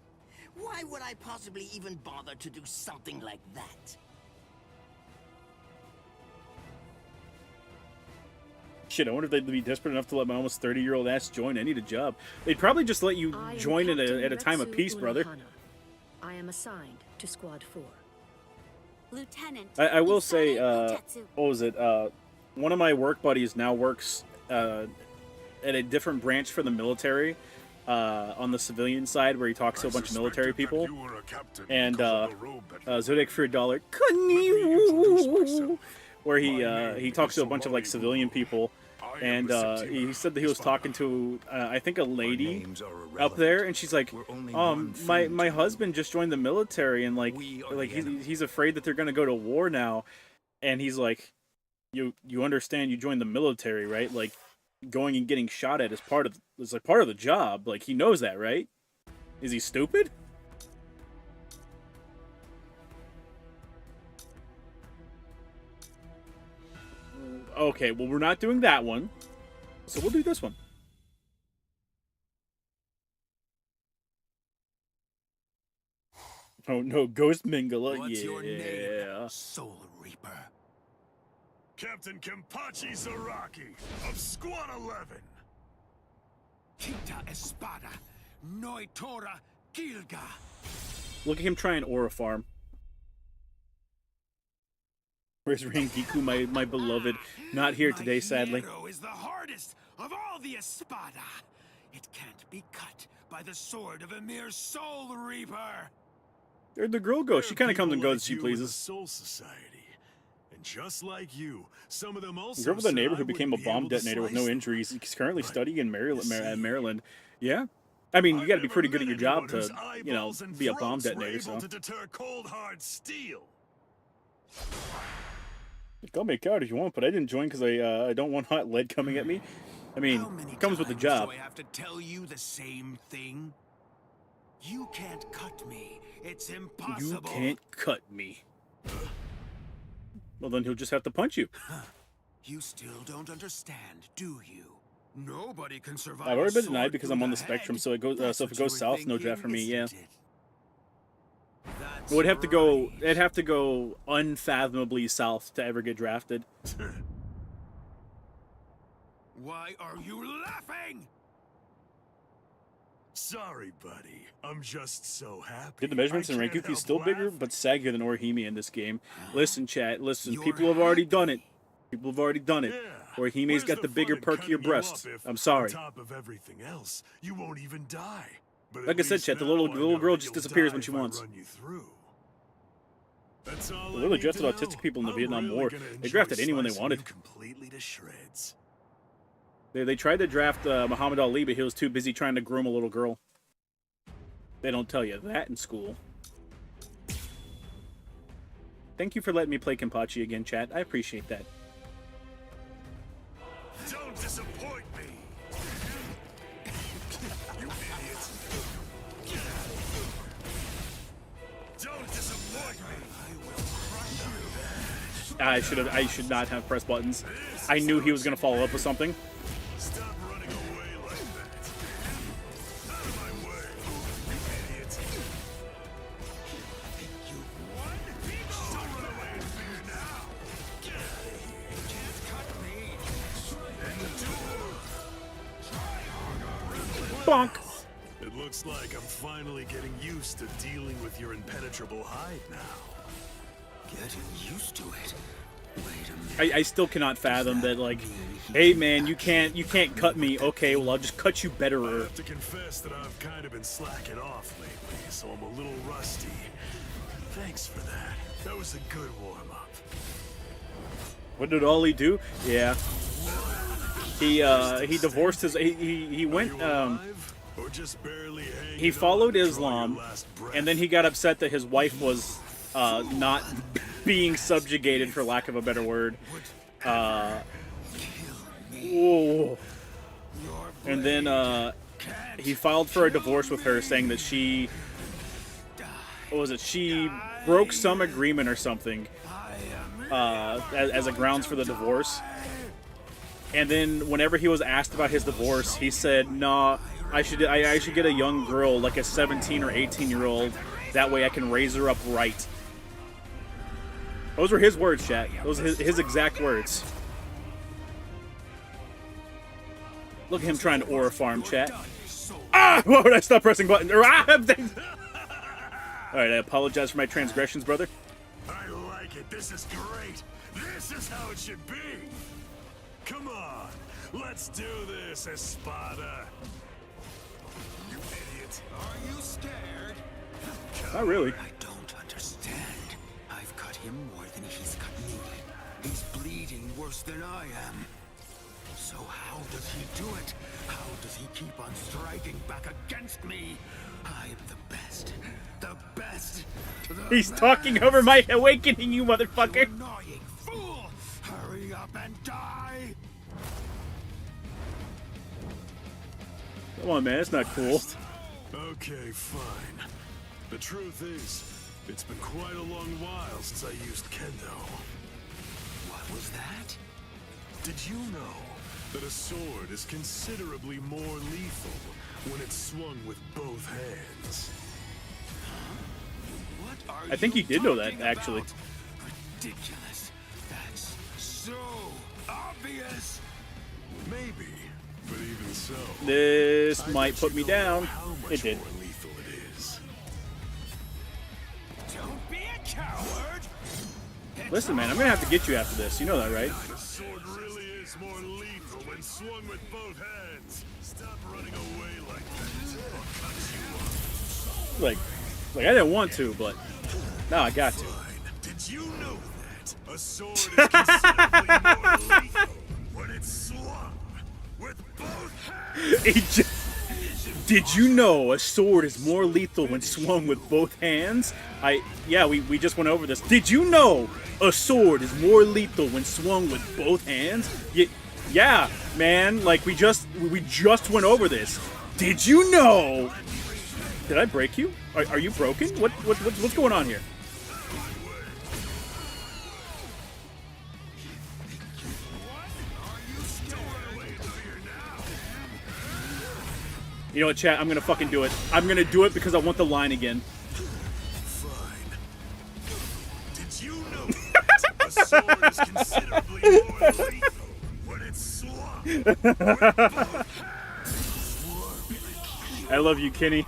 Why would I possibly even bother to do something like that? Shit, I wonder if they'd be desperate enough to let my almost 30-year-old ass join. I need a job. They'd probably just let you join at a time of peace, brother. I am assigned to Squad 4. Lieutenant. I will say, what was it? One of my work buddies now works at a different branch for the military, on the civilian side, where he talks to a bunch of military people. And Zodiac for $1, where he talks to a bunch of like civilian people. And he said that he was talking to, I think, a lady up there, and she's like, my husband just joined the military, and like he's afraid that they're gonna go to war now, and he's like, you understand, you joined the military, right? Like, going and getting shot at is part of the job. Like, he knows that, right? Is he stupid? Okay, well, we're not doing that one, so we'll do this one. Oh no, Ghost Mingala, What's your name, yeah. Soul Reaper? Captain Kenpachi Zaraki of Squad 11. Kita Espada, Noitora Gilga. Look at him try and aura farm. Where's Rangiku, my beloved? Not here today, sadly. Hero is the hardest of all the Espada. It can't be cut by the sword of a mere Soul Reaper. There's the girl goes. She kind of comes and goes as she You in the pleases. Soul Society, and just like you, some of them also. The girl with the said neighbor I who became a wouldn't be bomb able to detonator with no slice them. injuries. He's currently studying in see, Maryland. Yeah. I mean, you got to be I've pretty never good at your met job anyone to, whose you know, eyeballs and be a bomb throats were detonator, able so. to deter cold hard steel. Call me a coward if you want, but I didn't join because I don't want hot lead coming at me. I mean, it comes with the job. Do I have to tell you the same thing? You can't cut me. It's impossible. You can't cut me. Well, then he'll just have to punch you. You still don't understand, do you? Nobody can survive. I've already a been sword denied because through I'm on the head. spectrum, so it goes. That's So if it what goes you were south, no draft for me. thinking, Yeah. isn't it? That's It would have to go. right. It'd have to go unfathomably south to ever get drafted. Why are you laughing? Sorry, buddy. I'm just so happy. Did the measurements in I can't Rankuki's help still bigger, laughing. but saggier than Orihime in this game? Listen, chat. Listen, people have already done it. People have already done it. Yeah. Orihime's Where's got the fun bigger, in perkier cutting you breasts. up if, I'm sorry. On top of everything else, you won't even die. But Like at I said, least chat, the now little I girl know just you'll disappears die when she if I wants. run you through. That's all They I really need drafted to autistic know. people in the I'm Vietnam really War. gonna They enjoy drafted anyone they slicing wanted. you completely to shreds. They tried to draft Muhammad Ali, but he was too busy trying to groom a little girl. They don't tell you that in school. Thank you for letting me play Kenpachi again, chat. I appreciate that. Don't disappoint me. You idiot. Don't disappoint me. I will crush you. I should not have pressed buttons. I knew he was gonna follow up with something. Stop running away like that. Out of my way, you idiot. You won? Don't run away in fear now. Get out of here. You can't cut me. Bonk. It looks like I'm finally getting used to dealing with your impenetrable hide now. Getting used to it. Wait a minute. I still cannot fathom that, like, hey man, you can't cut me. Okay, well I'll just cut you I betterer. have to confess that I've kind of been slacking off lately, so I'm a little rusty. Thanks for that. That was a good warm-up. What did Ollie do? Yeah. He divorced his he went Or just barely hanging he on followed to draw Islam, your last breath? and then he got upset that his wife was being subjugated, for lack of a better word. Whoa. And then he filed for a divorce with her, saying that she, what was it? She broke some agreement or something as a grounds for the divorce. And then whenever he was asked about his divorce, he said, "Nah, I should get a young girl, like a 17 or 18-year-old. That way I can raise her up right." Those were his words, chat. Those are his exact words. Look at him trying to aura farm, chat. Ah! Why would I stop pressing buttons? Alright, I apologize for my transgressions, brother. I like it. This is great. This is how it should be. Come on. Let's do this, Espada. You idiot. Are you scared? Not really. I don't understand. I've cut him more than he's cut me. He's bleeding worse than I am. So how does he do it? How does he keep on striking back against me? I'm the best. The best. He's talking over my awakening, you motherfucker. You annoying fool! Hurry up and die! Come on, man. It's not cool. Okay, fine. The truth is, it's been quite a long while since I used kendo. What was that? Did you know that a sword is considerably more lethal when it's swung with both hands? What are I think he did know that, talking actually. about? Ridiculous. That's so obvious. Maybe, but even so, This I might bet put you me don't know down. how much It did. more lethal it is. Don't be a coward. Listen, man, I'm gonna have to get you after this. You know that, right? The sword really is more lethal when swung with both hands. Stop running away like that. I'll cut you up. Like I didn't want to, but now I got to. Fine. Did you know that a sword is considerably more lethal when it's swung with both hands? Did you know a sword is more lethal when swung with both hands? Yeah, we just went over this. Did you know a sword is more lethal when swung with both hands? Yeah, man. Like we just went over this. Did you know? Did I break you? Are you broken? What's going on here? You know what, chat? I'm gonna fucking do it. I'm gonna do it because I want the line again. Fine. Did you know that a sword is considerably more lethal when it's swung with both hands? I love you, Kenny.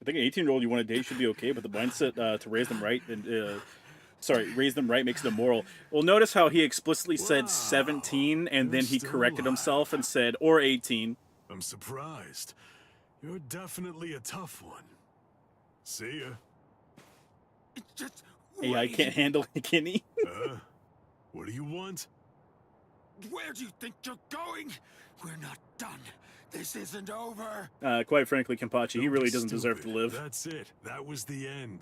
I think an 18-year-old you want to date should be okay, but the mindset to raise them right and raise them right makes them moral. Well, notice how he explicitly said 17, and then he corrected himself and said or 18. I'm surprised. You're definitely a tough one. See ya. Just AI can't handle Kenny. What do you want? Where do you think you're going? We're not done. This isn't over. Quite frankly, Kenpachi, he Don't really be doesn't deserve to stupid. live. That's it. That was the end.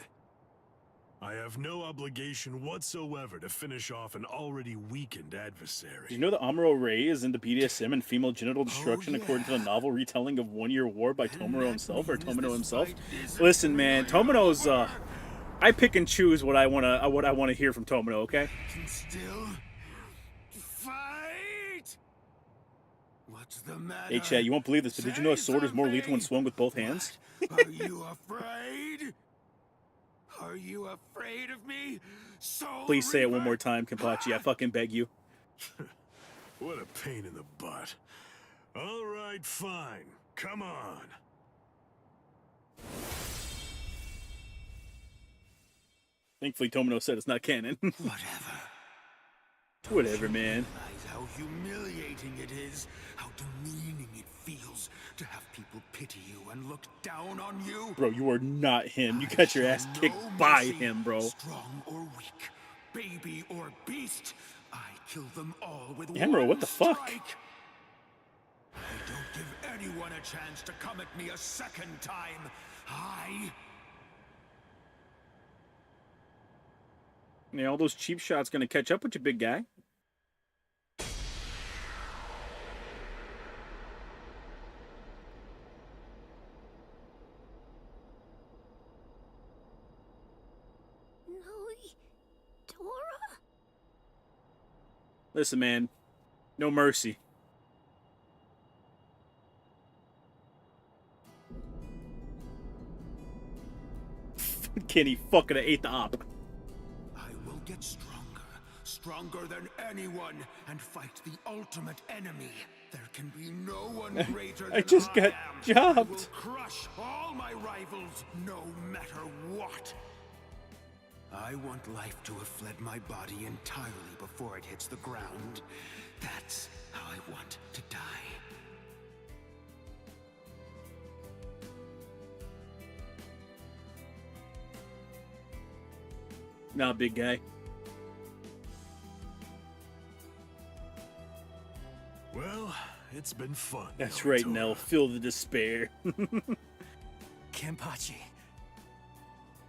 I have no obligation whatsoever to finish off an already weakened adversary. Did you know that Amuro Ray is into BDSM and female genital destruction according to the novel retelling of 1 Year War by Tomino himself, or Tomino himself? Listen, man, Tomino's, I pick and choose what I wanna hear from Tomino, okay? Can still fight. What's the matter? Hey, chat, you won't believe this, but did you know a sword is more lethal when swung with both hands? Are you afraid? Are you afraid of me? Soul Please say it one Reaper? more time, Kenpachi. I fucking beg you. What a pain in the butt. All right, fine. Come on. Thankfully, Tomino said it's not canon. Whatever. Whatever, man. Realize how humiliating it is, how demeaning it feels to have people pity you and look down on you. Bro, you are not him. You got your ass kicked by him, bro. Strong or weak, baby or beast, I kill them all with Emerald, one what the fuck? strike. I don't give anyone a chance to come at me a second time. Yeah, all those cheap shots gonna catch up with you, big guy. Dora? Listen, man. No mercy. Kenny fucking ate the op. I will get stronger than anyone, and fight the ultimate enemy. There can be no one greater than I just got jobbed. I will crush all my rivals, no matter what. I want life to have fled my body entirely before it hits the ground. That's how I want to die. Nah, big guy. Well, it's been fun. That's right, Nell. Feel the despair. Kenpachi.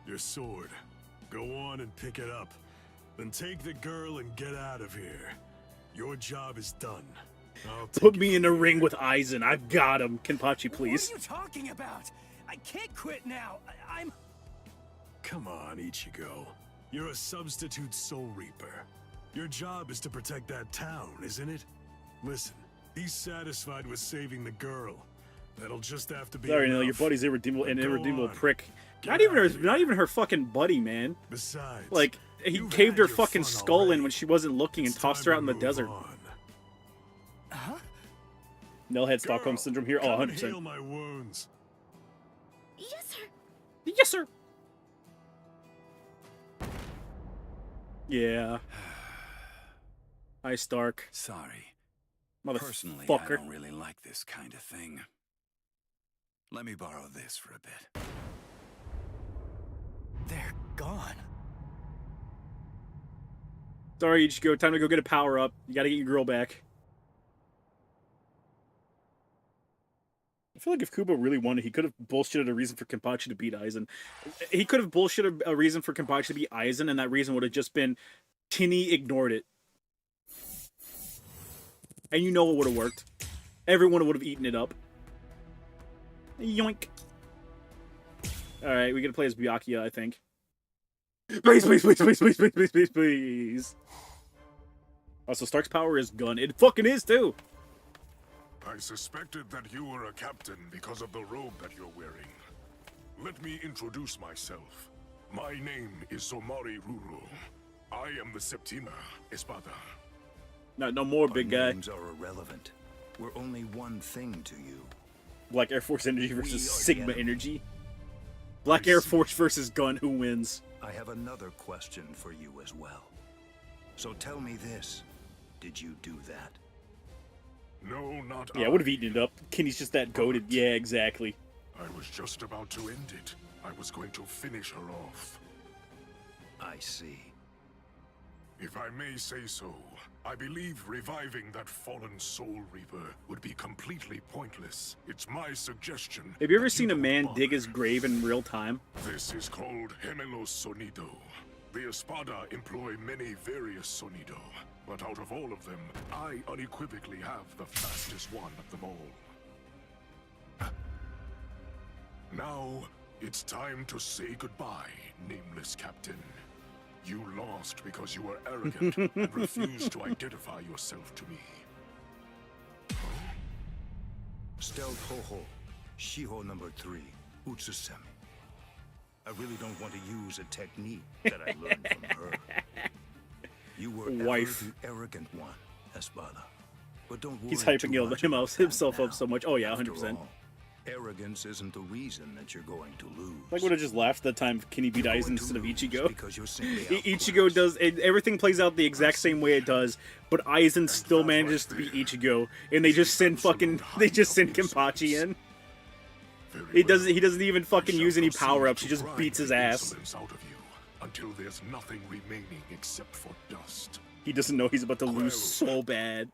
Your sword. Go on and pick it up. Then take the girl and get out of here. Your job is done. Put me in the ring with Aizen. I've got him. Kenpachi, please. What are you talking about? I can't quit now. I'm... Come on, Ichigo. You're a substitute Soul Reaper. Your job is to protect that town, isn't it? Listen, he's satisfied with saving the girl. That'll just have to be Sorry, Nell. Your buddy's an irredeemable prick. Not even her fucking buddy, man. Besides, like, he caved her fucking skull in when she wasn't looking and tossed her out in the desert. Huh? Nell had Stockholm Syndrome here. Oh, 100%. Heal my wounds. Yes, sir. Yes, sir. Yeah. Hi, Stark. Sorry. Motherfucker. Personally, I don't really like this kind of thing. Let me borrow this for a bit. They're gone. Sorry, Ichigo. Time to go get a power up. You gotta get your girl back. I feel like if Kubo really wanted, he could have bullshitted a reason for Kenpachi to beat Aizen. He could have bullshitted a reason for Kenpachi to beat Aizen, and that reason would have just been Tinny ignored it. And you know it would have worked. Everyone would have eaten it up. Yoink. Alright, we gotta play as Byakuya, I think. Please, please, please, please, please, please, please, please, please. Also, Stark's power is gun. It fucking is, too. I suspected that you were a captain because of the robe that you're wearing. Let me introduce myself. My name is Somari Ruru. I am the Septima Espada. No more, big guy. Names are irrelevant. We're only one thing to you. Black Air Force Energy versus Sigma Energy. Black Air Force versus Gun. Who wins? I have another question for you as well. So tell me this. Did you do that? No, not Yeah, I would have eaten it up. Kenny's just that goated. Yeah, exactly. I was just about to end it. I was going to finish her off. I see. If I may say so, I believe reviving that fallen Soul Reaper would be completely pointless. It's my suggestion. Have you ever seen a man dig his grave in real time? This is called Gemelo Sonido. The Espada employ many various Sonido, but out of all of them, I unequivocally have the fastest one of them all. Now, it's time to say goodbye, nameless captain. You lost because you were arrogant and refused to identify yourself to me. Stealth Hoho, Shiho number 3, Utsusemi. I really don't want to use a technique that I learned from her. You were Wife. ever the arrogant one, Espada. But don't worry He's hyping too much himself about up so much. Oh yeah, After 100%. all, arrogance isn't the reason that you're going to lose. Like would have just laughed that time Kenny beat Aizen instead of Ichigo. Because you're simply Ichigo does everything plays out the exact same way it does, but Aizen still manages to beat Ichigo, and they just send Kenpachi in. He doesn't even fucking use any power ups. He just beats his ass. Out of you until there's nothing remaining except for dust. He doesn't know he's about to lose so bad.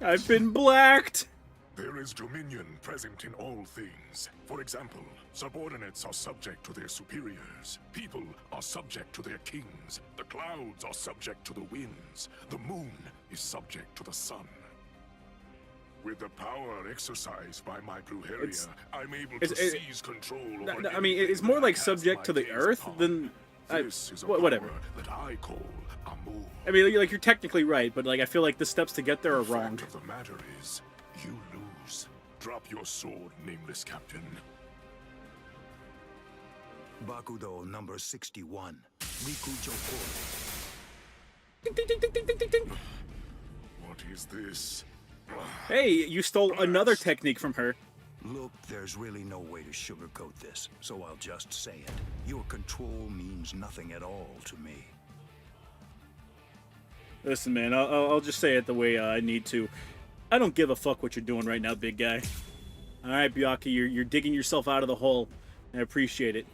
I've been blacked! There is dominion present in all things. For example, subordinates are subject to their superiors. People are subject to their kings. The clouds are subject to the winds. The moon is subject to the sun. With the power exercised by my Brujeria, I'm able to seize control over I mean, it's more like subject to the earth than... This is a whatever. power that I call Amour. I mean, like, you're technically right, but, like, I feel like the steps to get there are The wrong. fact of the matter is, you lose. Drop your sword, nameless captain. Bakudo number 61. Riku Jokoro. What is this? Hey, you stole another technique from her. Look, there's really no way to sugarcoat this, so I'll just say it. Your control means nothing at all to me. Listen, man, I'll just say it the way I need to. I don't give a fuck what you're doing right now, big guy. All right, Byakuya, you're digging yourself out of the hole. I appreciate it.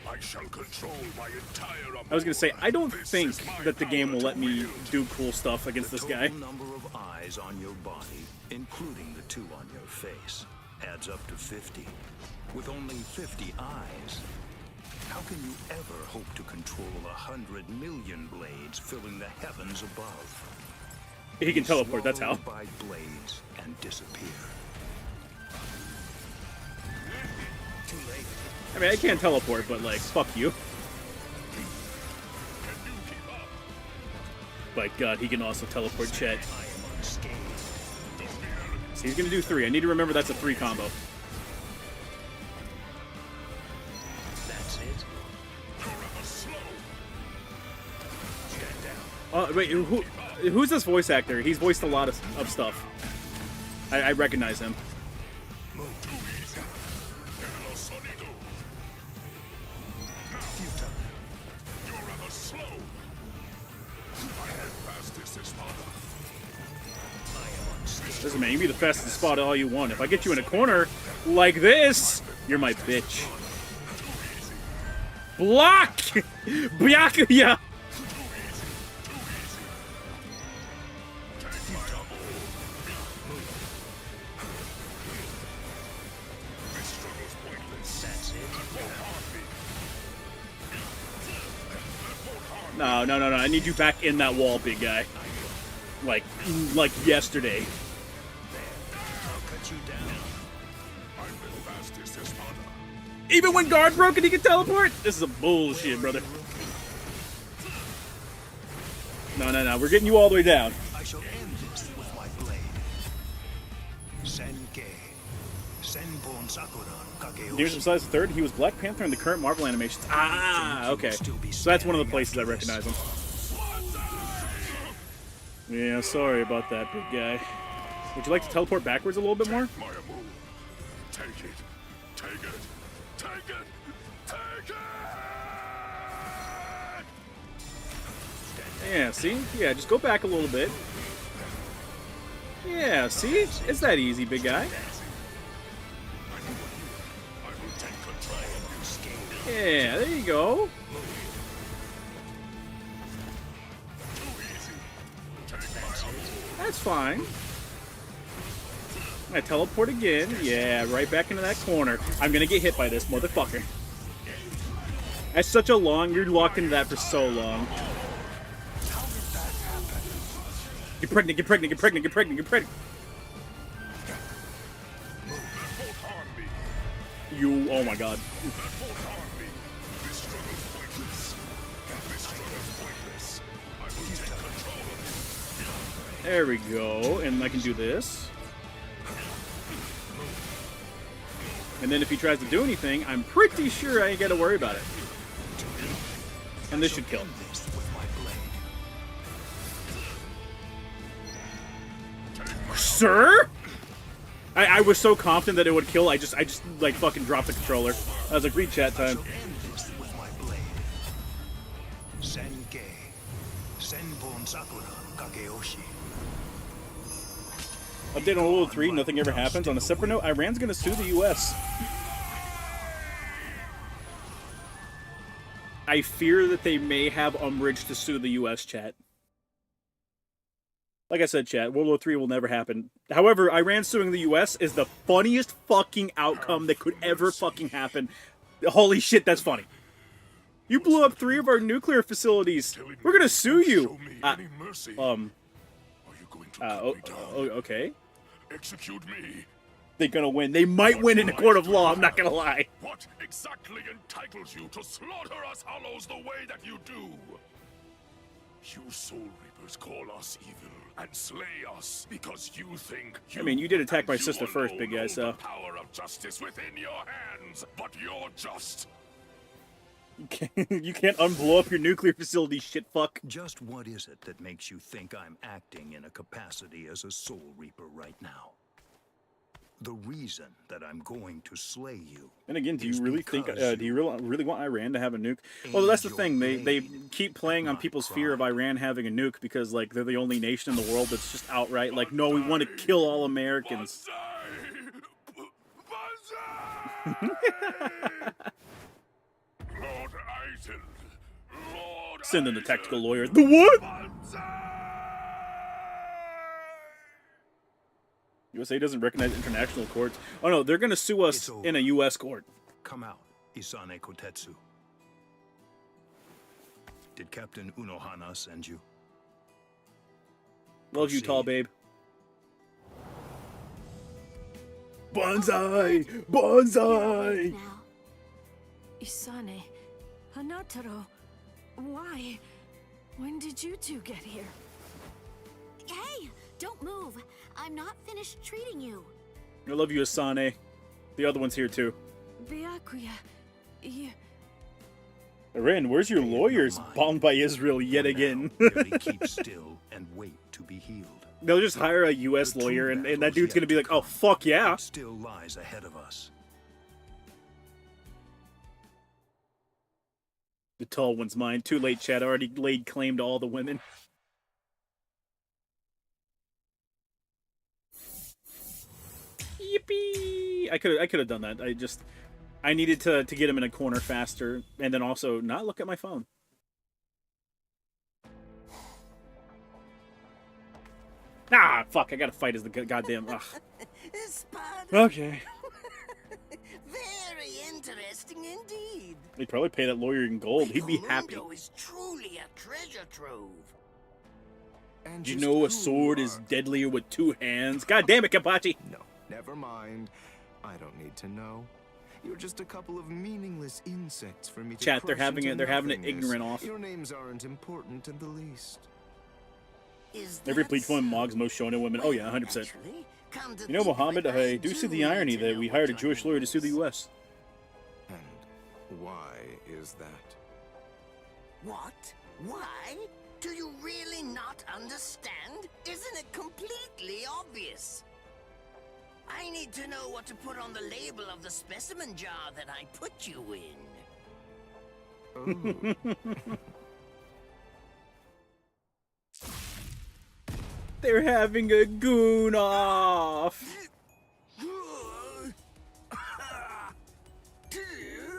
I shall control my entire Amour. I was gonna say, I don't think that the game will let me do cool stuff against this guy. The total number of eyes on your body, including the 2 on your face, adds up to 50. With only 50 eyes, how can you ever hope to control 100 million blades filling the heavens above? He can teleport, that's how. By blades and disappear. Too late. I mean, I can't teleport, but, like, fuck you. By God, he can also teleport, chat. So he's gonna do 3. I need to remember that's a 3 combo. That's it. Wait, who's this voice actor? He's voiced a lot of stuff. I recognize him. Listen, man, you can be the fastest spot all you want. If I get you in a corner like this, you're my bitch. Block! Byakuya! No. I need you back in that wall, big guy. Like yesterday. Even when guard broke and he can teleport? This is a bullshit, brother. No. We're getting you all the way down. I shall end this with my blade. Senkei. Senbon Sakura Kageyoshi. Nearest besides the 3rd, he was Black Panther in the current Marvel animations. Ah, okay. So that's one of the places I recognize him. Yeah, sorry about that, big guy. Would you like to teleport backwards a little bit more? My Amour. Take it. Take it. Take it. Take it. Yeah, see? Yeah, just go back a little bit. Yeah, see? It's that easy, big guy. Yeah, there you go. That's fine. I teleport again. Yeah, right back into that corner. I'm gonna get hit by this motherfucker. That's such a long... You're locked into that for so long. Get pregnant, get pregnant, get pregnant, get pregnant, get pregnant. You... Oh my god. There we go, and I can do this. And then if he tries to do anything, I'm pretty sure I ain't got to worry about it. And this should kill. Sir? I was so confident that it would kill, I just like fucking dropped the controller. I was like, read chat time. Senkei. Senbon Sakura Kageyoshi. Update on World 3, nothing ever happens. On a separate note, Iran's gonna sue the US. I fear that they may have umbrage to sue the US, chat. Like I said, chat, World War III will never happen. However, Iran suing the US is the funniest fucking outcome that could ever fucking happen. Holy shit, that's funny. You blew up 3 of our nuclear facilities. We're gonna sue you. Okay. Execute me. They're gonna win. They might win in a court of law, I'm not gonna lie. What exactly entitles you to slaughter us hollows the way that you do? You Soul Reapers call us evil and slay us because you think you, I mean, you did attack my sister first, big guy, so... the power of justice within your hands, but you're just... You can't unblow up your nuclear facility, shit fuck. Just what is it that makes you think I'm acting in a capacity as a Soul Reaper right now? The reason that I'm going to slay you. And again, do you really think? Do you really want Iran to have a nuke? Well, that's the thing. They keep playing on people's fear of Iran having a nuke because like they're the only nation in the world that's just outright like, no, we want to kill all Americans. Send in the tactical lawyer. The what? USA doesn't recognize international courts. Oh no, they're gonna sue us in a US court. Come out, Isane Kotetsu. Did Captain Unohana send you? Love you, tall babe. Bonsai! Bonsai! Now, Isane, Hanataro, why? When did you two get here? Hey, don't move. I'm not finished treating you. I love you, Asane. The other one's here too. Byakuya, you... Ren, where's your lawyers? Bombed by Israel yet again. Merely keep still and wait to be healed. They'll just hire a US lawyer and that dude's gonna be like, oh fuck yeah. It still lies ahead of us. The tall one's mine. Too late, Chad. I already laid claim to all the women. Yippee! I could have done that. I needed to get him in a corner faster, and then also not look at my phone. Ah, fuck! I gotta fight as the goddamn. Ugh. Okay. Very interesting indeed. They'd probably pay that lawyer in gold. He'd be happy. Mundo is truly a treasure trove. Did you know a sword is deadlier with 2 hands? God damn it, Kapachi! No, never mind. I don't need to know. You're just a couple of meaningless insects for me to Chat, they're crush having into it nothingness. ignorant off. Your names aren't important in the least. Every Bleach woman mogs most shonen women. Oh yeah, 100%. You know, Mohammed, I do see the irony that we hired a Jewish lawyer to sue the U.S. And why is that? What? Why? Do you really not understand? Isn't it completely obvious? I need to know what to put on the label of the specimen jar that I put you in. Oh. They're having a goon off.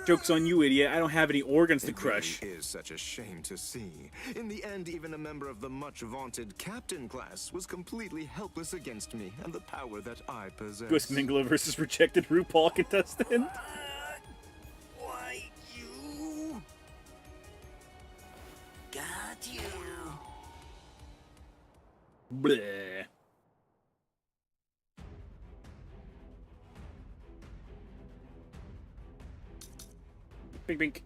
Joke's on you, idiot. I don't have any organs to crush. It really is such a shame to see. In the end, even a member of the much-vaunted captain class was completely helpless against me and the power that I possess. Ghost Mingler versus rejected RuPaul contestant. Why, you... Got you. Bleh. Bink, bink.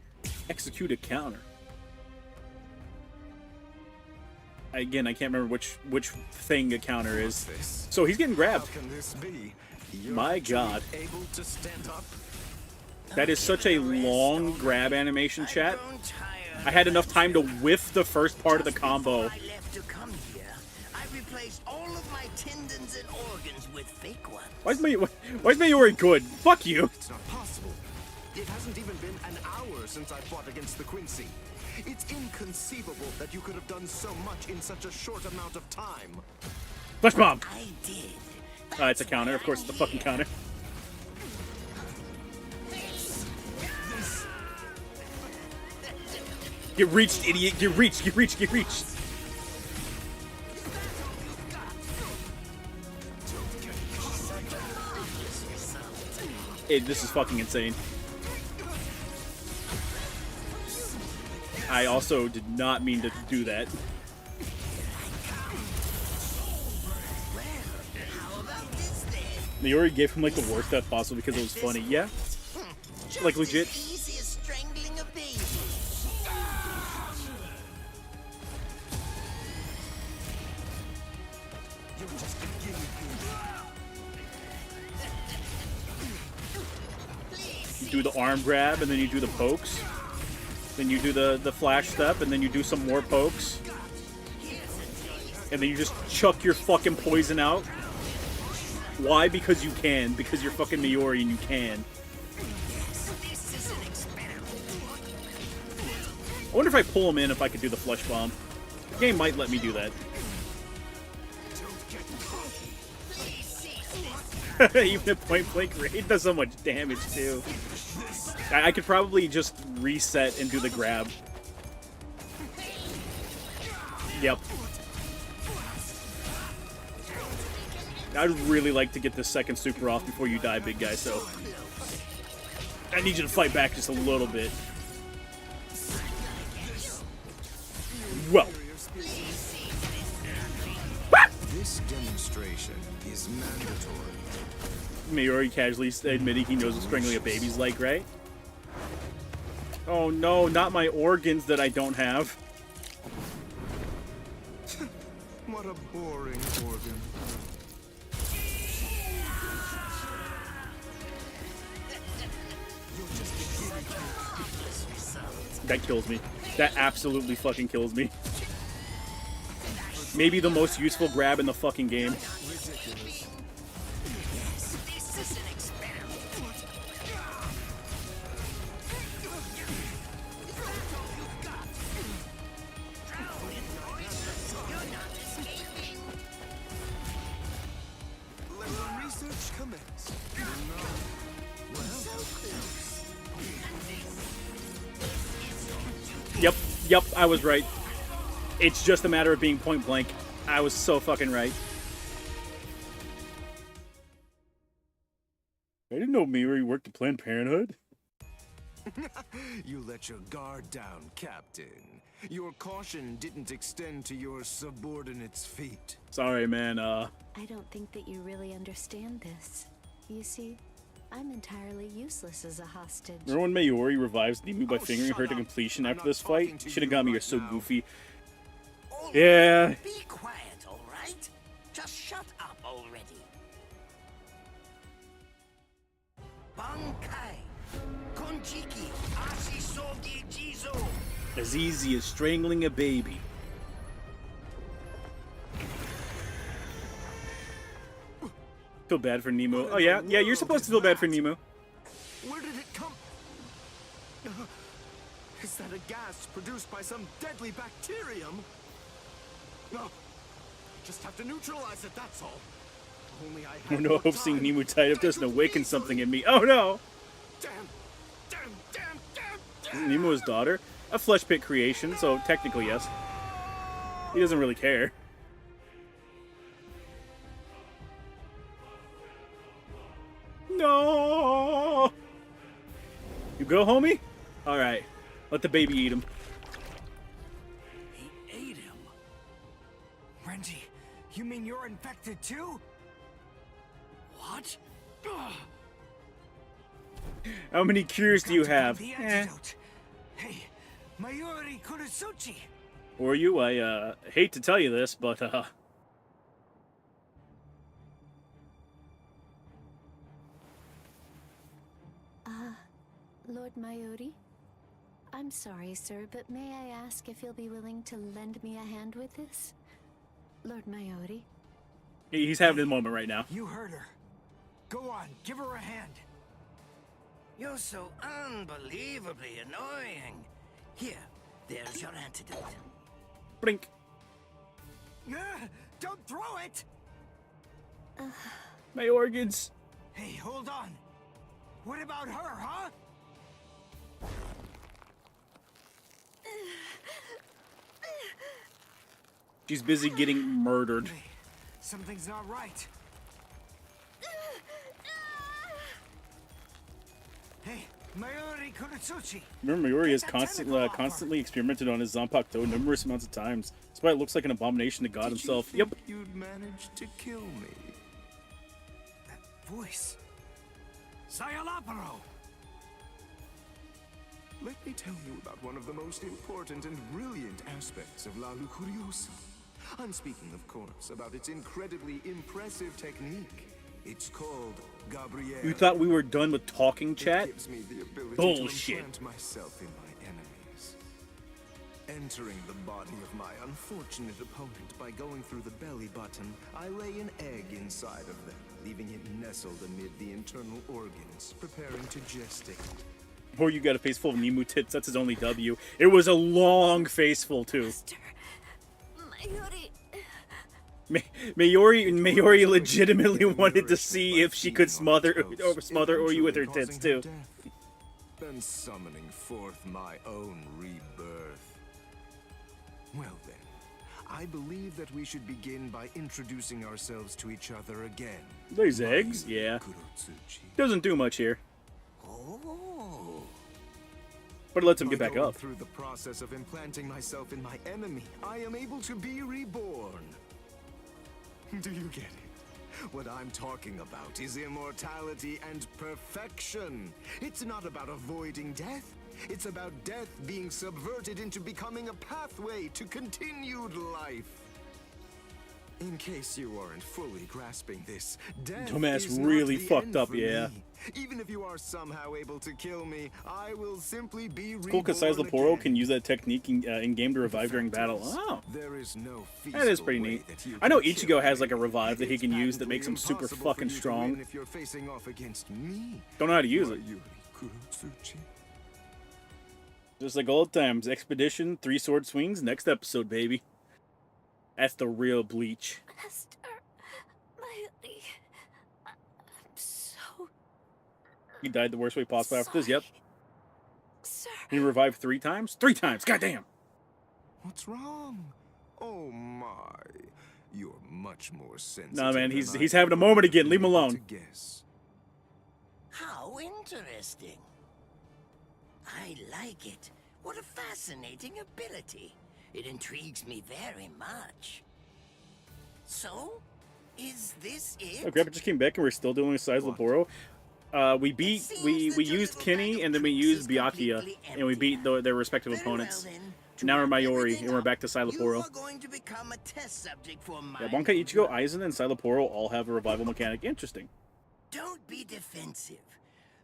Execute a counter. Again, I can't remember which thing a counter is. So he's getting grabbed. How can this be? You're My God. able to stand up? That is such a long grab animation, chat. I had enough time to whiff the first part of the combo. I left to come here, I replaced all of my tendons and organs with fake ones. Why is Mayuri good? Fuck you. It's not possible. It hasn't even been an hour since I fought against the Quincy. It's inconceivable that you could have done so much in such a short amount of time. Flash bomb. I did. It's a counter. Of course, it's a fucking counter. Get reached, idiot. Get reached. Get reached. Get reached. This is fucking insane. I also did not mean to do that. Mayuri gave him like the worst death possible because it was funny. Yeah, like legit. Easy as strangling a baby. You do the arm grab and then you do the pokes. Then you do the flash step and then you do some more pokes. And then you just chuck your fucking poison out. Why? Because you can. Because you're fucking Mayuri and you can. I wonder if I pull him in if I could do the flesh bomb. The game might let me do that. Even at point blank range, it does so much damage too. I could probably just reset and do the grab. Yep. I'd really like to get this second super off before you die, big guy, so I need you to fight back just a little bit. Well. This demonstration is mandatory. Mayuri casually admitting he knows what strangling a baby's like, right? Oh no, not my organs that I don't have. What a boring organ. That kills me. That absolutely fucking kills me. Maybe the most useful grab in the fucking game. Yep, I was right. It's just a matter of being point blank. I was so fucking right. I didn't know Mayuri worked at Planned Parenthood. You let your guard down, Captain. Your caution didn't extend to your subordinates' feet. Sorry, man. I don't think that you really understand this. You see, I'm entirely useless as a hostage. Remember when Mayuri revives Nimu by fingering her to completion after this fight? Shinigami are so goofy. Yeah. Be quiet, all right? Just shut up already. Bankai, Konjiki, Ashisogi Jizo. As easy as strangling a baby. Feel bad for Nemo. Oh yeah, yeah, you're supposed to feel bad for Nemo. Where did it come? Is that a gas produced by some deadly bacterium? No, just have to neutralize it, that's all. Only I Oh had no, more I hope seeing time. Nemo tied up doesn't awaken something in me. Oh no! Damn. Nemo's daughter? A flesh pit creation, so technically yes. He doesn't really care. No! You go, homie? Alright. Let the baby eat him. He ate him. Renji, you mean you're infected too? What? How many cures do you have? The antidote. Hey, Mayuri Kurosuchi. Or you? I hate to tell you this, but Lord Mayuri? I'm sorry, sir, but may I ask if you'll be willing to lend me a hand with this? Lord Mayuri? he's having his moment right now. You heard her. Go on, give her a hand. You're so unbelievably annoying. Here, there's your antidote. Blink. Don't throw it! My organs. Hey, hold on. What about her, huh? She's busy getting murdered. Hey, something's not right. Mayuri Kuratsuchi. Remember, Mayuri has constantly experimented on his Zanpakuto numerous amounts of times. That's why it looks like an abomination to God himself. Yep. You'd manage to kill me. That voice. Sayalaparo! Let me tell you about one of the most important and brilliant aspects of La Lucuriosa. I'm speaking, of course, about its incredibly impressive technique. It's called Gabrielle. You thought we were done with talking, chat? It gives me the ability Bullshit. to implant myself in my enemies. Entering the body of my unfortunate opponent by going through the belly button, I lay an egg inside of them, leaving it nestled amid the internal organs, preparing to gestate. Or you got a face full of Nemu tits. That's his only W. It was a long face full, too. Mayuri legitimately wanted to see if she could smother you with her tits, too. Then summoning forth my own rebirth. Well then, I believe that we should begin by introducing ourselves to each other again. There's eggs? Yeah. Doesn't do much here. But it lets him get back up. Through the process of implanting myself in my enemy, I am able to be reborn. Do you get it? What I'm talking about is immortality and perfection. It's not about avoiding death. It's about death being subverted into becoming a pathway to continued life. In case you aren't fully grasping this, death Dumbass is really not the fucked end up, for yeah. me. Even if you are somehow able to kill me, I will simply be reborn. Cool, because Leporo can use that technique in game to revive during battle. Oh, there is no that is pretty neat. I know Ichigo has like a revive that he can use that makes him super fucking strong. If you're facing off against me, don't know how to use it. Just like old times, Expedition, 3 sword swings, next episode, baby. That's the real Bleach. Master, Mayuri, I'm so... He died the worst way possible after this, yep. Sir. He revived 3 times? 3 times, goddamn! What's wrong? Oh my. You're much more sensitive. Nah, man, he's having a moment again. Leave him alone. How interesting. I like it. What a fascinating ability. It intrigues me very much. So, is this it? Okay, but just came back and we're still dealing with Leporo. We used Kenny and then we used Byakuya and we beat their respective opponents. Now we're Mayuri and we're back to Leporo. Yeah, Bankai, Ichigo, Aizen, and Leporo all have a revival mechanic. Interesting. Don't be defensive.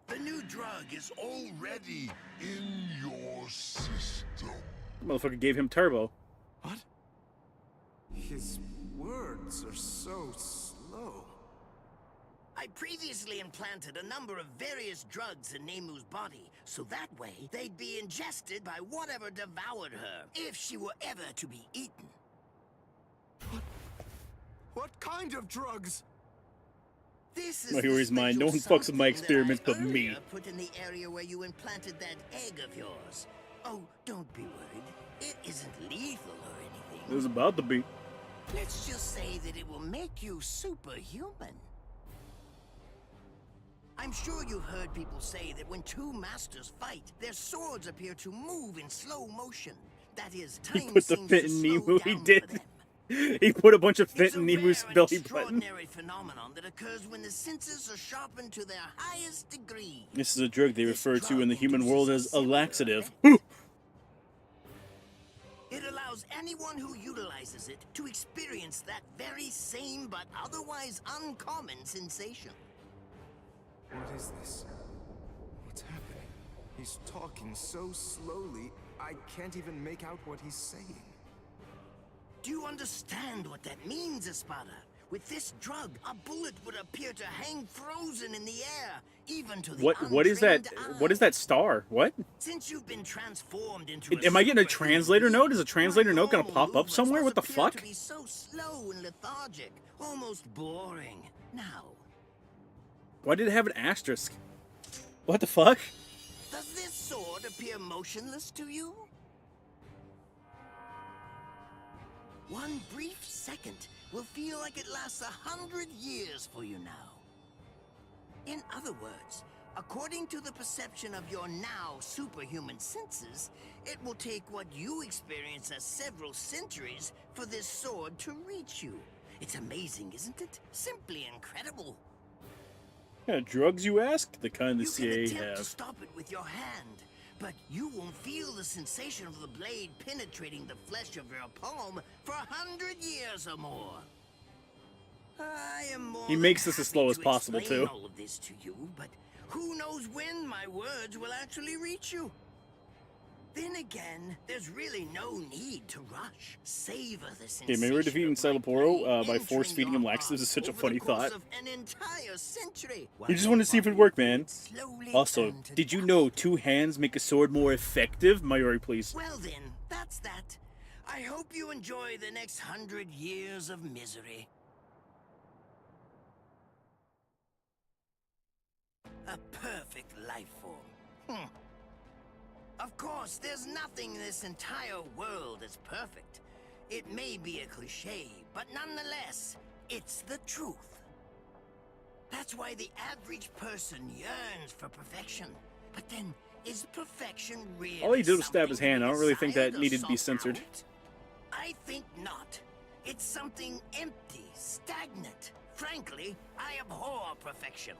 The new drug is already in your system. Motherfucker gave him turbo. What? His words are so slow. I previously implanted a number of various drugs in Nemu's body, so that way they'd be ingested by whatever devoured her, if she were ever to be eaten. What kind of drugs? This is Mayuri's mine. No one fucks with my experiments but me. Put in the area where you implanted that egg of yours. Oh, don't be worried. It isn't lethal or anything. It was about to be. Let's just say that it will make you superhuman. I'm sure you've heard people say that when two masters fight, their swords appear to move in slow motion. That is, time He put the fit in Nemu. He did. He put a bunch of fit in Nemu's belly button. Extraordinary phenomenon that occurs when the senses are sharpened to their highest degree. This is a drug they refer to in the human world as a laxative. It allows anyone who utilizes it to experience that very same but otherwise uncommon sensation. What is this? What's happening? He's talking so slowly, I can't even make out what he's saying. Do you understand what that means, Espada? With this drug, a bullet would appear to hang frozen in the air, even to the What is that? eye. What is that star? What? Since you've been transformed into Am I getting a translator note? Is a translator note gonna pop up somewhere? What the fuck? To be so slow and lethargic, almost boring. Now, Why did it have an asterisk? What the fuck? does this sword appear motionless to you? One brief second will feel like it lasts 100 years for you now. In other words, According to the perception of your now superhuman senses, it will take what you experience as several centuries for this sword to reach you. It's amazing, isn't it? Simply incredible. Yeah, drugs you ask? The kind the You can CIA attempt to have. stop it with your hand, but you won't feel the sensation of the blade penetrating the flesh of your palm for 100 years or more. I am more He than makes this as happy slow as to possible, explain too. all of this to you, but who knows when my words will actually reach you? Then again, there's really no need to rush. Savor the Okay, sensation maybe we're defeating of my Silaporo blade by force entering feeding your him laxatives is heart such a over funny the course thought. of an entire century. You just want to see if it would work, man. Also, did you know 2 hands make a sword more effective? Mayuri, please. Well then, that's that. I hope you enjoy the next 100 years of misery. A perfect life form. Of course, there's nothing in this entire world that's perfect. It may be a cliche, but nonetheless, it's the truth. That's why the average person yearns for perfection. But then, is perfection really All he did was stab his something hand. I don't really think desired that or needed to be sought censored. out? I think not. It's something empty, stagnant. Frankly, I abhor perfection.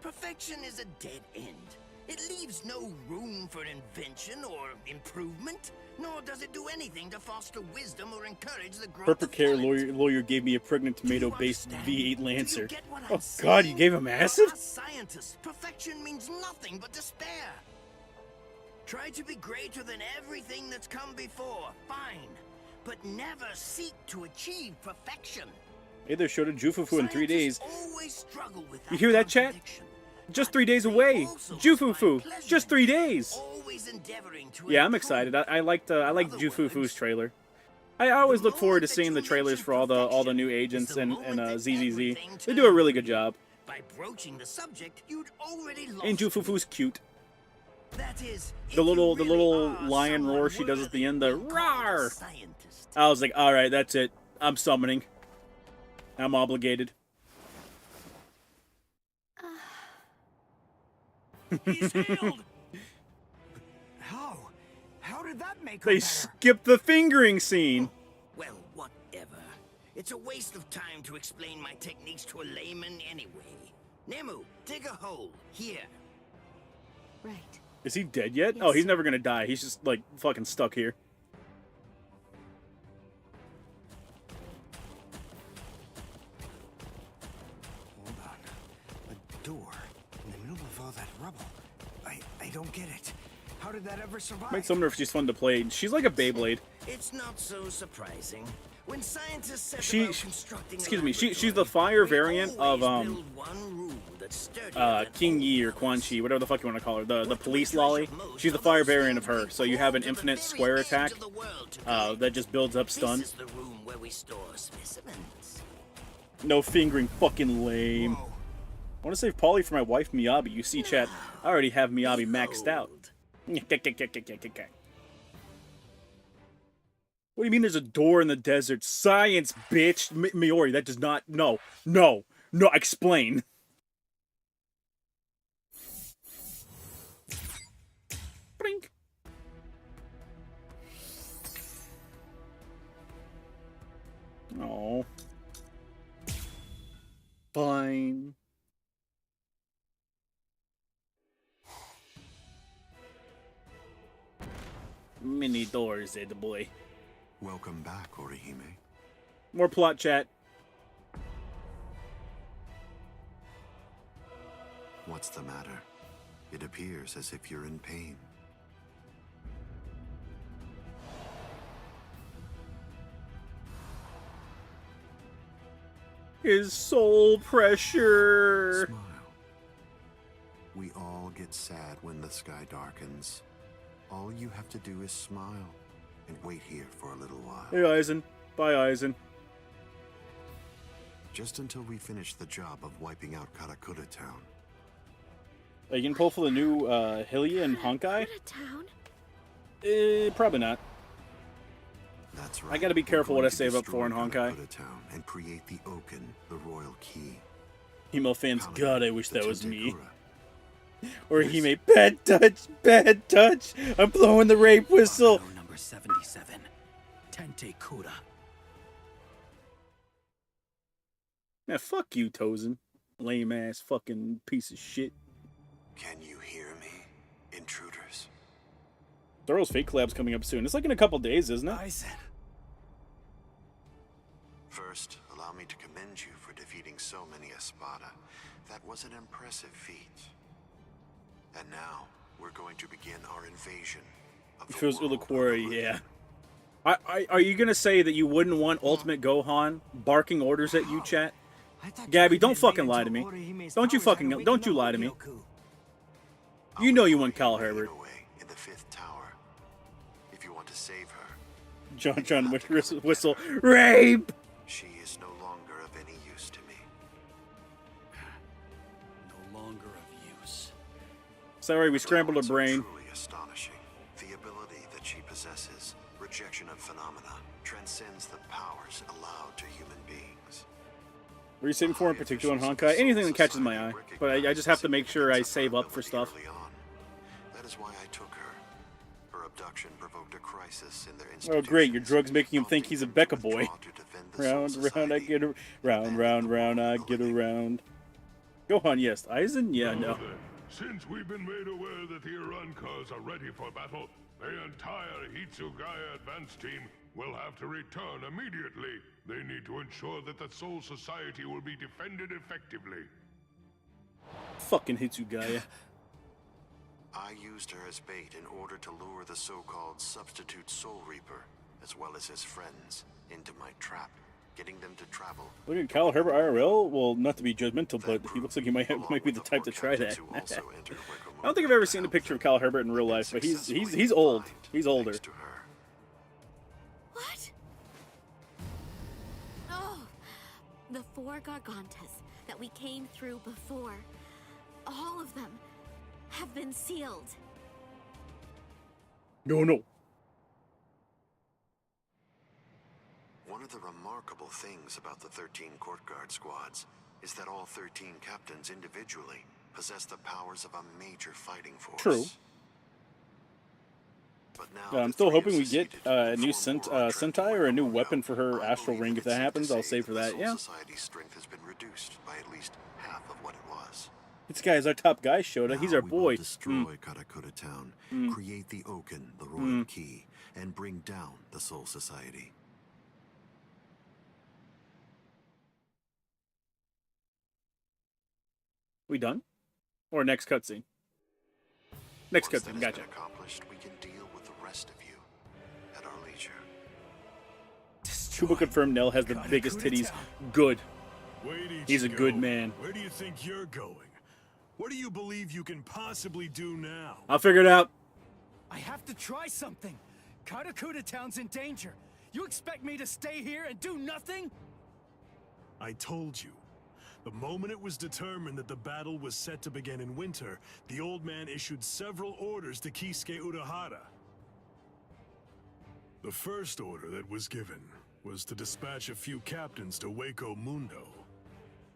Perfection is a dead end. It leaves no room for invention or improvement, nor does it do anything to foster wisdom or encourage the growth Purple of Care talent. lawyer gave me a pregnant tomato-based understand? V8 Lancer. get what Oh I'm god, you saying? gave him For acid? us scientists, perfection means nothing but despair. Try to be greater than everything that's come before, fine. But never seek to achieve perfection. Hey there, Shota Jufufu in 3 days. Scientists always struggle with You hear that, chat? Just 3 days away. Jufufu, just 3 days. Always endeavoring to Yeah, I'm excited. I liked Jufufu's trailer. I always look forward to seeing the trailers for all the new agents and ZZZ. They do a really good job. By broaching the subject, you'd already lost. And Jufufu's cute. That is, The little lion roar she does at the end, the roar. I was like, all right, that's it. I'm summoning. I'm obligated. He's healed! How? How did that make her They better? skipped the fingering scene. Well, whatever. It's a waste of time to explain my techniques to a layman anyway. Nemu, dig a hole. Here. Right. Is he dead yet? Oh, he's never gonna die. He's just, like, fucking stuck here. Hold on. A door in the middle of all that rubble. I don't get it. How did that ever survive? Might summon her if she's fun to play. She's like a Beyblade. It's not so surprising. When scientists set She, about constructing excuse a me, she's the fire variant of build one rule that's sturdier than King Yi or Quan Chi, whatever the fuck you want to call her, the police lolly. She's the fire variant of her, so you have an infinite square attack that just builds up stun. This is the room where we store specimens. No fingering, fucking lame. I want to save Polly for my wife Miyabi. You see, chat, I already have Miyabi maxed out. What do you mean there's a door in the desert? Science, bitch! Miori, that does not... No. No. No, explain. Blink. Oh. Fine. Many doors, said the boy. Welcome back, Orihime. More plot chat. What's the matter? It appears as if you're in pain. His soul pressure. Smile. We all get sad when the sky darkens. All you have to do is smile and wait here for a little while. Hey, Aizen. Bye, Aizen. Just until we finish the job of wiping out Karakura Town. Are you gonna pull for the new Hylia and Honkai? Probably not. That's right. I gotta be careful We're what I going to save up for in destroy Honkai. Karakura Town and create the Oaken, the royal key. Emo fans, God, I wish that was me. Or he made bad touch. I'm blowing the rape whistle. Number 77, Tente Kura. Man, fuck you, Tozen. Lame ass fucking piece of shit. Can you hear me, intruders? Thoro's Fate Collab's coming up soon. It's like in a couple days, isn't it? First, allow me to commend you for defeating so many Espada. That was an impressive feat. And now, we're going to begin our invasion of If it was Ulaquari, yeah. Are you gonna say that you wouldn't want Ultimate Gohan barking orders at you, chat? Gabby, don't fucking lie to me. Don't you lie to me. You know you want Cal Herbert. in the 5th tower. If you want to save her, John whistle. Rape! she is no longer of any use to me. No longer of use. Sorry, we scrambled her brain. Truly astonishing. The ability that she possesses, rejection of phenomena, transcends the powers allowed to human beings. What are you saving for in particular on Honkai? Anything that catches my eye. But I just have to make sure I save up for stuff. That is why I took her. Her abduction provoked a crisis in their Oh institution. great, your drug's making him think he's a Becca boy. Round, I get around, round, I get around. Gohan, yes. Aizen, yeah, no. Since we've been made aware that the Irankas are ready for battle, the entire Hitsugaya advance team will have to return immediately. They need to ensure that the Soul Society will be defended effectively. Fucking Hitsugaya. I used her as bait in order to lure the so-called substitute Soul Reaper, as well as his friends, into my trap, getting them to travel. Look at Cal Herbert IRL. Well, not to be judgmental, but he looks like he might be the type to try that. I don't think I've ever seen a picture of Cal Herbert in real life, but he's old. He's older. What? Oh, the 4 Gargantas that we came through before, all of them have been sealed. No. One of the remarkable things about the 13 Court Guard squads is that all 13 captains individually possess the powers of a major fighting force. True. But now I'm still hoping we get a new Sentai or a new weapon for her Astral Ring. If that happens, I'll save for that. Yeah. Society's strength has been reduced by at least half of what it was. This guy is our top guy, Shota. He's our boy. Destroy Karakura Town, create the Oken, the Royal Key, and bring down the Soul Society. We done? Or next cutscene? Next Once that cutscene, has gotcha. been accomplished, we can deal with the rest of you at our leisure. Kubo confirmed Nell has the biggest titties. Good. He's a good man. Where do you think you're going? What do you believe you can possibly do now? I'll figure it out. I have to try something. Karakura Town's in danger. You expect me to stay here and do nothing? I told you. The moment it was determined that the battle was set to begin in winter, the old man issued several orders to Kisuke Urahara. The first order that was given was to dispatch a few captains to Waco Mundo.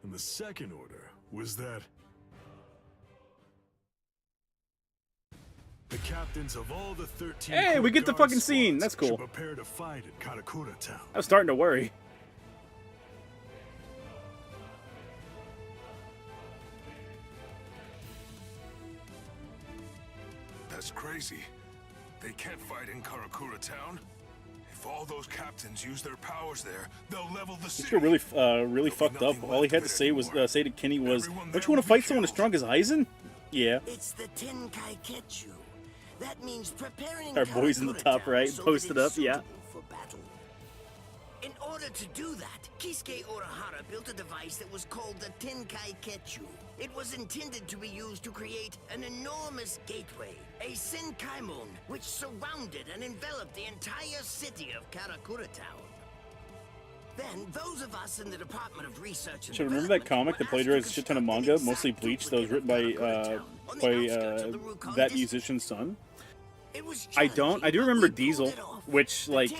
And the second order was that the captains of all the 13 Hey, we get the Guard fucking scene. squads That's cool. should prepare to fight at Karakura Town. I was starting to worry. That's crazy. They can't fight in Karakura Town. If all those captains use their powers there, they'll level the This city. guy really fucked up. All he had to say was say to Kenny was, "Don't you want to fight someone as strong as Aizen?" Yeah. It's the Tenkai Ketchu. That means preparing Our boys in the Karakura top Town right, so that posted it's up, yeah. suitable for battle. In order to do that, Kisuke Urahara built a device that was called the Tenkai Ketchu. It was intended to be used to create an enormous gateway, a Senkaimon, which surrounded and enveloped the entire city of Karakura Town. Then, those of us in the Department of Research and Should remember that comic that plagiarized a shit ton of manga, mostly Bleach, that was written by that musician's son? I don't. I do remember Diesel, which like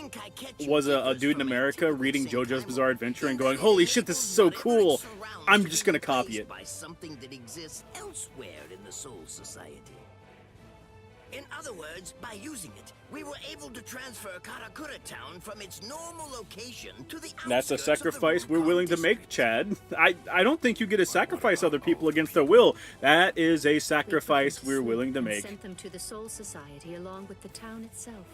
was a dude in America reading JoJo's Bizarre Adventure and going, "Holy shit, this is so cool! I'm just gonna copy it." By something that exists elsewhere in the Soul Society. In other words, by using it, we were able to transfer Karakura Town from its normal location to the That's a sacrifice we're willing to make, Chad. I don't think you get to sacrifice other people against their will. That is a sacrifice we're willing to make. Sent them to the Soul Society along with the town itself.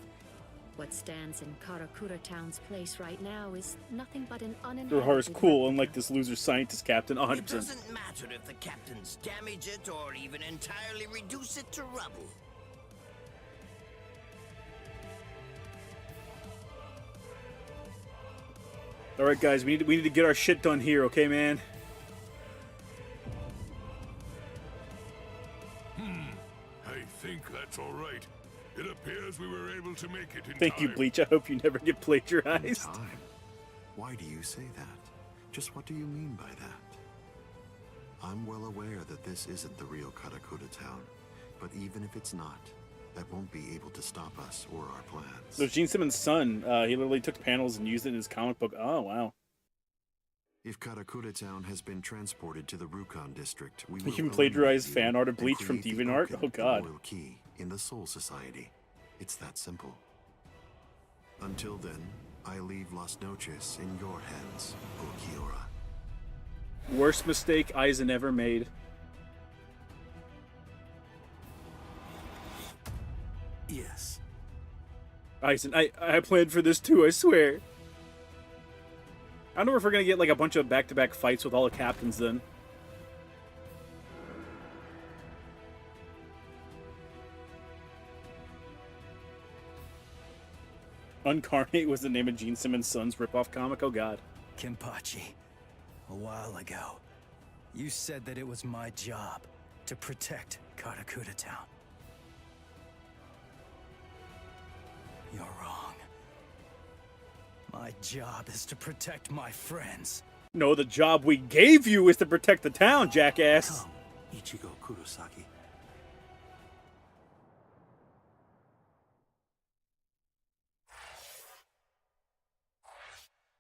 What stands in Karakura Town's place right now is nothing but an uninhabited... Your heart is cool, unlike this loser scientist captain, 100%. It doesn't matter if the captains damage it or even entirely reduce it to rubble. All right, guys, we need to get our shit done here, okay, man? I think that's all right. It appears we were able to make it in Thank you, time. Bleach. I hope you never get plagiarized. Time? Why do you say that? Just what do you mean by that? I'm well aware that this isn't the real Karakura Town, but even if it's not, that won't be able to stop us or our plans. There's Gene Simmons' son. He literally took panels and used it in his comic book. Oh, wow. If Karakura Town has been transported to the Rukon district, we You will can plagiarize eliminate fan art of and Bleach from create the DeviantArt? Oaken, Oh, God. the royal key in the Soul Society. It's that simple. Until then, I leave Las Noches in your hands, Okiora. Worst mistake Aizen ever made. Yes. Aizen, I planned for this too, I swear. I don't know if we're gonna get like a bunch of back-to-back fights with all the captains then. Uncarnate was the name of Gene Simmons' son's ripoff comic. Oh, God. Kenpachi, a while ago, you said that it was my job to protect Karakura Town. You're wrong. My job is to protect my friends. No, the job we gave you is to protect the town, jackass. Come, Ichigo Kurosaki.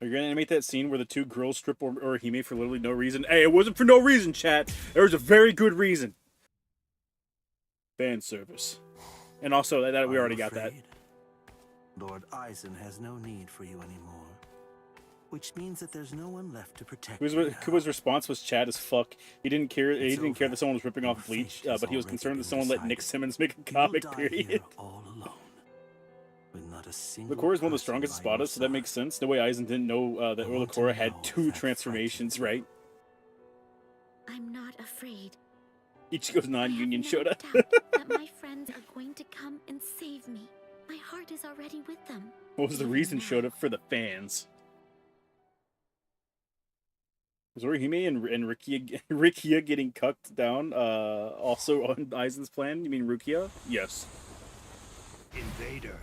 Are you gonna animate that scene where the two girls strip Orihime for literally no reason? Hey, it wasn't for no reason, chat. There was a very good reason. Fan service. And also, that we already got that. Lord Aizen has no need for you anymore. Which means that there's no one left to protect Kuba's response was Chad as fuck. He didn't care. He didn't care that someone was ripping off Bleach, but he was concerned that someone let Nick Simmons make a comic. Period. All alone, with not a single Ulquorra is one of the strongest Espadas, so that makes sense. No way Aizen didn't know that Ulquorra had two transformations, right? I'm not afraid. Ichigo's non-union showed up. That my friends are going to come and save me. My heart is already with them. What was the reason showed up? For the fans. Was Orihime and Rukia getting cucked down also on Aizen's plan? You mean Rukia? Yes. Invader,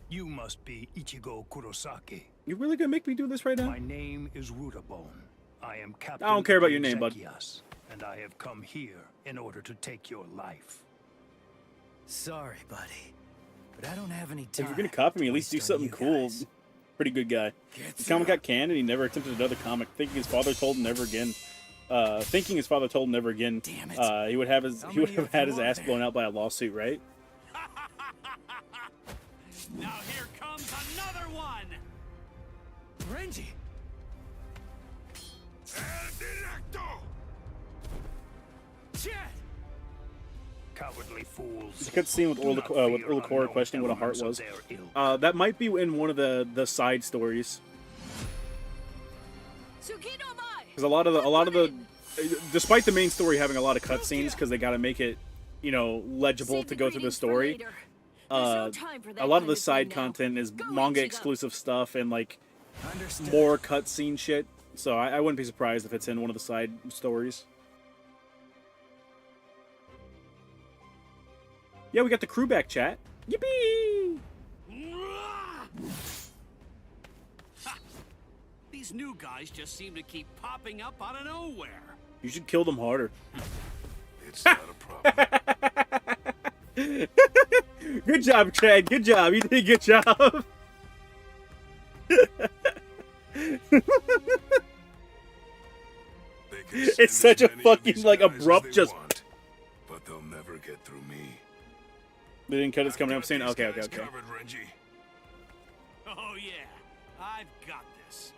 you must be Ichigo Kurosaki. You really gonna make me do this right now? My name is Rutabone. I am Captain I don't care about your of name, bud. Ezekias, and I have come here in order to take your life. Sorry, buddy, but I don't have any If time. you're gonna copy me, at least do something cool. Pretty good guy. The comic got canned, and he never attempted another comic. Thinking his father told him never again. Damn it. He would have had his ass blown out by a lawsuit, right? Now here comes another one! Renji! Shit! Cowardly fools. The cutscene with Ulquorra questioning what a heart was. That might be in one of the side stories. Because a lot of the, despite the main story having a lot of cutscenes, because they got to make it, you know, legible to go through the story. A lot of the side content is manga exclusive stuff and like more cutscene shit. So I wouldn't be surprised if it's in one of the side stories. Yeah, we got the crew back, chat. Yippee! These new guys just seem to keep popping up out of nowhere. You should kill them harder. It's not a problem. Good job, Chad. Good job. You did a good job. It's such a fucking like abrupt just. But they'll never get through me. They didn't cut his coming up soon. Okay, okay, okay. Covered, Renji. Oh yeah, I've got this.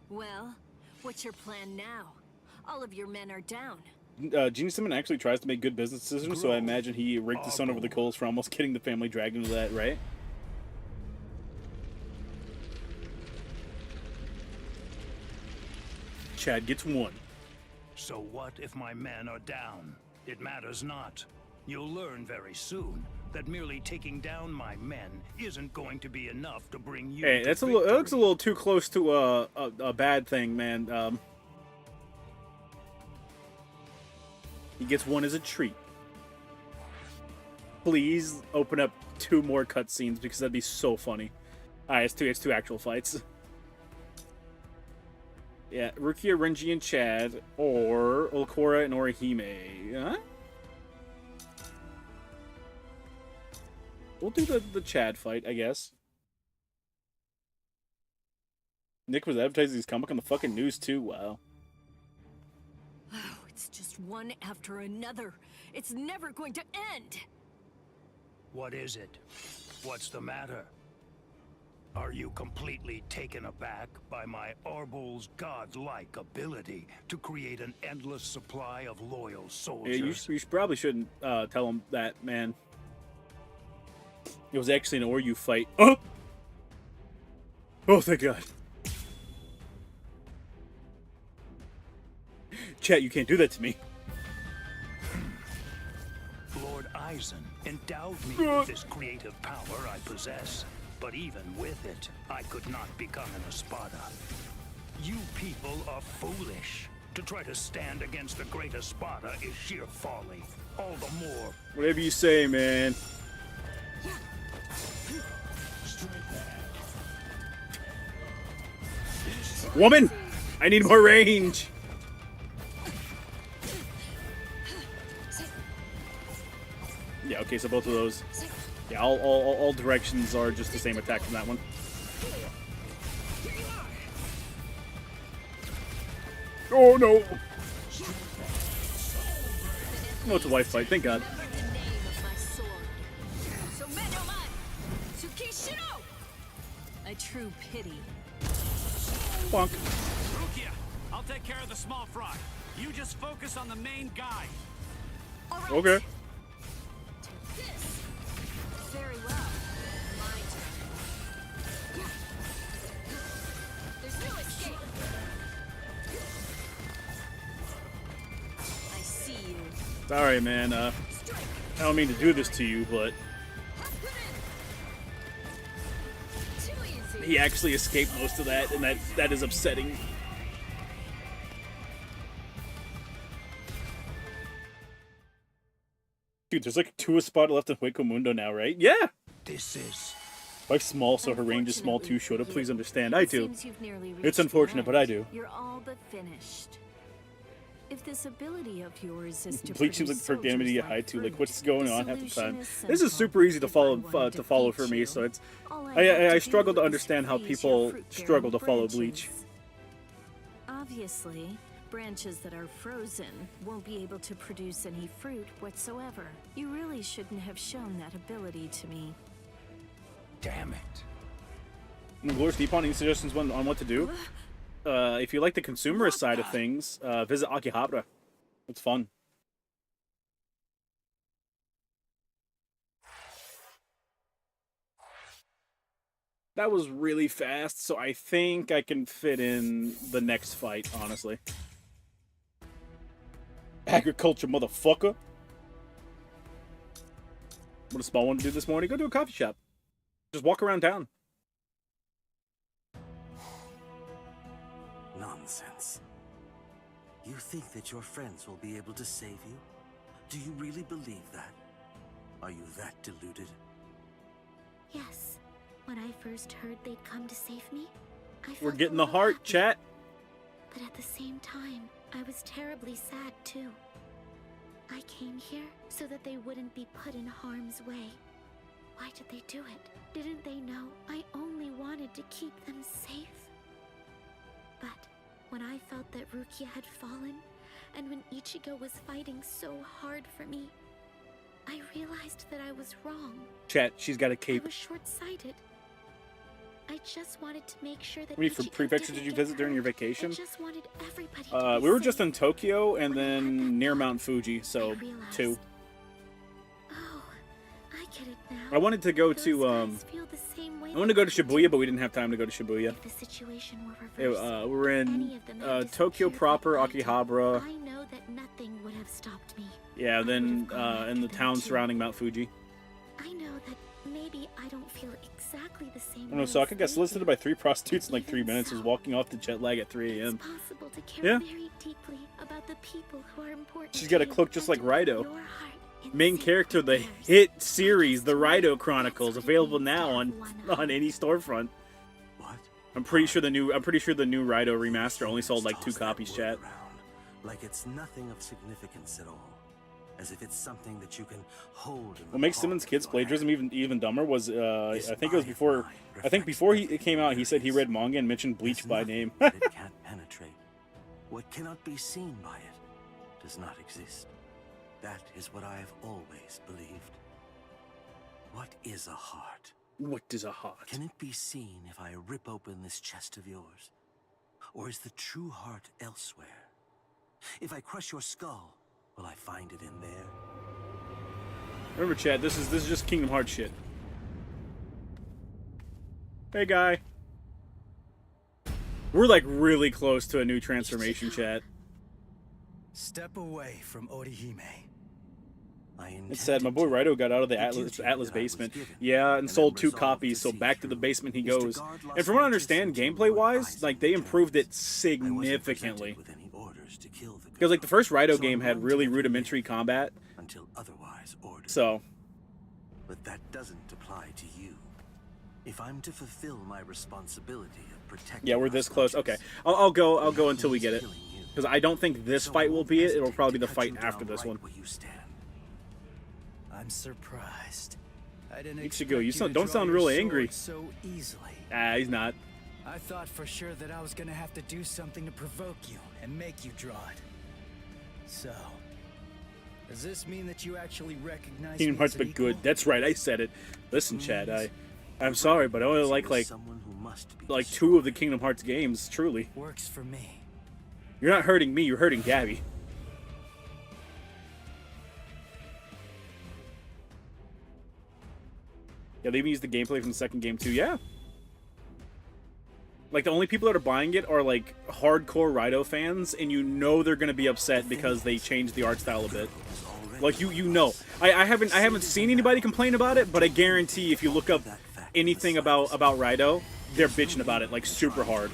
Well, what's your plan now? All of your men are down. Genie Simon actually tries to make good business decisions, so I imagine he raked the sun over the coals for almost getting the family dragged into that, right? Chad gets one. So what if my men are down? It matters not. You'll learn very soon that merely taking down my men isn't going to be enough to bring you. Hey, that's a little. That looks a little too close to a bad thing, man. He gets one as a treat. Please open up 2 more cutscenes because that'd be so funny. Alright, it's two actual fights. Yeah, Rukia, Renji, and Chad, or Ulcora and Orihime. Huh? We'll do the Chad fight, I guess. Nick was advertising his comic on the fucking news too. Wow. Oh, it's just one after another. It's never going to end. What is it? What's the matter? Are you completely taken aback by my Arbul's godlike ability to create an endless supply of loyal soldiers? Yeah, you probably shouldn't tell him that, man. It was actually an Oryu fight. Oh! Oh, thank God. Chat, you can't do that to me. Lord Eisen endowed me with this creative power I possess, but even with it, I could not become an Espada. You people are foolish. To try to stand against the great Espada is sheer folly. All the more. Whatever you say, man. Woman! I need more range! Yeah, okay, so both of those. Yeah, all directions are just the same attack from that one. Oh no! Oh, it's a wife fight, thank God. A true pity. Bonk. Rukia, I'll take care of the small fry. You just focus on the main guy. Okay. Very well. My turn. There's no escape. I see you. Sorry, man. I don't mean to do this to you, but he actually escaped most of that, and that is upsetting. Dude, there's like 2 Espada left in Hueco Mundo now, right? Yeah! This is... Life's small, so her range is small too, Shota. Please understand. I do. Seems you've nearly reached It's unfortunate, the but I end. do. You're all but finished. If this ability of yours is to Bleach seems like produce the perfect enemy to get soldiers high like to. Like, fruit, what's going on half the solution time? is This is simple. super easy to If I follow want to for defeat me, you, so it's... all I have I to struggle do to is understand how freeze your people fruit-bearing struggle to follow branches. Bleach. Obviously, branches that are frozen won't be able to produce any fruit whatsoever. You really shouldn't have shown that ability to me. Damn it. Glorious Nippon, any suggestions on what to do? If you like the consumerist side of things, visit Akihabara. It's fun. That was really fast, so I think I can fit in the next fight, honestly. Agriculture, motherfucker. What a small one to do this morning. Go to a coffee shop. Just walk around town. Nonsense. You think that your friends will be able to save you? Do you really believe that? Are you that deluded? Yes. When I first heard they'd come to save me, We're felt getting a the little heart, happy, chat. But at the same time, I was terribly sad too. I came here so that they wouldn't be put in harm's way. Why did they do it? Didn't they know I only wanted to keep them safe? But when I felt that Rukia had fallen, and when Ichigo was fighting so hard for me, I realized that I was wrong. Chat, she's got a I cape. was short-sighted. I just wanted to make sure that How many Ichigo prefectures didn't did you get visit during your hurt. vacation? I just wanted everybody to be We were safe. just in Tokyo and then near Mount Fuji, so 2. Oh, I get it now. I wanted to go Those to guys feel the same way I wanted to go to Shibuya, but we didn't have time to go to Shibuya. If the situation were reversed, We were in any of them had Tokyo disappeared proper, like I did. Akihabara. I know that nothing would have stopped me. Yeah, then in the town surrounding Mount Fuji. I know that maybe I don't feel exactly the same. I don't know, Sokka got solicited by 3 prostitutes in like 3 minutes. Was walking off the jet lag at 3 a.m. It's possible to care Yeah. very deeply about the people who are important. She's got a to you cloak just and like Raido. your heart in Main sync character, with the theirs. hit series, The Raido Chronicles, available now on any storefront. What? I'm pretty sure the new Raido remaster only sold like 2 copies, chat. Like it's nothing of significance at all. As if it's something that you can hold. What makes Simmons' Kids plagiarism even dumber was I think it was before before it came out, he said he read manga and mentioned Bleach by name. It can't penetrate. What cannot be seen by it does not exist. That is what I have always believed. What is a heart? What is a heart? Can it be seen if I rip open this chest of yours? Or is the true heart elsewhere? If I crush your skull, will I find it in there? Remember, chat, this is just Kingdom Hearts shit. Hey, guy. We're like really close to a new transformation, chat. Step away from Orihime. It's sad. My boy Raido got out of the Atlas basement. Yeah, and sold 2 copies, so back to the basement he goes. And from what I understand, gameplay-wise, like, they improved it significantly. Because, like, the first Raido game had really rudimentary combat. Until otherwise ordered. So. But that doesn't apply to you. If I'm to fulfill my responsibility of protecting. Yeah, we're this close. Okay, I'll go until we get it. Because I don't think this fight will be it. It'll probably be the fight after this one. I'm surprised. I didn't Ichigo, you expect don't to sound draw your really angry. sword so easily. He's not. I thought for sure that I was gonna have to do something to provoke you and make you draw it. So, does this mean that you actually recognize Kingdom me Hearts as been an good. equal? That's right, I said it. Listen, Chad, I'm sorry, but I only like 2 of the Kingdom Hearts games, truly. Works for me. You're not hurting me, you're hurting Gabby. Yeah, they even used the gameplay from the second game too, yeah. Like, the only people that are buying it are, like, hardcore Raido fans, and you know they're gonna be upset because they changed the art style a bit. Like, you know. I haven't seen anybody complain about it, but I guarantee if you look up anything about Raido, they're bitching about it, like, super hard.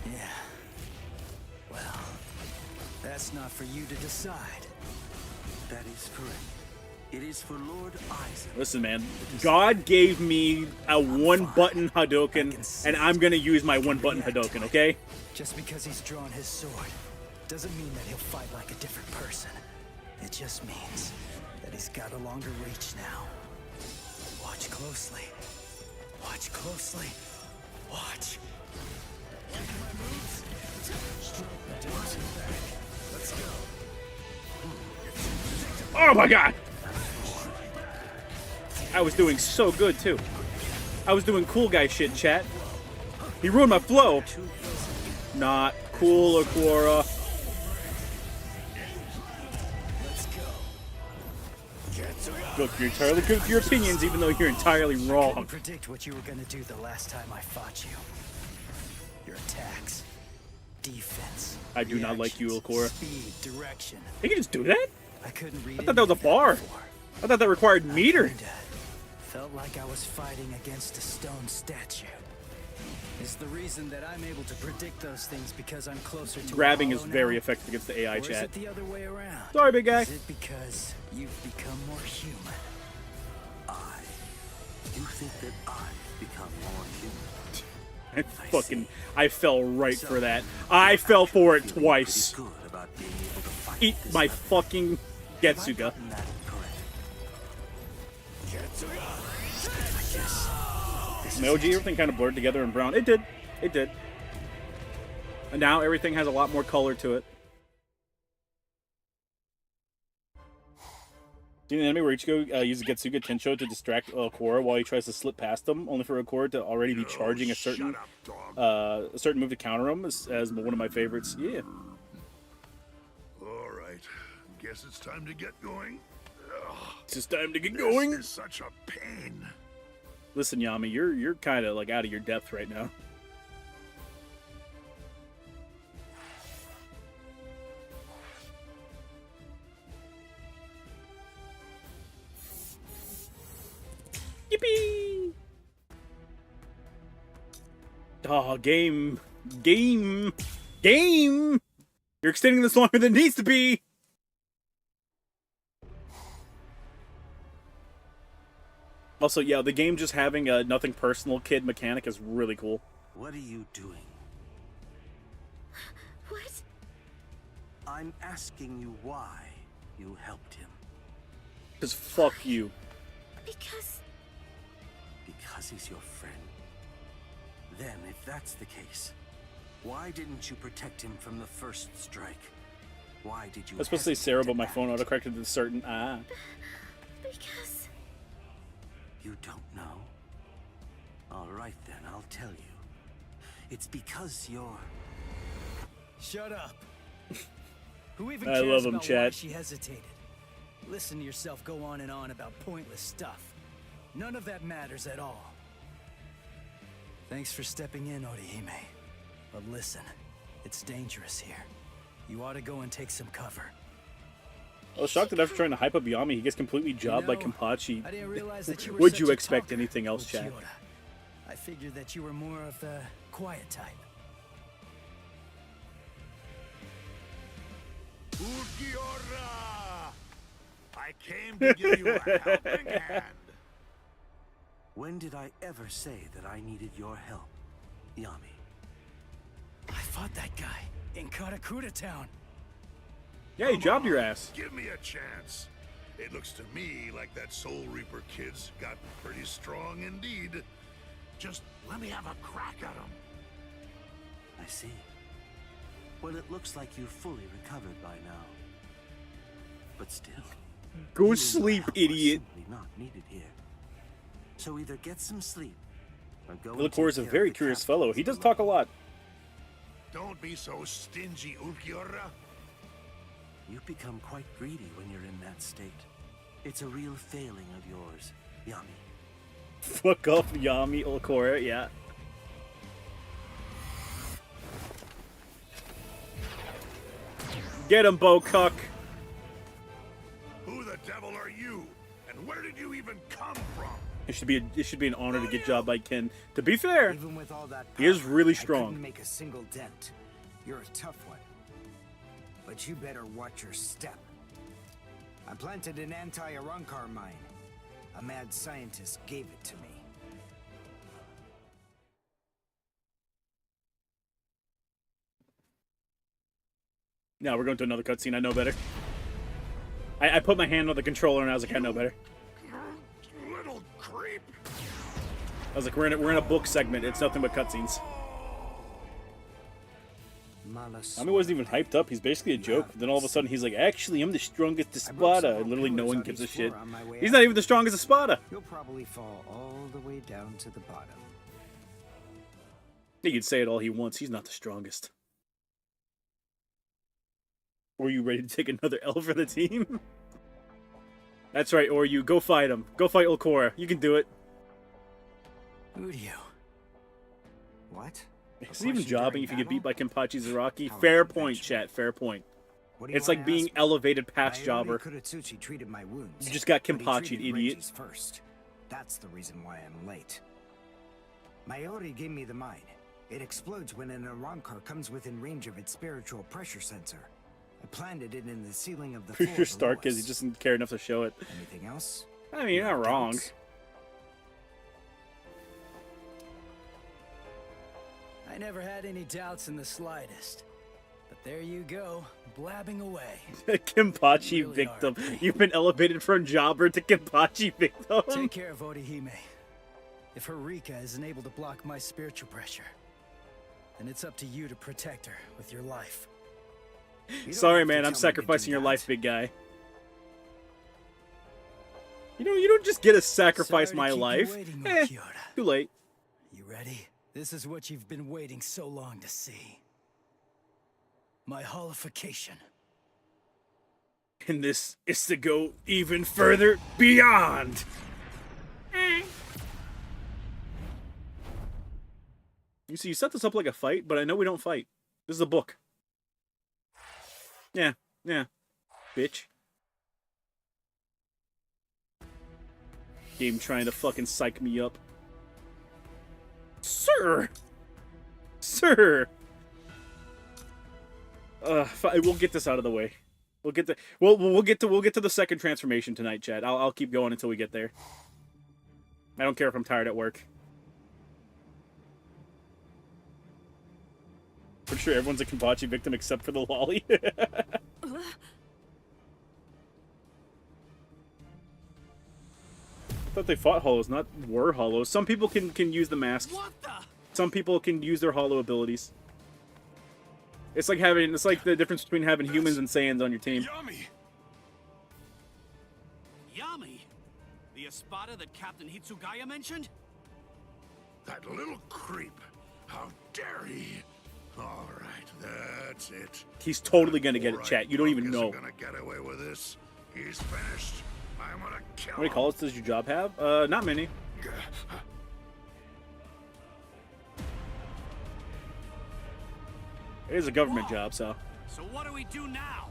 Yeah. Well, that's not for you to decide. That is correct. It is for Lord Aizen. Listen, man. God gave me a 1-button Hadouken, and I'm gonna use my 1-button Hadouken, okay? Just because he's drawn his sword doesn't mean that he'll fight like a different person. It just means that he's got a longer reach now. Watch closely. Watch closely. Watch. Oh my god! I was doing so good, too. I was doing cool guy shit, chat. He ruined my flow. Not cool, Aquara. Look, you're entirely good with your opinions, even though you're entirely I wrong. couldn't predict what you were gonna do the last time I fought you. Your attacks, defense. I do not like you, Aquara. Speed, direction. You can just do that? I couldn't read I thought that was a bar. I thought that required meter. Felt like I was fighting against a stone statue. Is the reason that I'm able to predict those things because I'm closer to Grabbing Apollo is very now? effective against the AI Or is chat. it the other way around? Sorry, big guy. Is it because you've become more human? You think that I've become more human? I fell right for that. I fell for it twice. Eat my fucking Getsuga. My OG, everything kind of blurred together in brown. It did. It did. And now everything has a lot more color to it. See the enemy where Ichigo uses Getsuga Tensho to distract Okura while he tries to slip past him, only for Okura to already be charging a certain move to counter him, as one of my favorites. Yeah. All right. Guess it's time to get going. It's just time to get going. This is such a pain. Listen, Yami, you're kind of like out of your depth right now. Yippee! Oh, game! You're extending this longer than it needs to be! Also, yeah, the game just having a nothing personal kid mechanic is really cool. What are you doing? What? I'm asking you why you helped him. Because fuck you. Because he's your friend? Then, if that's the case, why didn't you protect him from the first strike? Why did you... I was supposed to say Sarah, but my phone autocorrected to certain Because... You don't know? Alright then, I'll tell you. It's because you're... Shut up. Who even I cares love him, about why chat. she hesitated? Listen to yourself go on and on about pointless stuff. None of that matters at all. Thanks for stepping in, Orihime. But listen, it's dangerous here. You ought to go and take some cover. I was shocked that after trying to hype up Yami, he gets completely jobbed by Kenpachi. I didn't realize that you were Would such you a expect talker, anything else, chat? Uchiura. I figured that you were more of the quiet type. Ukiora! I came to give you a helping hand. When did I ever say that I needed your help, Yami? I fought that guy in Karakura Town. Yeah, he jobbed your ass. Give me a chance. It looks to me like that Soul Reaper kid's got pretty strong indeed. Just let me have a crack at him. I see. Well, it looks like you've fully recovered by now. But still... Go sleep, idiot. Not needed here. So either get some sleep, or go... Villicor is a very curious fellow. He does talk a lot. Don't be so stingy, Ukiora. You become quite greedy when you're in that state. It's a real failing of yours, Yami. Fuck off, Yami, Villicor, yeah. Get him, Bocuck. Who the devil are you? And where did you even come from? It should be an honor to get jobbed by Ken. To be fair, Even with all that he is power, really I strong. couldn't make a single dent. You're a tough one. But you better watch your step. I planted an anti-Arankar mine. A mad scientist gave it to me. Now we're going to another cutscene. I know better. I put my hand on the controller and I was like, I know better. Little creep. I was like, we're in a book segment. It's nothing but cutscenes. Nami wasn't even hyped up. He's basically a joke. Then all of a sudden he's like, actually, I'm the strongest Espada. And literally no one gives a shit. He's not even the strongest Espada. You'll probably fall all the way down to the bottom. He can say it all he wants. He's not the strongest. Or you ready to take another L for the team? That's right, or you go fight him. Go fight Ulcora. You can do it. Udio. What? Is he even jobbing if you get beat by Kenpachi Zaraki? Fair point, chat. Fair point. It's like being elevated past jobber. Kuratsuchi treated my wounds. You just got but he Kenpachi'd, treated idiot. Renji's first. That's the reason why I'm late. Mayori gave me the mine. It explodes when an Arankar comes within range of its spiritual pressure sensor. I planted it in the ceiling of the floor. Pretty sure Stark is. He just didn't care enough to show it. Anything else? I mean, you're not wrong. I never had any doubts in the slightest. But there you go, blabbing away. Kimpachi Really victim. are. You've been elevated from jobber to Kimpachi victim. Take care of Orihime. If her Rika isn't able to block my spiritual pressure, then it's up to you to protect her with your life. Sorry, man, I'm sacrificing your life, big guy. You know, you don't just get to sacrifice my life. Too late. You ready? This is what you've been waiting so long to see. My holification. And this is to go even further beyond. You see, you set this up like a fight, but I know we don't fight. This is a book. Yeah, bitch. Game trying to fucking psych me up. Sir! We'll get this out of the way. We'll get to the second transformation tonight, Chad. I'll keep going until we get there. I don't care if I'm tired at work. Pretty sure everyone's a Kimpachi victim except for the lolly. I thought they fought hollows, not were hollows. Some people can use the mask. Some people can use their hollow abilities. It's like the difference between having humans and Saiyans on your team. Yami? The Espada that Captain Hitsugaya mentioned? That little creep. How dare he? All right, that's it. He's totally gonna get it, chat. You don't even know. Gonna get away with this. He's finished. I'm gonna kill How many him. calls does your job have? Not many. It is a government job, so. So what do we do now?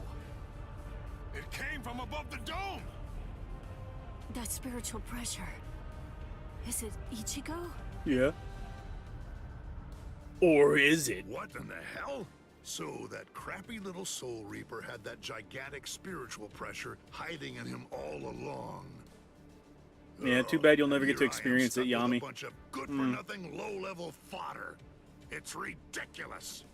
It came from above the dome. That spiritual pressure. Is it Ichigo? Yeah. Or is it? What in the hell? So that crappy little Soul Reaper had that gigantic spiritual pressure hiding in him all along. Yeah, too bad you'll never get to Here I am experience it, stuck with Yami. a bunch of good-for-nothing, low-level fodder. It's ridiculous.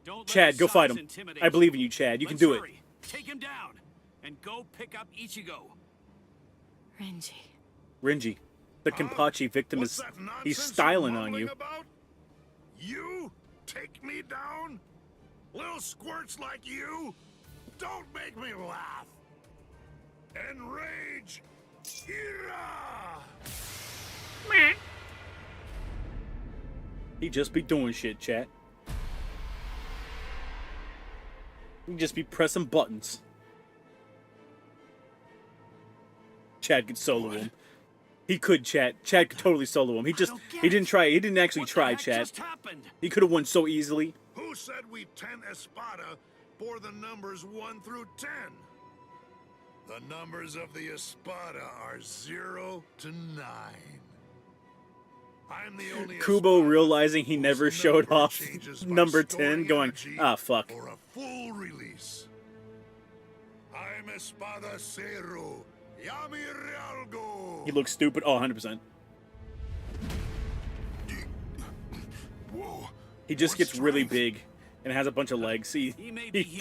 Don't let Chad, his go fight size him. intimidate I believe in you, Chad. You can do it. hurry. Take him down and go pick up Ichigo. Renji, the Kimpachi victim What's is... that He's nonsense styling you're on you. mumbling about? You take me down? Little squirts like you? Don't make me laugh. Enrage! Ira! He just be doing shit, chat. He just be pressing buttons. Chad could solo him. He could, Chad. Chad could totally solo him. He didn't try. He didn't actually try, Chad. He could have won so easily. Who said we 10 Espada bore the numbers 1 through 10? The numbers of the Espada are 0 to 9. I'm the only Kubo realizing he never showed off changes by number 10, storing going, energy ah, fuck. or a full release. I'm Espada Zero, Yami Realgo. He looks stupid. Oh, 100%. Whoa. He just gets really big and has a bunch of legs. He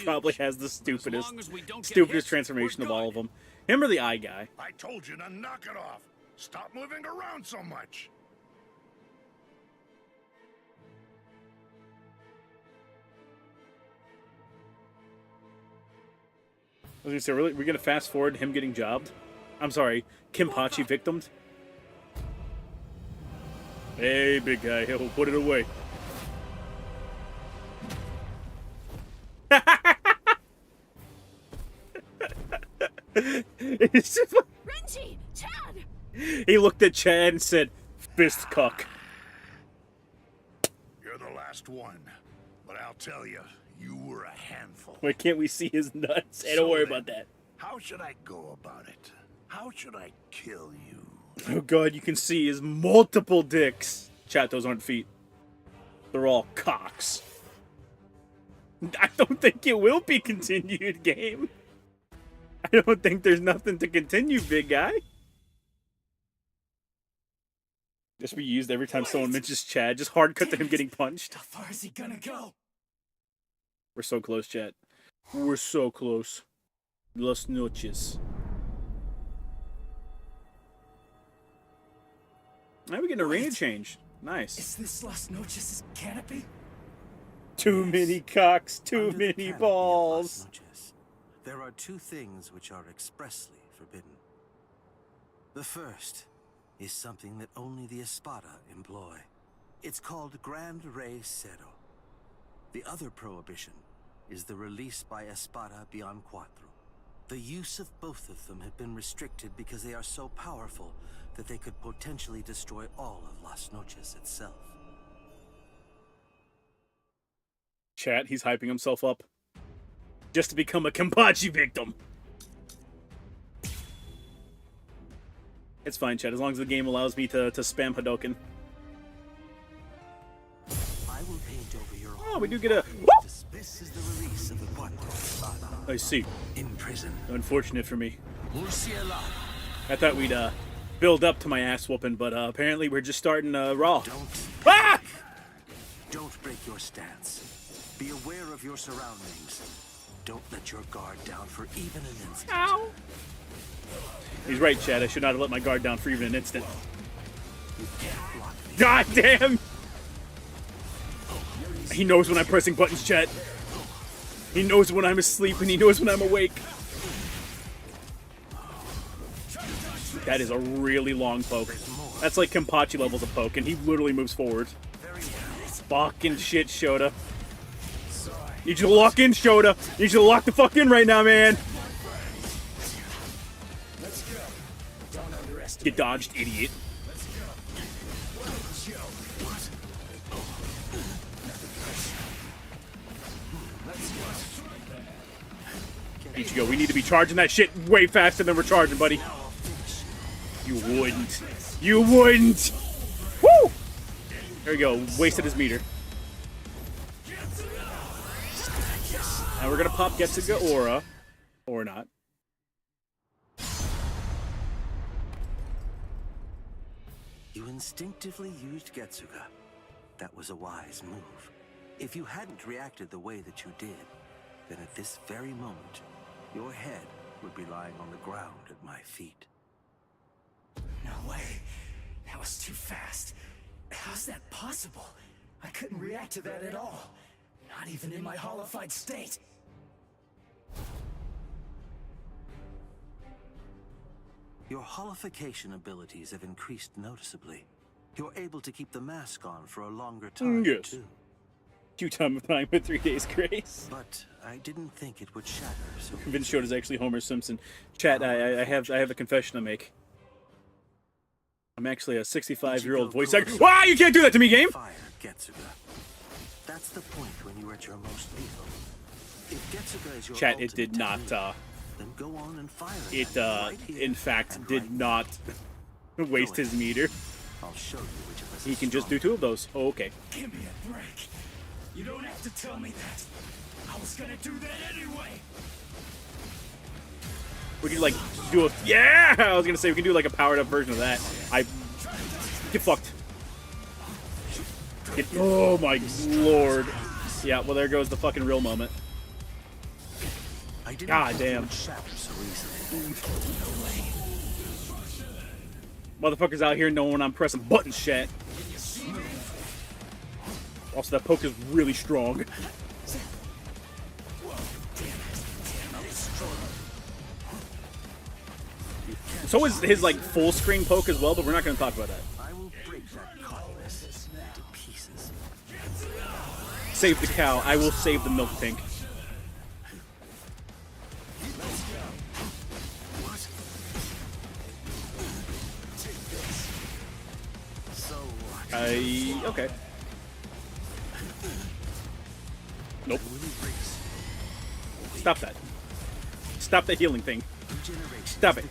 probably has the stupidest transformation of all of them. Him or the eye guy. I told you to knock it off. Stop moving around so much. I was gonna say, really, we're gonna fast forward him getting jobbed? I'm sorry, Kimpachi victimed? Hey, big guy, he'll put it away. It's just like... Renji! Chad! He looked at Chad and said, fist cuck. You're the last one, but I'll tell you, you were a handful. Why can't we see his nuts? Hey, don't worry about that. How should I go about it? How should I kill you? Oh god, you can see his multiple dicks. Chat, those aren't feet. They're all cocks. I don't think it will be continued, game. I don't think there's nothing to continue, big guy. This be used every time someone mentions Chad. Just hard cut to him getting punched. How far is he gonna go? We're so close, chat. We're so close. Las noches. Now we're getting arena change. Nice. Is this Las Noches' canopy? Too many cocks, too Under the many canopy of balls. Las Noches, there are two things which are expressly forbidden. The first is something that only the Espada employ. It's called Grand Rey Cero. The other prohibition is the release by Espada beyond Cuatro. The use of both of them have been restricted because they are so powerful that they could potentially destroy all of Las Noches itself. Chat, he's hyping himself up. Just to become a Kenpachi victim. It's fine, chat, as long as the game allows me to spam Hadoken. I will paint over your Oh, we do get a... This is the release of the Cuatro Espada. I see. In prison. Unfortunate for me. I thought we'd build up to my ass whooping, but apparently we're just starting raw. Don't break your stance. Be aware of your surroundings. Don't let your guard down for even an instant. Ow. He's right, Chad. I should not have let my guard down for even an instant. God damn! He knows when I'm pressing buttons, chat. He knows when I'm asleep and he knows when I'm awake. That is a really long poke. That's like Kenpachi levels of poke, and he literally moves forward. Fucking shit, Shota. Need you to lock in, Shota. Need you to lock the fuck in right now, man. Get dodged, idiot. Ichigo, we need to be charging that shit way faster than we're charging, buddy. You wouldn't. You wouldn't! Woo! There we go. Wasted his meter. And we're gonna pop Getsuga Aura. Or not. You instinctively used Getsuga. That was a wise move. If you hadn't reacted the way that you did, then at this very moment, your head would be lying on the ground at my feet. No way. That was too fast. How's that possible? I couldn't react to that at all. Not even in my hollified state. Your holification abilities have increased noticeably. You're able to keep the mask on for a longer time, yes. too. Due time with 3 days grace. But I didn't think it would shatter so Vince Shota is actually Homer Simpson. Chat, I have a confession to make. I'm actually a 65-year-old voice actor. Wow, you can't do that to me, game! Fire Getsuga. That's the point when you're at your most lethal. If Getsuga is your Chat, it did not, then go on and fire it, right in fact, did not waste his meter. I'll show you which of us He is can just do 2 of those. Oh, okay. Give me a break. You don't have to tell me that. I was gonna do that anyway. We could, like, do a... Yeah! I was gonna say, we can do, like, a powered-up version of that. Get fucked. Oh, my lord. Yeah, well, there goes the fucking real moment. God damn. Motherfuckers out here knowing when I'm pressing buttons, chat. Also, that poke is really strong. So is his, like, full screen poke as well, but we're not going to talk about that. I will break that carcass into pieces. Save the cow. I will save the milk tank. Okay. Nope. Stop that. Stop the healing thing. Stop it.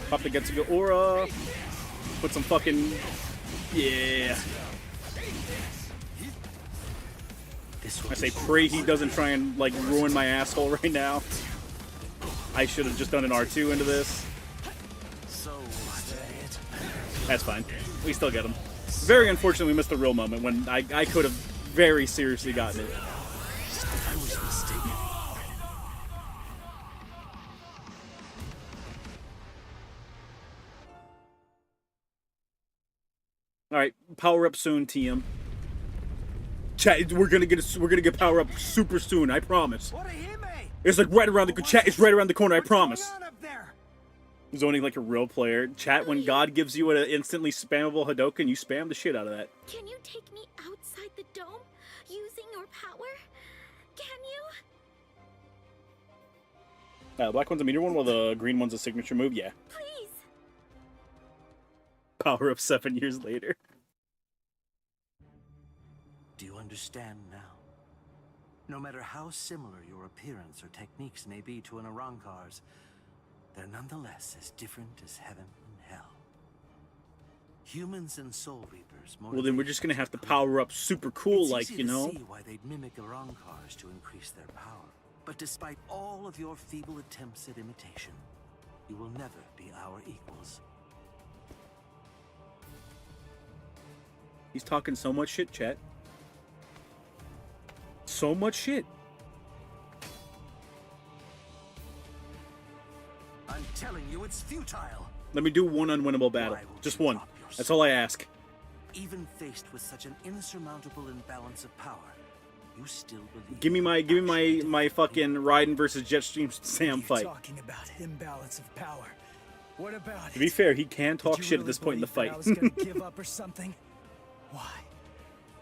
Pop the Getsuga Aura. Put some fucking... Yeah. I say pray he doesn't try and, like, ruin my asshole right now. I should have just done an R2 into this. That's fine. We still get him. Very unfortunate we missed the real moment when I could have very seriously gotten it. I was mistaken. All right, power up soon, TM. Chat, we're gonna get power up super soon. I promise. It's like right around the chat. It's right around the corner. I promise. Zoning like a real player. Chat, when God gives you an instantly spammable Hadoken, you spam the shit out of that. Can you take me outside the dome using your power? Can you? Black one's a meter one, while the green one's a signature move. Yeah. Please. Power up 7 years later. Do you understand now? No matter how similar your appearance or techniques may be to an Arankar's, they're nonetheless as different as heaven and hell. Humans and Soul Reapers. Well, then we're just gonna have to power up super cool, like, you know. It's easy to see why they'd mimic Arankar's to increase their power. But despite all of your feeble attempts at imitation, you will never be our equals. He's talking so much shit, chat. So much shit. I'm telling you, it's futile. Let me do one unwinnable battle. Just one. That's all I ask. Even faced with such an insurmountable imbalance of power, you still believe. Give me my fucking Raiden versus Jetstream Sam fight. Talking about imbalance of power. What about To be fair, he can talk shit at this point in the fight. I was gonna give up or something? Why?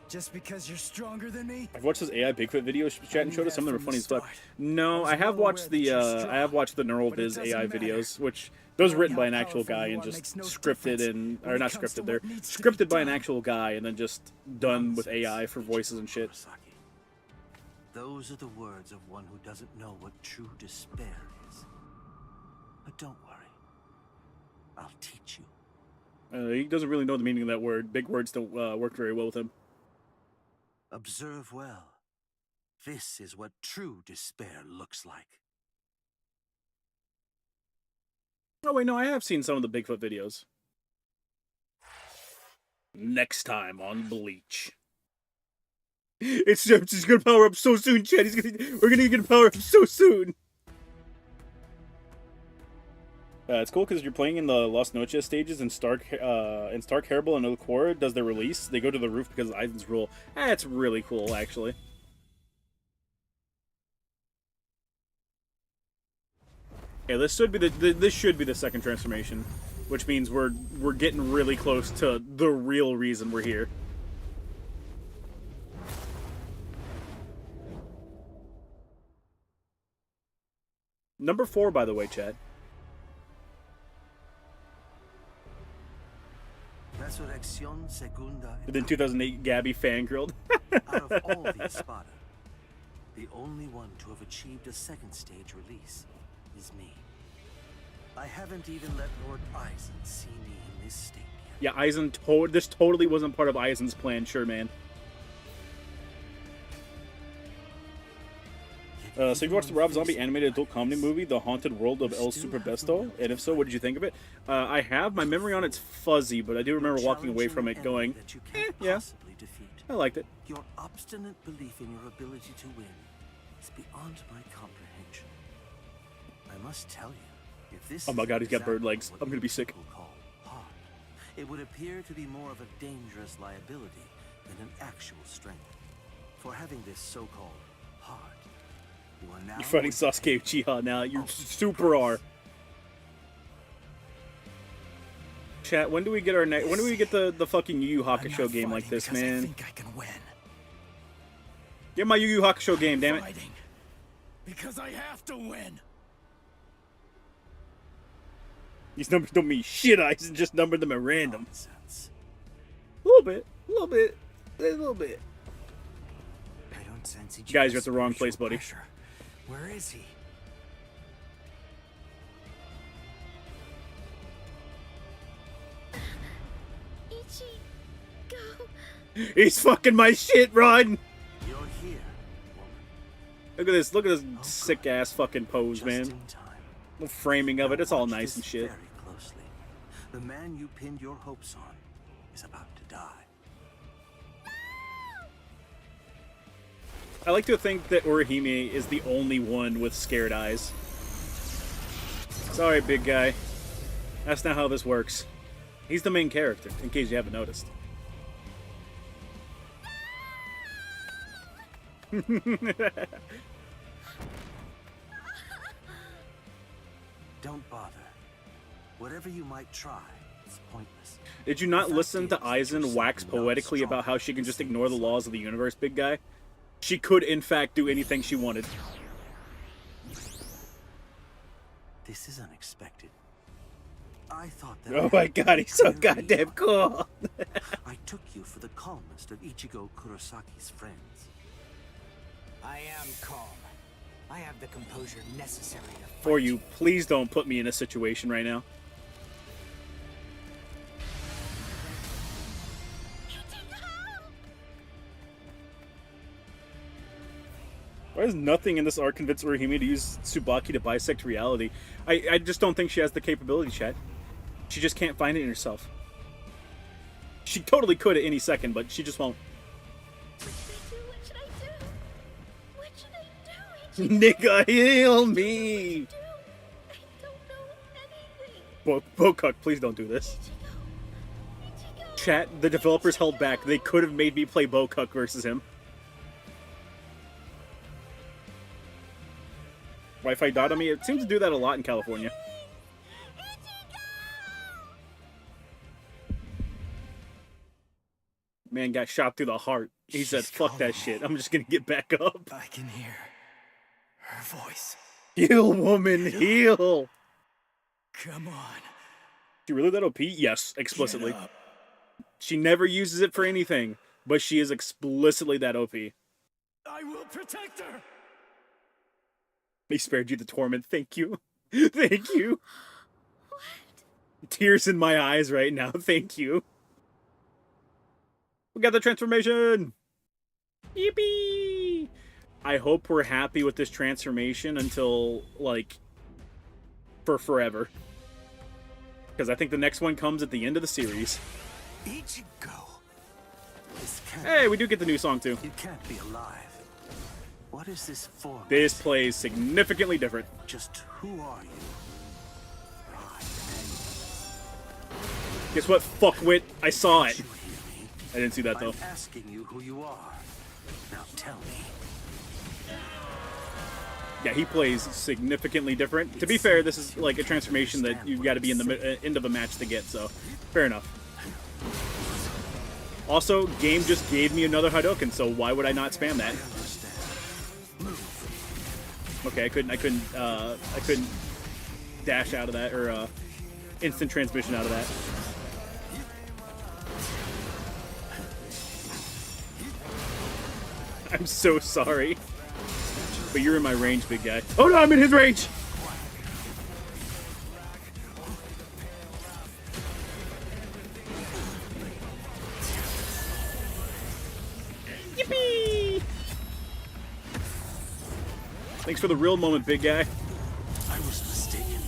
Just because you're stronger than me? I've watched this AI Bigfoot video chat and showed us some of them are funny as fuck. No, I have watched the NeuroViz AI videos, which those are written by an actual guy and just scripted and not scripted. They're scripted by an actual guy and then just done with AI for voices and shit. Those are the words of one who doesn't know what true despair is. But don't worry. I'll teach you. He doesn't really know the meaning of that word. Big words don't work very well with him. Observe well. This is what true despair looks like. Oh wait, no, I have seen some of the Bigfoot videos. Next time on Bleach. It's just gonna power up so soon, Chad. We're gonna get power up so soon. It's cool because you're playing in the Las Noches stages and Stark Herable and Okora does their release. They go to the roof because of Aizen's rule. That's really cool, actually. Yeah, this should be the second transformation, which means we're getting really close to the real reason we're here. Number 4, by the way, Chad. And then 2008, Gabby fangirled. Out of all the Espada, the only one to have achieved a second stage release is me. I haven't even let Lord Aizen see me in this state yet. Yeah, Aizen, this totally wasn't part of Aizen's plan, sure, man. So you watched the Rob Zombie animated adult comedy movie, The Haunted World of El Superbesto? And if so, what did you think of it? I have. My memory on it's fuzzy, but I do remember walking away from it going, yeah, I liked it. Your obstinate belief in your ability to win is beyond my comprehension. I must tell you, if this Oh my god, he's got bird legs. I'm gonna be sick. It would appear to be more of a dangerous liability than an actual strength. For having this so-called heart, you are now... You're fighting Sasuke Uchiha now. You're super R. Chat, when do we get our next? When do we get the fucking Yu Yu Hakusho game like this, man? I think I can win. Get my Yu Yu Hakusho game, damn it! Because I have to win. These numbers don't mean shit. I just numbered them at random. A little bit, a little bit, a little bit. I don't sense You guys are at the wrong place, buddy. Pressure. Where is he? Ichi, go. He's fucking my shit, Ron. You're here. Look at this. Look at this sick ass fucking pose, man. The framing of it. It's all nice and shit. Very closely. The man you pinned your hopes on is about to die. I like to think that Orihime is the only one with scared eyes. Sorry, big guy. That's not how this works. He's the main character, in case you haven't noticed. Don't bother. Whatever you might try, it's pointless. Did you not listen to Aizen wax poetically about how she can just ignore the laws of the universe, big guy? She could, in fact, do anything she wanted. This is unexpected. I thought that. Oh my god, he's so goddamn cool. I took you for the calmest of Ichigo Kurosaki's friends. I am calm. I have the composure necessary to fight. For you, please don't put me in a situation right now. Why does nothing in this arc convince Orihime to use Tsubaki to bisect reality? I just don't think she has the capability, chat. She just can't find it in herself. She totally could at any second, but she just won't. What should I do? Nigga, heal me! Bokuk, please don't do this. Chat, the developers held back. They could have made me play Bokuk versus him. Wi-Fi died on me. It seems to do that a lot in California. Man got shot through the heart. He said, fuck that shit. I'm just gonna get back up. I can hear her voice. Heal, woman, heal! Come on. She really that OP? Yes, explicitly. She never uses it for anything, but she is explicitly that OP. I will protect her! They spared you the torment. Thank you. Thank you. What? Tears in my eyes right now. Thank you. We got the transformation! Yippee! I hope we're happy with this transformation until, like, for forever. Because I think the next one comes at the end of the series. Ichigo. Hey, we do get the new song, too. You can't be alive. What is this form? This plays significantly different. Just who are you? Guess what, fuckwit? I saw it. I didn't see that, though. I'm asking you who you are. Now tell me. Yeah, he plays significantly different. To be fair, this is like a transformation that you've got to be in the end of a match to get, so fair enough. Also, game just gave me another Hadouken, so why would I not spam that? Okay, I couldn't dash out of that, or instant transmission out of that. I'm so sorry. But you're in my range, big guy. Oh no, I'm in his range! Yippee! Thanks for the real moment, big guy. I was mistaken.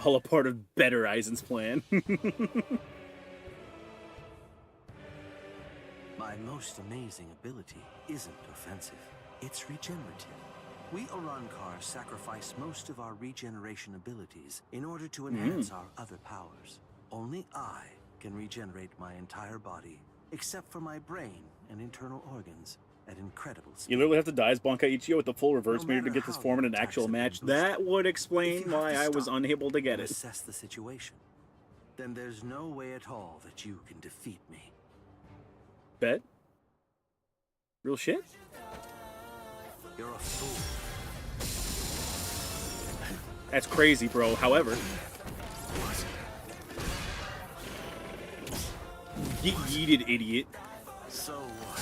All a part of better Aizen's plan. My most amazing ability isn't offensive. It's regenerative. We Urankar sacrifice most of our regeneration abilities in order to enhance our other powers. Only I can regenerate my entire body, except for my brain and internal organs, at incredible speed. You literally have to die as Bankaichio with the full reverse meter to get this form in an actual match. That would explain why I was unable to get it. Assess the situation. Then there's no way at all that you can defeat me. Bet? Real shit? You're a fool. That's crazy, bro. However, get yeeted, idiot. So what?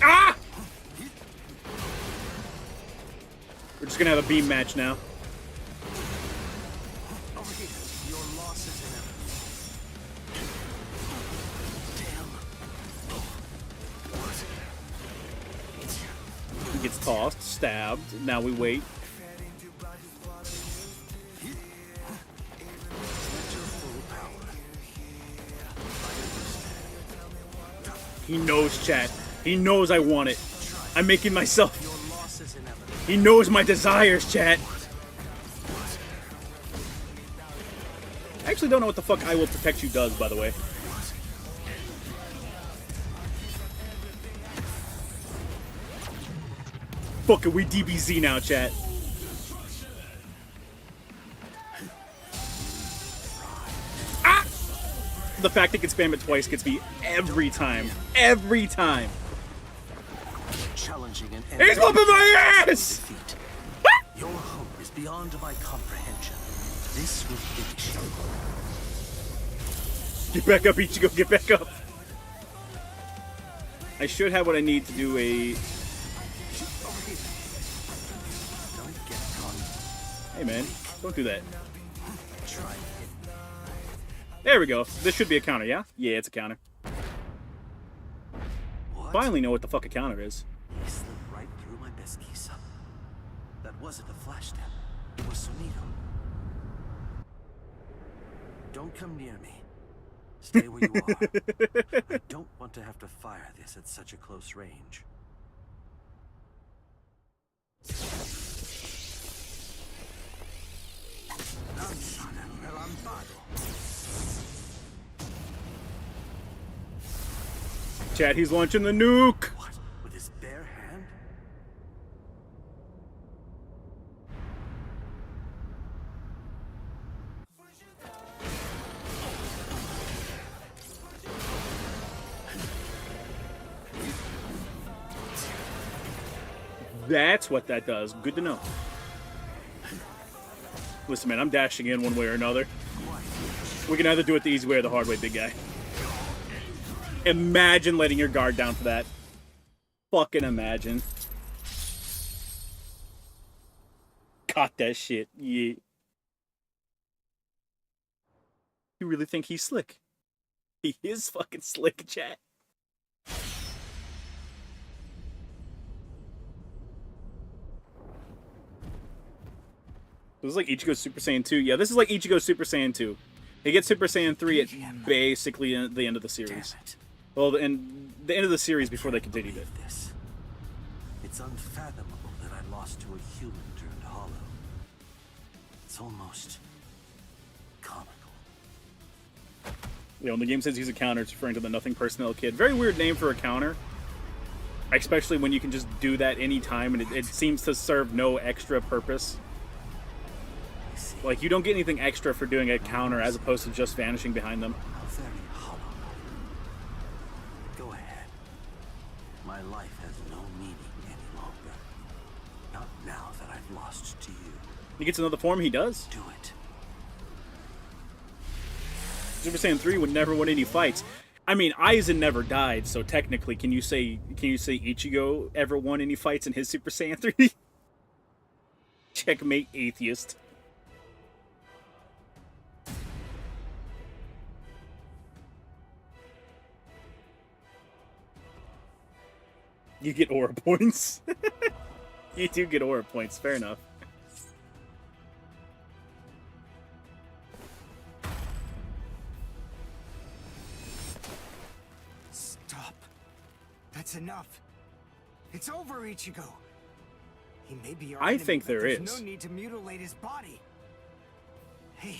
Ah! We're just gonna have a beam match now. Over here. Your loss is inevitable. Damn. Gets tossed, stabbed. Now we wait. He knows, chat. He knows I want it. I'm making myself. He knows my desires, chat. I actually don't know what the fuck I Will Protect You does, by the way. Fuck it, we DBZ now, chat. Ah! The fact it can spam it twice gets me every time. Every time. Challenging an He's whooping my ass! Your hope is beyond my comprehension. This will finish you. Get back up, Ichigo, get back up. I should have what I need to do a... Hey man, don't do that. There we go. This should be a counter, yeah? Yeah, it's a counter. Finally know what the fuck a counter is. He slipped right through my broskis. That wasn't a flash step. It was Sonido. Don't come near me. Stay where you are. I don't want to have to fire this at such a close range. Chat, he's launching the nuke! What? With his bare hand? That's what that does. Good to know. Listen, man, I'm dashing in one way or another. We can either do it the easy way or the hard way, big guy. Imagine letting your guard down for that. Fucking imagine. Caught that shit. Yeah. You really think he's slick? He is fucking slick, chat. This is like Ichigo Super Saiyan 2. Yeah, this is like Ichigo Super Saiyan 2. He gets Super Saiyan 3 at basically the end of the series. Well, the end of the series before they continued it. It's unfathomable that I lost to a human turned hollow. It's almost comical. You know, when the game says he's a counter, it's referring to the Nothing Personnel Kid. Very weird name for a counter. Especially when you can just do that anytime, and it seems to serve no extra purpose. Like, you don't get anything extra for doing a counter as opposed to just vanishing behind them. Very hollow. Go ahead. My life has no meaning any longer. Not now that I've lost to you. He gets another form, he does. Do it. Super Saiyan 3 would never win any fights. I mean, Aizen never died, so technically, can you say Ichigo ever won any fights in his Super Saiyan 3? Checkmate, atheist. You get aura points. You do get aura points, fair enough. Stop. That's enough. It's over, Ichigo. He may be our I enemy, think but there there's is. no need to mutilate his body. Hey,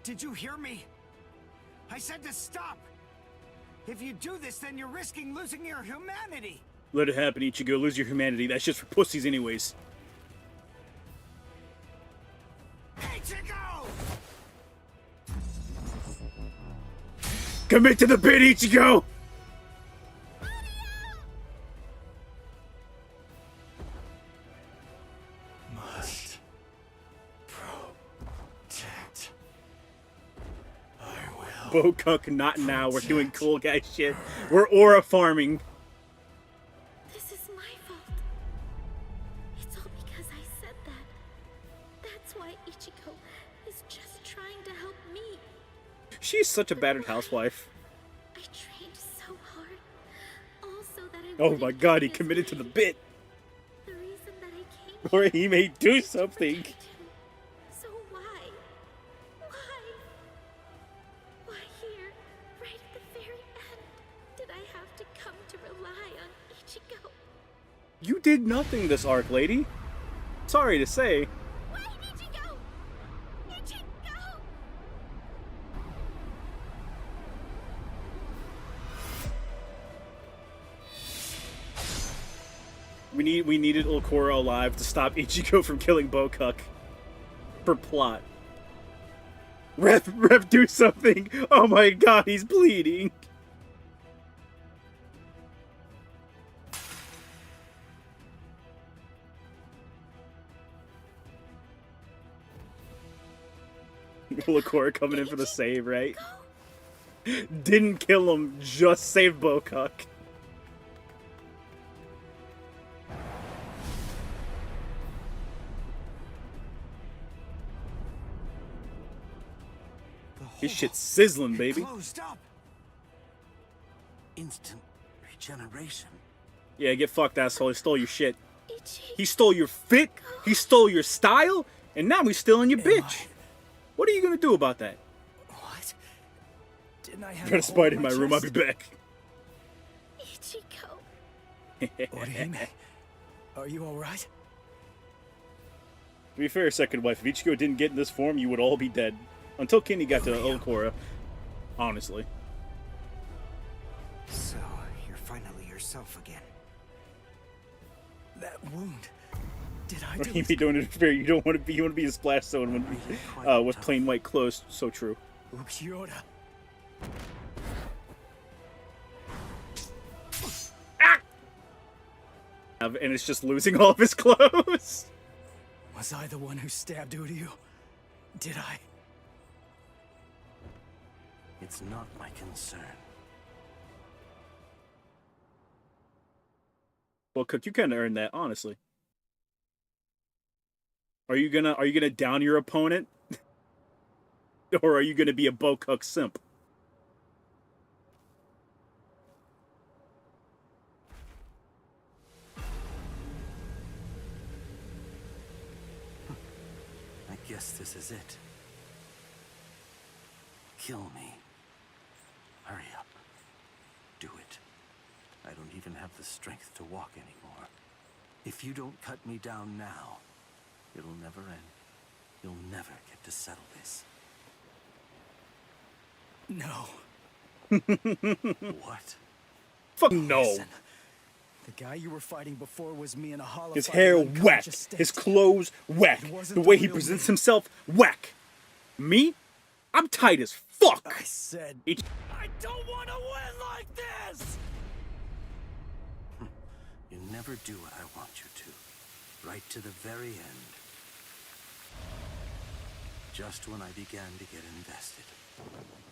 did you hear me? I said to stop. If you do this, then you're risking losing your humanity. Let it happen, Ichigo. Lose your humanity. That's just for pussies anyways. Ichigo! Commit to the bid, Ichigo! Must protect. I will. Bokuk, not now. We're doing cool guy shit. We're aura farming. This is my fault. It's all because I said that. That's why Ichigo is just trying to help me. She's such a battered housewife. I trained so hard. Also that I Oh my god, he committed to the bit. The Or he may do something. So why? Why here, right at the very end, did I have to come to rely on Ichigo? You did nothing this arc, lady. Sorry to say. Why Ichigo? Ichigo! We needed Ulcora alive to stop Ichigo from killing Bokuk. For plot. Rev, do something! Oh my god, he's bleeding! Ulcora coming in for the save, right? Didn't kill him, just saved Bokuk. This shit's sizzling, baby. Closed up. Instant regeneration. Yeah, get fucked, asshole. He stole your shit. He stole your fit. He stole your style. And now he's stealing your bitch. What are you gonna do about that? What? Didn't I have Got a spider in my room. I'll be back. Ichigo. Orihime, are you alright? To be fair, second wife, if Ichigo didn't get in this form, you would all be dead. Until Kenny got to Ulcora. Honestly. So, you're finally yourself again. That wound. Did I Or do he be doing it fair. You don't want to be. You want to be a splash zone when with plain white clothes. So true. Ukiyoda. And it's just losing all of his clothes. Was I the one who stabbed Uryu? Did I? It's not my concern. Well, Cook, you kind of earned that, honestly. Are you gonna down your opponent, or are you gonna be a Bokuk simp? I guess this is it. Kill me. Hurry up. Do it. I don't even have the strength to walk anymore. If you don't cut me down now, it'll never end. You'll never get to settle this. No. What? Fuck no. Listen, the guy you were fighting before was me in a hollow. His hair whack. His clothes whack. The way he presents himself whack. Me? I'm tight as fuck. I said I don't want to win like this! You never do what I want you to. Right to the very end. Just when I began to get invested.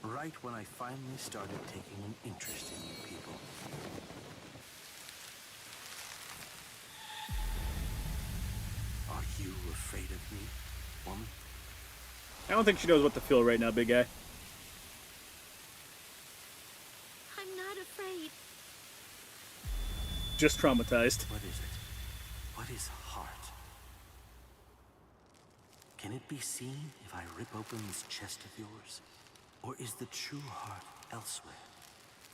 Right when I finally started taking an interest in you people. Are you afraid of me, woman? I don't think she knows what to feel right now, big guy. I'm not afraid. Just traumatized. What is it? What is heart? Can it be seen if I rip open this chest of yours? Or is the true heart elsewhere?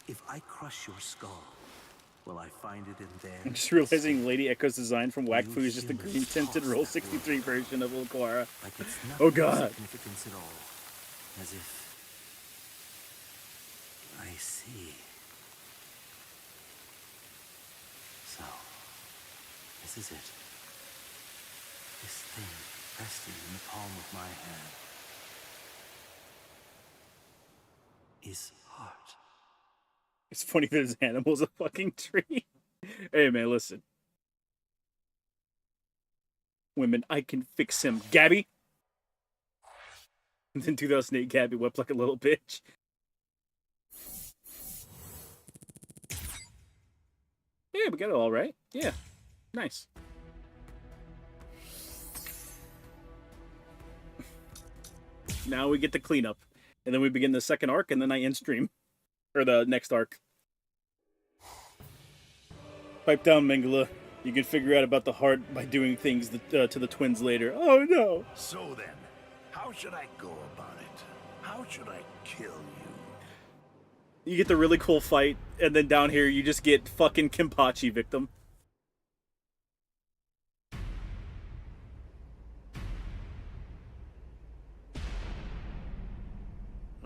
If I crush your skull, will I find it in there? I'm just realizing Lady Echo's design from Wakfu is just a green tinted Roll 63 version of Ulquara. Like it's Oh god. significance at all. As if I see. So, this is it. This thing resting in the palm of my hand is heart. It's funny that his animal's a fucking tree. Hey man, listen. Women, I can fix him. Gabby? And then 2008, Gabby wept like a little bitch. Yeah, we got it all right. Yeah. Nice. Now we get to clean up. And then we begin the second arc, and then I end stream. Or the next arc. Pipe down, Mengele. You can figure out about the heart by doing things to the twins later. Oh no. So then, how should I go about it? How should I kill you? You get the really cool fight, and then down here you just get fucking Kenpachi victim.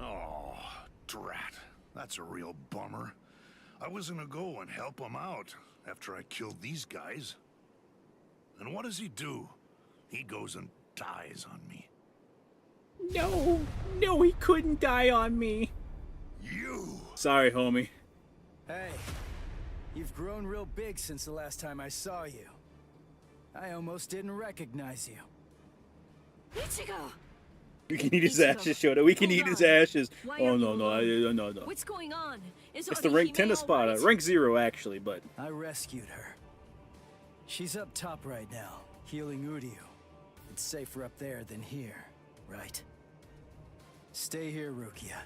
Oh, drat. That's a real bummer. I was gonna go and help him out after I killed these guys. And what does he do? He goes and dies on me. No, no, he couldn't die on me. You! Sorry, homie. Hey, you've grown real big since the last time I saw you. I almost didn't recognize you. Ichigo! We can eat his ashes, Shoto. We can eat his ashes. Oh no, no. What's going on? Is It's the rank 10 Espada. right? Rank 0, actually, but... I rescued her. She's up top right now, healing Uryu. It's safer up there than here, right? Stay here, Rukia.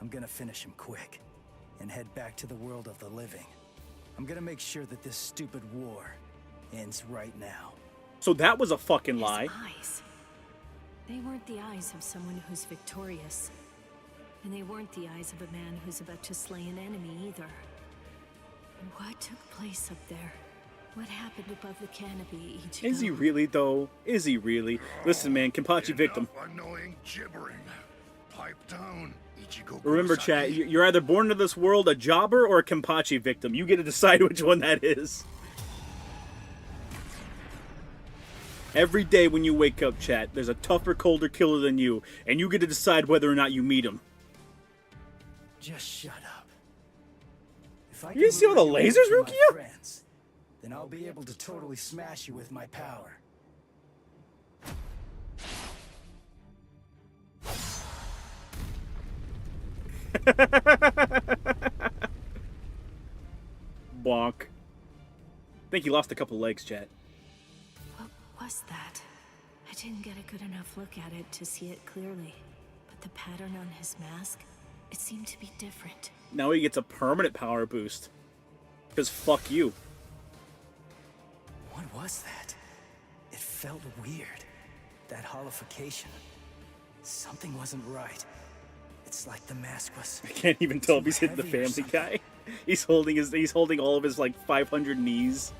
I'm gonna finish him quick, and head back to the world of the living. I'm gonna make sure that this stupid war ends right now. So that was a fucking lie. Eyes. They weren't the eyes of someone who's victorious. And they weren't the eyes of a man who's about to slay an enemy either. And what took place up there? What happened above the canopy, Ichigo? Is he really, though? Is he really? Listen, man, Kenpachi victim. Annoying gibbering. Pipe down, Ichigo. Remember, chat, you're either born into this world a jobber or a Kenpachi victim. You get to decide which one that is. Every day when you wake up, chat, there's a tougher, colder killer than you, and you get to decide whether or not you meet him. Just shut up. If I You see all the lure you lasers, away from my Rukia? friends, then I'll be able to totally smash you with my power. Bonk. I think he lost a couple legs, chat. What was that? I didn't get a good enough look at it to see it clearly. But the pattern on his mask, it seemed to be different. Now he gets a permanent power boost. Because fuck you. What was that? It felt weird. That holification. Something wasn't right. It's like the mask was... I can't even tell if he's hitting the heavy or Family Guy. He's holding all of his like 500 knees.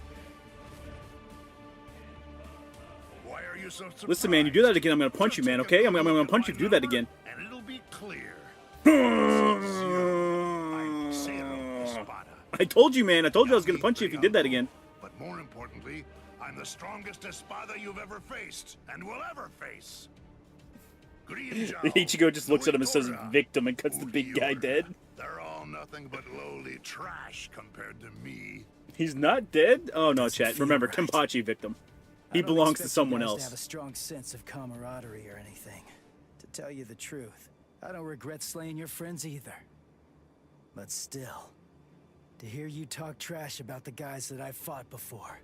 Why are you so surprised? Listen, man, you do that again, I'm gonna punch you, man. Okay, I'm gonna punch you if you do that again. And it'll be clear. I told you, man. I told you I was gonna punch you if you did that again. But more importantly, I'm the strongest Espada you've ever faced and will ever face. Ichigo just looks at him and says victim and cuts the big guy dead. They're all nothing but lowly trash compared to me. He's not dead? Oh no, chat. Remember, Kenpachi victim. He belongs to someone To else. have a strong sense of camaraderie or anything. To tell you the truth, I don't regret slaying your friends either. But still, to hear you talk trash about the guys that I've fought before.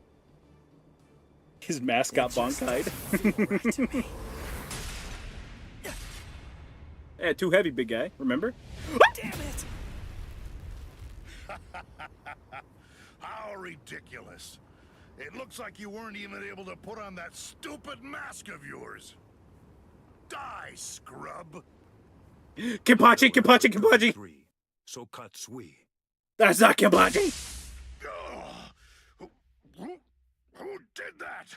His mascot Bonkai. Yeah, too heavy, big guy. Remember? Damn it! How ridiculous. It looks like you weren't even able to put on that stupid mask of yours. Die, scrub. Kenpachi! So Katsui. That's not Kenpachi! Who did that?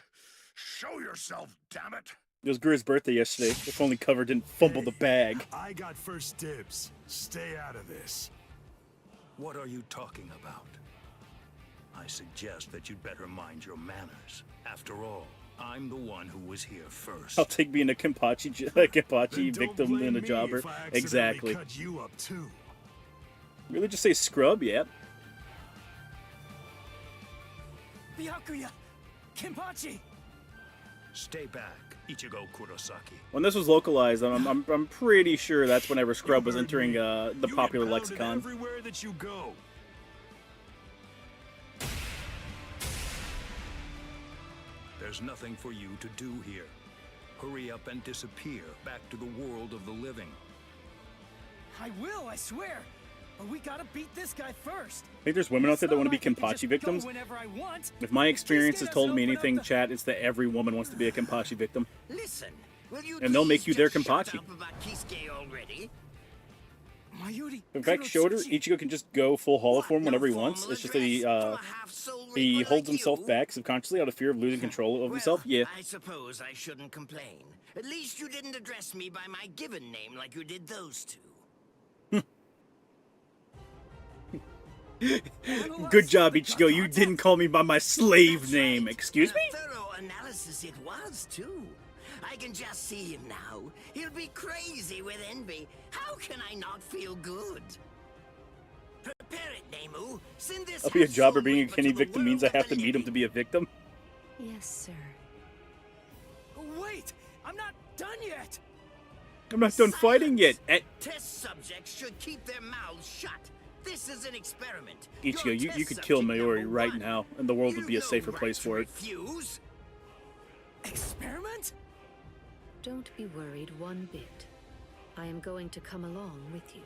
Show yourself, damn it. It was Gru's birthday yesterday. If only Cover didn't fumble the bag. I got first dibs. Stay out of this. What are you talking about? I suggest that you'd better mind your manners. After all, I'm the one who was here first. I'll take being a Kenpachi victim than a jobber. Exactly. Cut you up too. Really just say scrub? Yep. Byakuya! Kenpachi! Stay back, Ichigo Kurosaki. When this was localized, I'm pretty sure that's whenever Scrub was entering the popular lexicon. Everywhere that you go. There's nothing for you to do here. Hurry up and disappear back to the world of the living. I will, I swear! But we gotta beat this guy first. I think there's women out there that want to be It's not like I can Kenpachi just victims. go whenever I want. If my experience has Kisuke told me doesn't open anything, up the- chat, it's that every woman wants to be a Kenpachi victim. Listen, will you And they'll make please you their just shut Kenpachi. up about Kisuke already? Mayuri, In fact, Shoulder, Ichigo can just go full hollow form whenever he wants. It's just that he holds himself back subconsciously out of fear of losing control of himself. Yeah. I suppose I shouldn't complain. At least you didn't address me by my given name like you did those two. Good job, Ichigo. You didn't call me by my slave name. Excuse me? Thorough analysis it was, too. I can just see him now. He'll be crazy with envy. How can I not feel good? Prepare it, Nemu. Send this I'll be a half jobber. soul Being a reaper Kenny to the victim means I world of have to the meet him to be a victim. Yes, sir. Wait, I'm not done yet. I'm not done fighting yet. Test subjects should keep their mouths shut. This is an experiment. Ichigo, Your you test could kill subject Mayuri number right one. now, and the world would be a You've safer no place right for to it. refuse. Experiment? Don't be worried one bit. I am going to come along with you.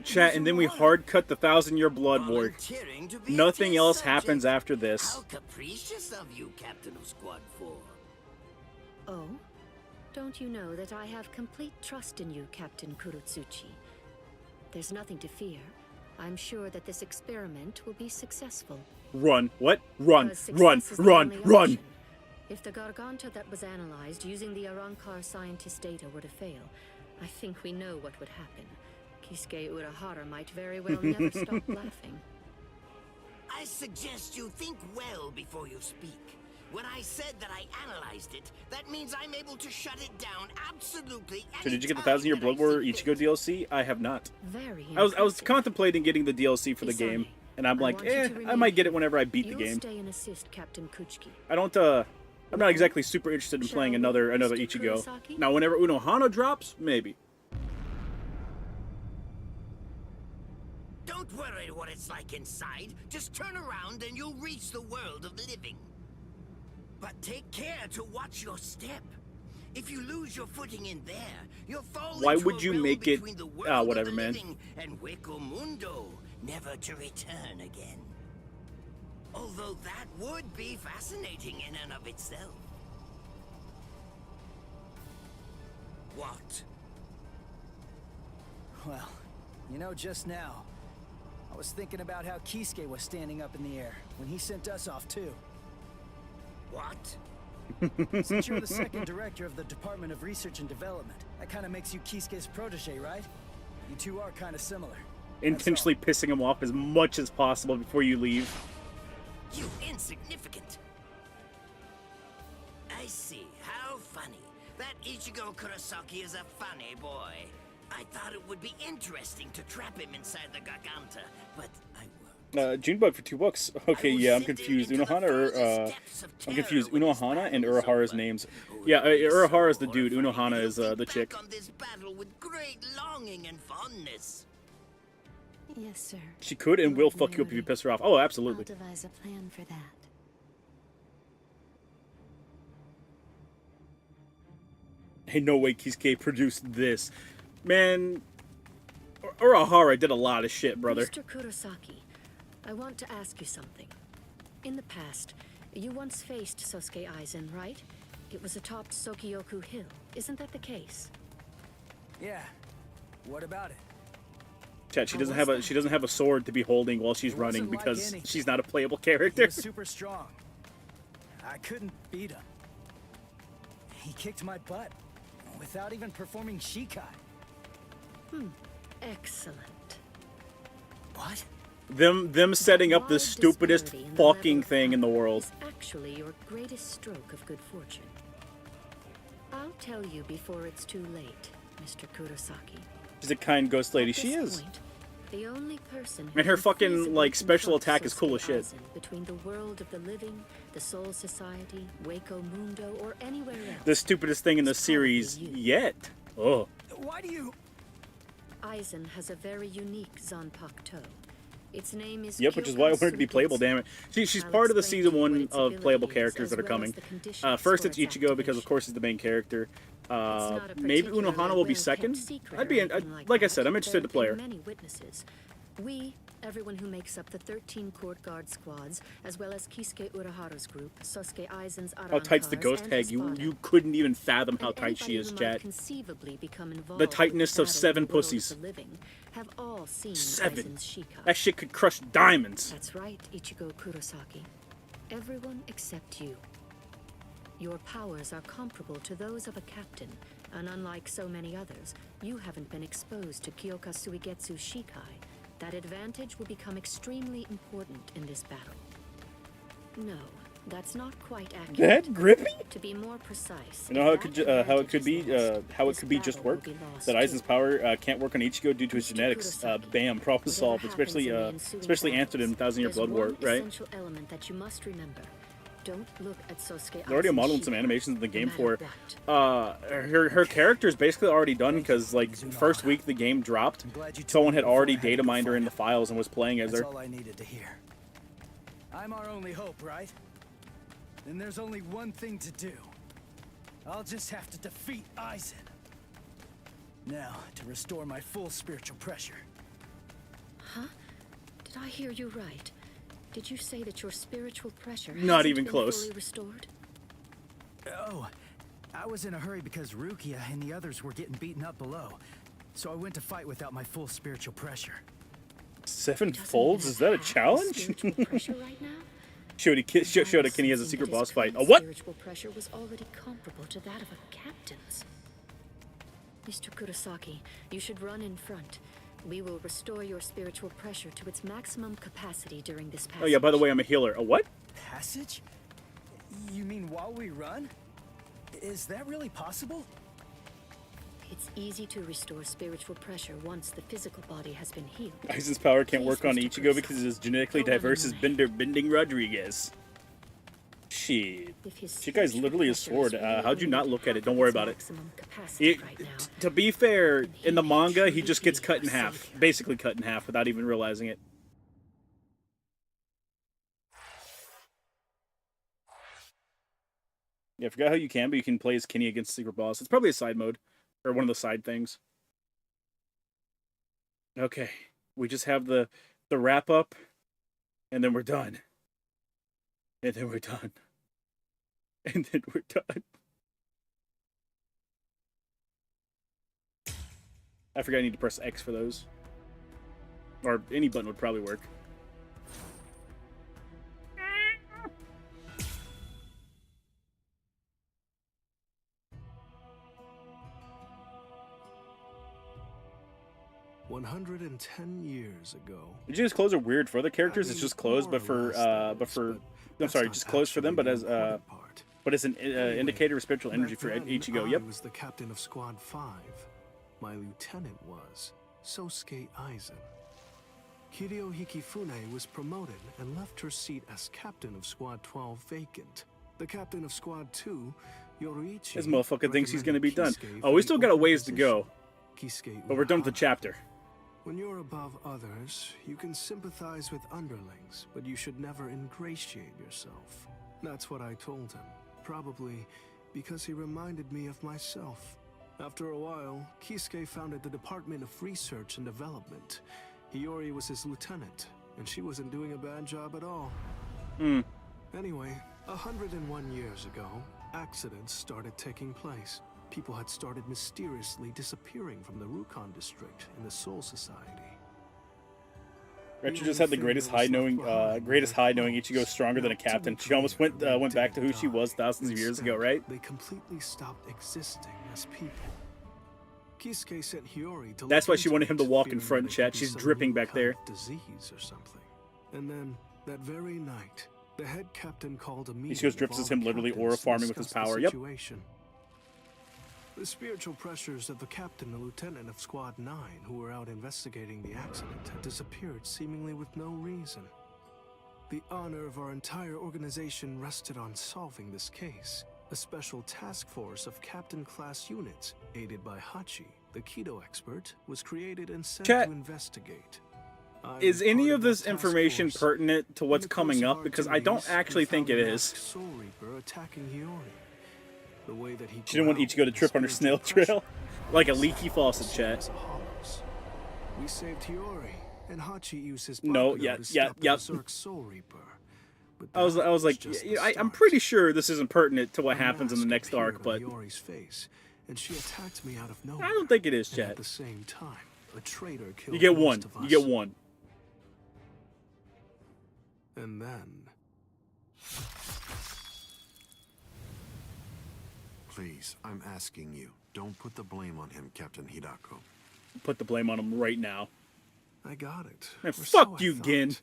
Chat, and then we hard cut the 1,000-year blood war. Volunteering to be a Nothing test else subject. happens after this. How capricious of you, Captain of Squad 4. Oh? Don't you know that I have complete trust in you, Captain Kurotsuchi? There's nothing to fear. I'm sure that this experiment will be successful. Run. What? Run. Because Run. success is the Run. only Run. option. If the Garganta that was analyzed using the Arankar scientist data were to fail, I think we know what would happen. Kisuke Urahara might very well never stop laughing. I suggest you think well before you speak. When I said that I analyzed it, that means I'm able to shut it down absolutely. So did you get the 1,000-year blood war Ichigo DLC? I have not. Very I was impressive. contemplating getting the DLC for the game, and I'm like, want you to I might get it whenever I beat the You'll game. stay and assist Captain Kuchiki. I don't. I'm not exactly super interested in playing another Ichigo. Kurosaki? Now, whenever Unohana drops, maybe. Don't worry what it's like inside. Just turn around and you'll reach the world of the living. But take care to watch your step. If you lose your footing in there, you'll fall Why into would a you realm make it? between the world Whatever, of the man. living and Hueco Mundo, never to return again. Although that would be fascinating in and of itself. What? Well, you know, just now, I was thinking about how Kisuke was standing up in the air when he sent us off too. What? Since you're the second director of the Department of Research and Development, that kind of makes you Kisuke's protege, right? You two are kind of similar. Intentionally pissing him off as much as possible before you leave. You insignificant. I see. How funny. That Ichigo Kurosaki is a funny boy. I thought it would be interesting to trap him inside the Garganta, but I won't. Junebug for $2. Okay, yeah, I'm confused. Unohana or I'm confused. Unohana and Urahara's names. Yeah, Urahara's the dude. Unohana is the chick. On this battle with great longing and fondness. Yes, sir. She could and will fuck you up if you piss her off. Oh, I'll absolutely. devise a plan for that. Ain't no way Kisuke produced this. Man, Urahara did a lot of shit, brother. Mr. Kurosaki, I want to ask you something. In the past, you once faced Sosuke Aizen, right? It was atop Sokyoku Hill. Isn't that the case? Yeah. What about it? Chat, she doesn't have a sword to be holding while she's running wasn't like because anything. she's not a playable He character. was super strong. I couldn't beat him. He kicked my butt without even performing Shikai. Excellent. What? Them setting up the Wide stupidest disparity in the level fucking of thing in the power world. is actually your greatest stroke of good fortune. I'll tell you before it's too late, Mr. Kurosaki. She's a kind ghost lady. At She this is. point, the only person And her who can fucking, feasibly like, special confront attack is cool as Sosuke shit. Aizen between the world of the living, the Soul Society, Hueco Mundo, or anywhere else. The stupidest thing in the series yet. Oh. Why do you... Aizen has a very unique Zanpakuto. Its name is Yep, which is why I wanted to be playable, damn it. She's part of the season 1 of playable characters that are coming. First it's Ichigo because of course he's the main character. Maybe Unohana will be second. Like I said, I'm interested to play her. Many witnesses. We, everyone who makes up the 13 court guard squads, as well as Kisuke Uraharu's group, Sosuke Aizen's How tight's the ghost hag? You couldn't even fathom how tight she is, chat. The tightness of 7 pussies. Have all seen 7. Aizen's Shika. That shit could crush diamonds. That's right, Ichigo Kurosaki. Everyone except you. Your powers are comparable to those of a captain, and unlike so many others, you haven't been exposed to Kyoka Suigetsu's Shikai. That advantage will become extremely important in this battle. No, that's not quite accurate. That grippy? To be more precise, You know how it could be just work. That Aizen's power can't work on Ichigo due to his genetics. Bam, problem solved. Especially answered in 1000-Year Blood War, right? Essential element that you must remember. Don't look at Sosuke. They're already modeled some animations in the game for her character is basically already done because like first week the game dropped, someone had already data mined her in the files and was playing as her. That's all I needed to hear. I'm our only hope, right? Then there's only one thing to do. I'll just have to defeat Aizen. Now, to restore my full spiritual pressure. Huh? Did I hear you right? Did you say that your spiritual pressure not even close fully restored? Oh, I was in a hurry because Rukia and the others were getting beaten up below. So I went to fight without my full spiritual pressure. 7 folds? Is that a challenge? Right now? Shodakin has a secret boss fight. A what? Spiritual pressure was already comparable to that of a captain's. Mr. Kurosaki, you should run in front. We will restore your spiritual pressure to its maximum capacity during this passage. Oh yeah, by the way, I'm a healer. A what? Passage? You mean while we run? Is that really possible? It's easy to restore spiritual pressure once the physical body has been healed. Aizen's power can't work on Ichigo because it is genetically diverse as Bending Rodriguez. Shit. Shikai's literally a sword. How'd you not look at it? Don't worry about it. To be fair, in the manga, he just gets cut in half. Basically cut in half without even realizing it. Yeah, I forgot how you can, but you can play as Kenny against the secret boss. It's probably a side mode. Or one of the side things. Okay. We just have the wrap up. And then we're done. And then we're done. And then we're done. I forgot I need to press X for those. Or any button would probably work. 110 years ago. Did you just close are weird for other characters? It's just closed, but for I'm sorry, just closed for them, but as an indicator of spiritual energy for Ichigo. Yep. I was the captain of Squad 5. My lieutenant was Sosuke Aizen. Kiryo Hikifune was promoted and left her seat as captain of Squad 12 vacant. The captain of Squad 2, Yoruichi. This motherfucker thinks he's gonna be done. Oh, we still got a ways to go. But we're done with the chapter. When you're above others, you can sympathize with underlings, but you should never ingratiate yourself. That's what I told him, probably because he reminded me of myself. After a while, Kisuke founded the Department of Research and Development. Hiyori was his lieutenant, and she wasn't doing a bad job at all. Anyway, 101 years ago, accidents started taking place. People had started mysteriously disappearing from the Rukon district in the Soul Society. Retro just had the greatest high knowing Ichigo is stronger than a captain. She almost went back to who she was thousands of years ago, right? They completely stopped existing as people. Kisuke sent Hiyori to That's why she wanted him to walk in front, chat. She's dripping back there. Disease or something. And then that very night, the head captain called a meeting. Ichigo's drips as him literally aura farming with his power. Yep. The spiritual pressures of the captain and lieutenant of Squad 9 who were out investigating the accident had disappeared seemingly with no reason. The honor of our entire organization rested on solving this case. A special task force of captain-class units, aided by Hachi, the Kido expert, was created and sent to investigate. Is any of this information pertinent to what's coming up? Because I don't actually think it is. Soul Reaper attacking Hiyori. The way that he She didn't want Ichigo to trip on her snail trail. Like a leaky faucet, chat. We saved Hiyori, and Hachi used his No, Bakugo to stop the yeah. Berserk Soul Reaper. But I was like, I'm pretty sure this isn't pertinent to what happens in the next arc, but Hiyori's face, and she attacked me out of nowhere. I don't think it is, And chat. at the same time, a traitor killed You get one. most of us. You get one. And then... Please, I'm asking you, don't put the blame on him, Captain Hidako. Put the blame on him right now. I got it. Man, Or fuck so I you, thought. Gin.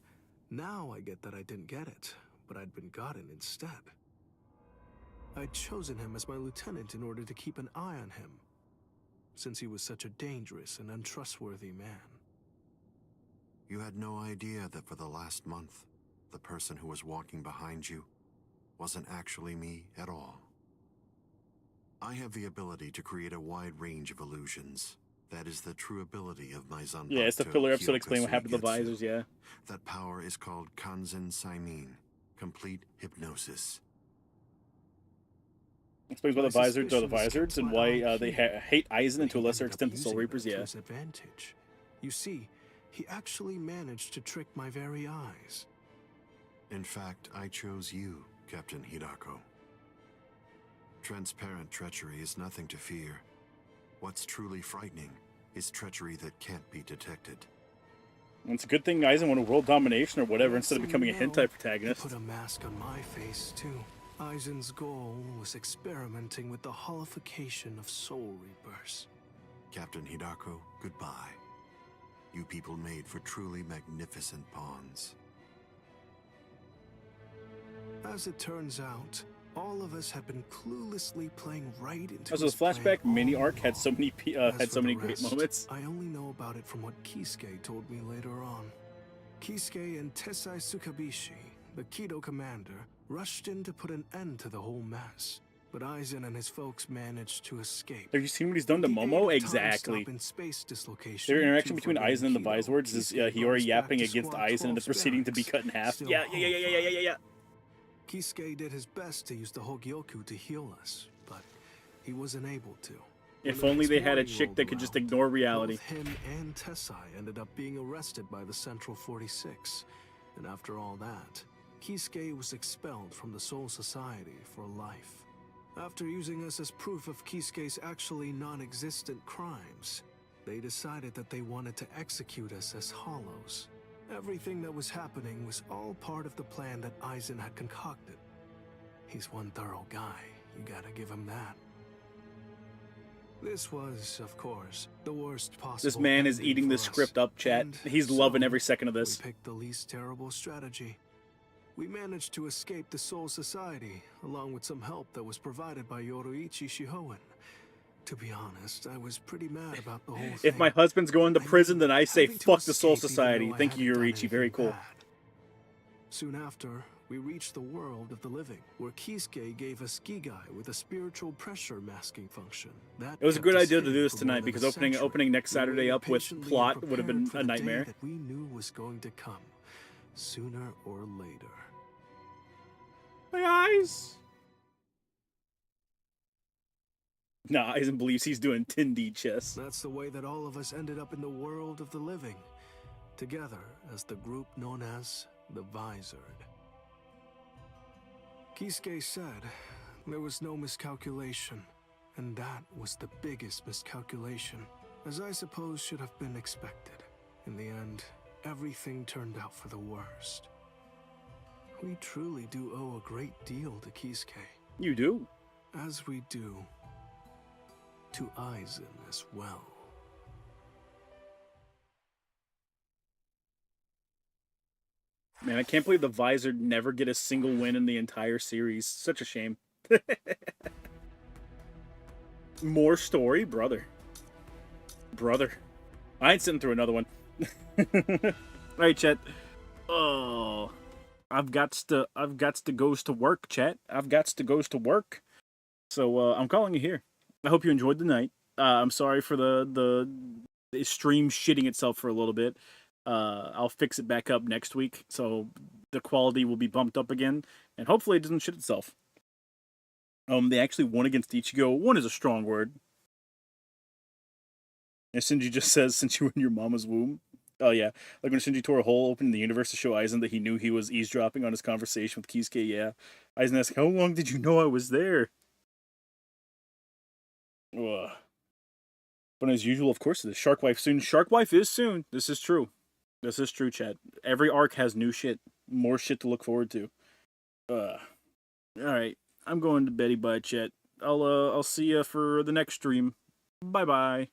Now I get that I didn't get it, but I'd been gotten instead. I'd chosen him as my lieutenant in order to keep an eye on him, since he was such a dangerous and untrustworthy man. You had no idea that for the last month, the person who was walking behind you wasn't actually me at all. I have the ability to create a wide range of illusions. That is the true ability of my Zanbakuto. Yeah, it's the filler episode Kyokusui explaining what happened to the Getsu. visors, yeah. That power is called Kanzen Saimin, complete hypnosis. Explains why the visors are the visors and why they hate Aizen and to a lesser extent the Soul Reapers, yeah. Advantage. You see, he actually managed to trick my very eyes. In fact, I chose you, Captain Hidako. Transparent treachery is nothing to fear. What's truly frightening is treachery that can't be detected. And it's a good thing Aizen won world domination or whatever instead of becoming a hentai He protagonist. put a mask on my face, too. Aizen's goal was experimenting with the holification of Soul Reapers. Captain Hidako, goodbye. You people made for truly magnificent pawns. As it turns out, all of us had been cluelessly playing right into Also, his this flashback plan mini all arc had so many As had for so many the great rest, moments. I only know about it from what Kisuke told me later on. Kisuke and Tessai Tsukabishi, the Kido commander, rushed in to put an end to the whole mess. But Aizen and his folks managed to escape. Have you seen what he's done to Momo? Exactly. Space dislocation, Their interaction two between forbidden Aizen and the Kido, Viswords is Kisuke brought Hiyori us back yapping to against Squad Aizen and then 12's proceeding to be barracks, cut in half. still Yeah. Kisuke did his best to use the Hogyoku to heal us, but he wasn't able to. If When the only they next had a morning chick rolled that could just around, ignore reality. Both him and Tessai ended up being arrested by the Central 46. And after all that, Kisuke was expelled from the Soul Society for life. After using us as proof of Kisuke's actually non-existent crimes, they decided that they wanted to execute us as hollows. Everything that was happening was all part of the plan that Aizen had concocted. He's one thorough guy, you gotta give him that. This was, of course, the worst possible. This man is ending eating the for us. script up, chat. And He's so, loving every second of this. We picked the least terrible strategy. We managed to escape the Soul Society, along with some help that was provided by Yoruichi Shihoen. To be honest, I was pretty mad about the whole thing. If my husband's going to prison, then I say having to fuck the Soul escape even Society. though I Thank you, hadn't done Yoriichi. Very anything cool. bad. Soon after, we reached the world of the living, where Kisuke gave us Gigai with a spiritual pressure masking function. That It was a kept good us idea to hidden do this for more tonight than because a opening century. next We Saturday waited up with patiently plot and would have been prepared a for the day nightmare. that we knew was going to come, sooner or later. My eyes. Nah, Aizen believes he's doing 10D chess. That's the way that all of us ended up in the world of the living, together as the group known as the Visored. Kisuke said there was no miscalculation, and that was the biggest miscalculation, as I suppose should have been expected. In the end, everything turned out for the worst. We truly do owe a great deal to Kisuke. You do. As we do to Aizen as well. Man, I can't believe the Visor never get a single win in the entire series. Such a shame. More story, brother. Brother. I ain't sitting through another one. Alright, chat. Oh, I've got to goes to work, chat. I've got to goes to work. So I'm calling you here. I hope you enjoyed the night. I'm sorry for the stream shitting itself for a little bit. I'll fix it back up next week, so the quality will be bumped up again, and hopefully it doesn't shit itself. They actually won against Ichigo. Won is a strong word. And Shinji just says, since you were in your mama's womb. Oh, yeah. Like when Shinji tore a hole open in the universe to show Aizen that he knew he was eavesdropping on his conversation with Kisuke, yeah. Aizen asks, how long did you know I was there? Ugh. But as usual, of course, it is Shark Wife soon. Shark Wife is soon. This is true. This is true, chat. Every arc has new shit. More shit to look forward to. Alright. I'm going to Betty Bye, chat. I'll see you for the next stream. Bye-bye.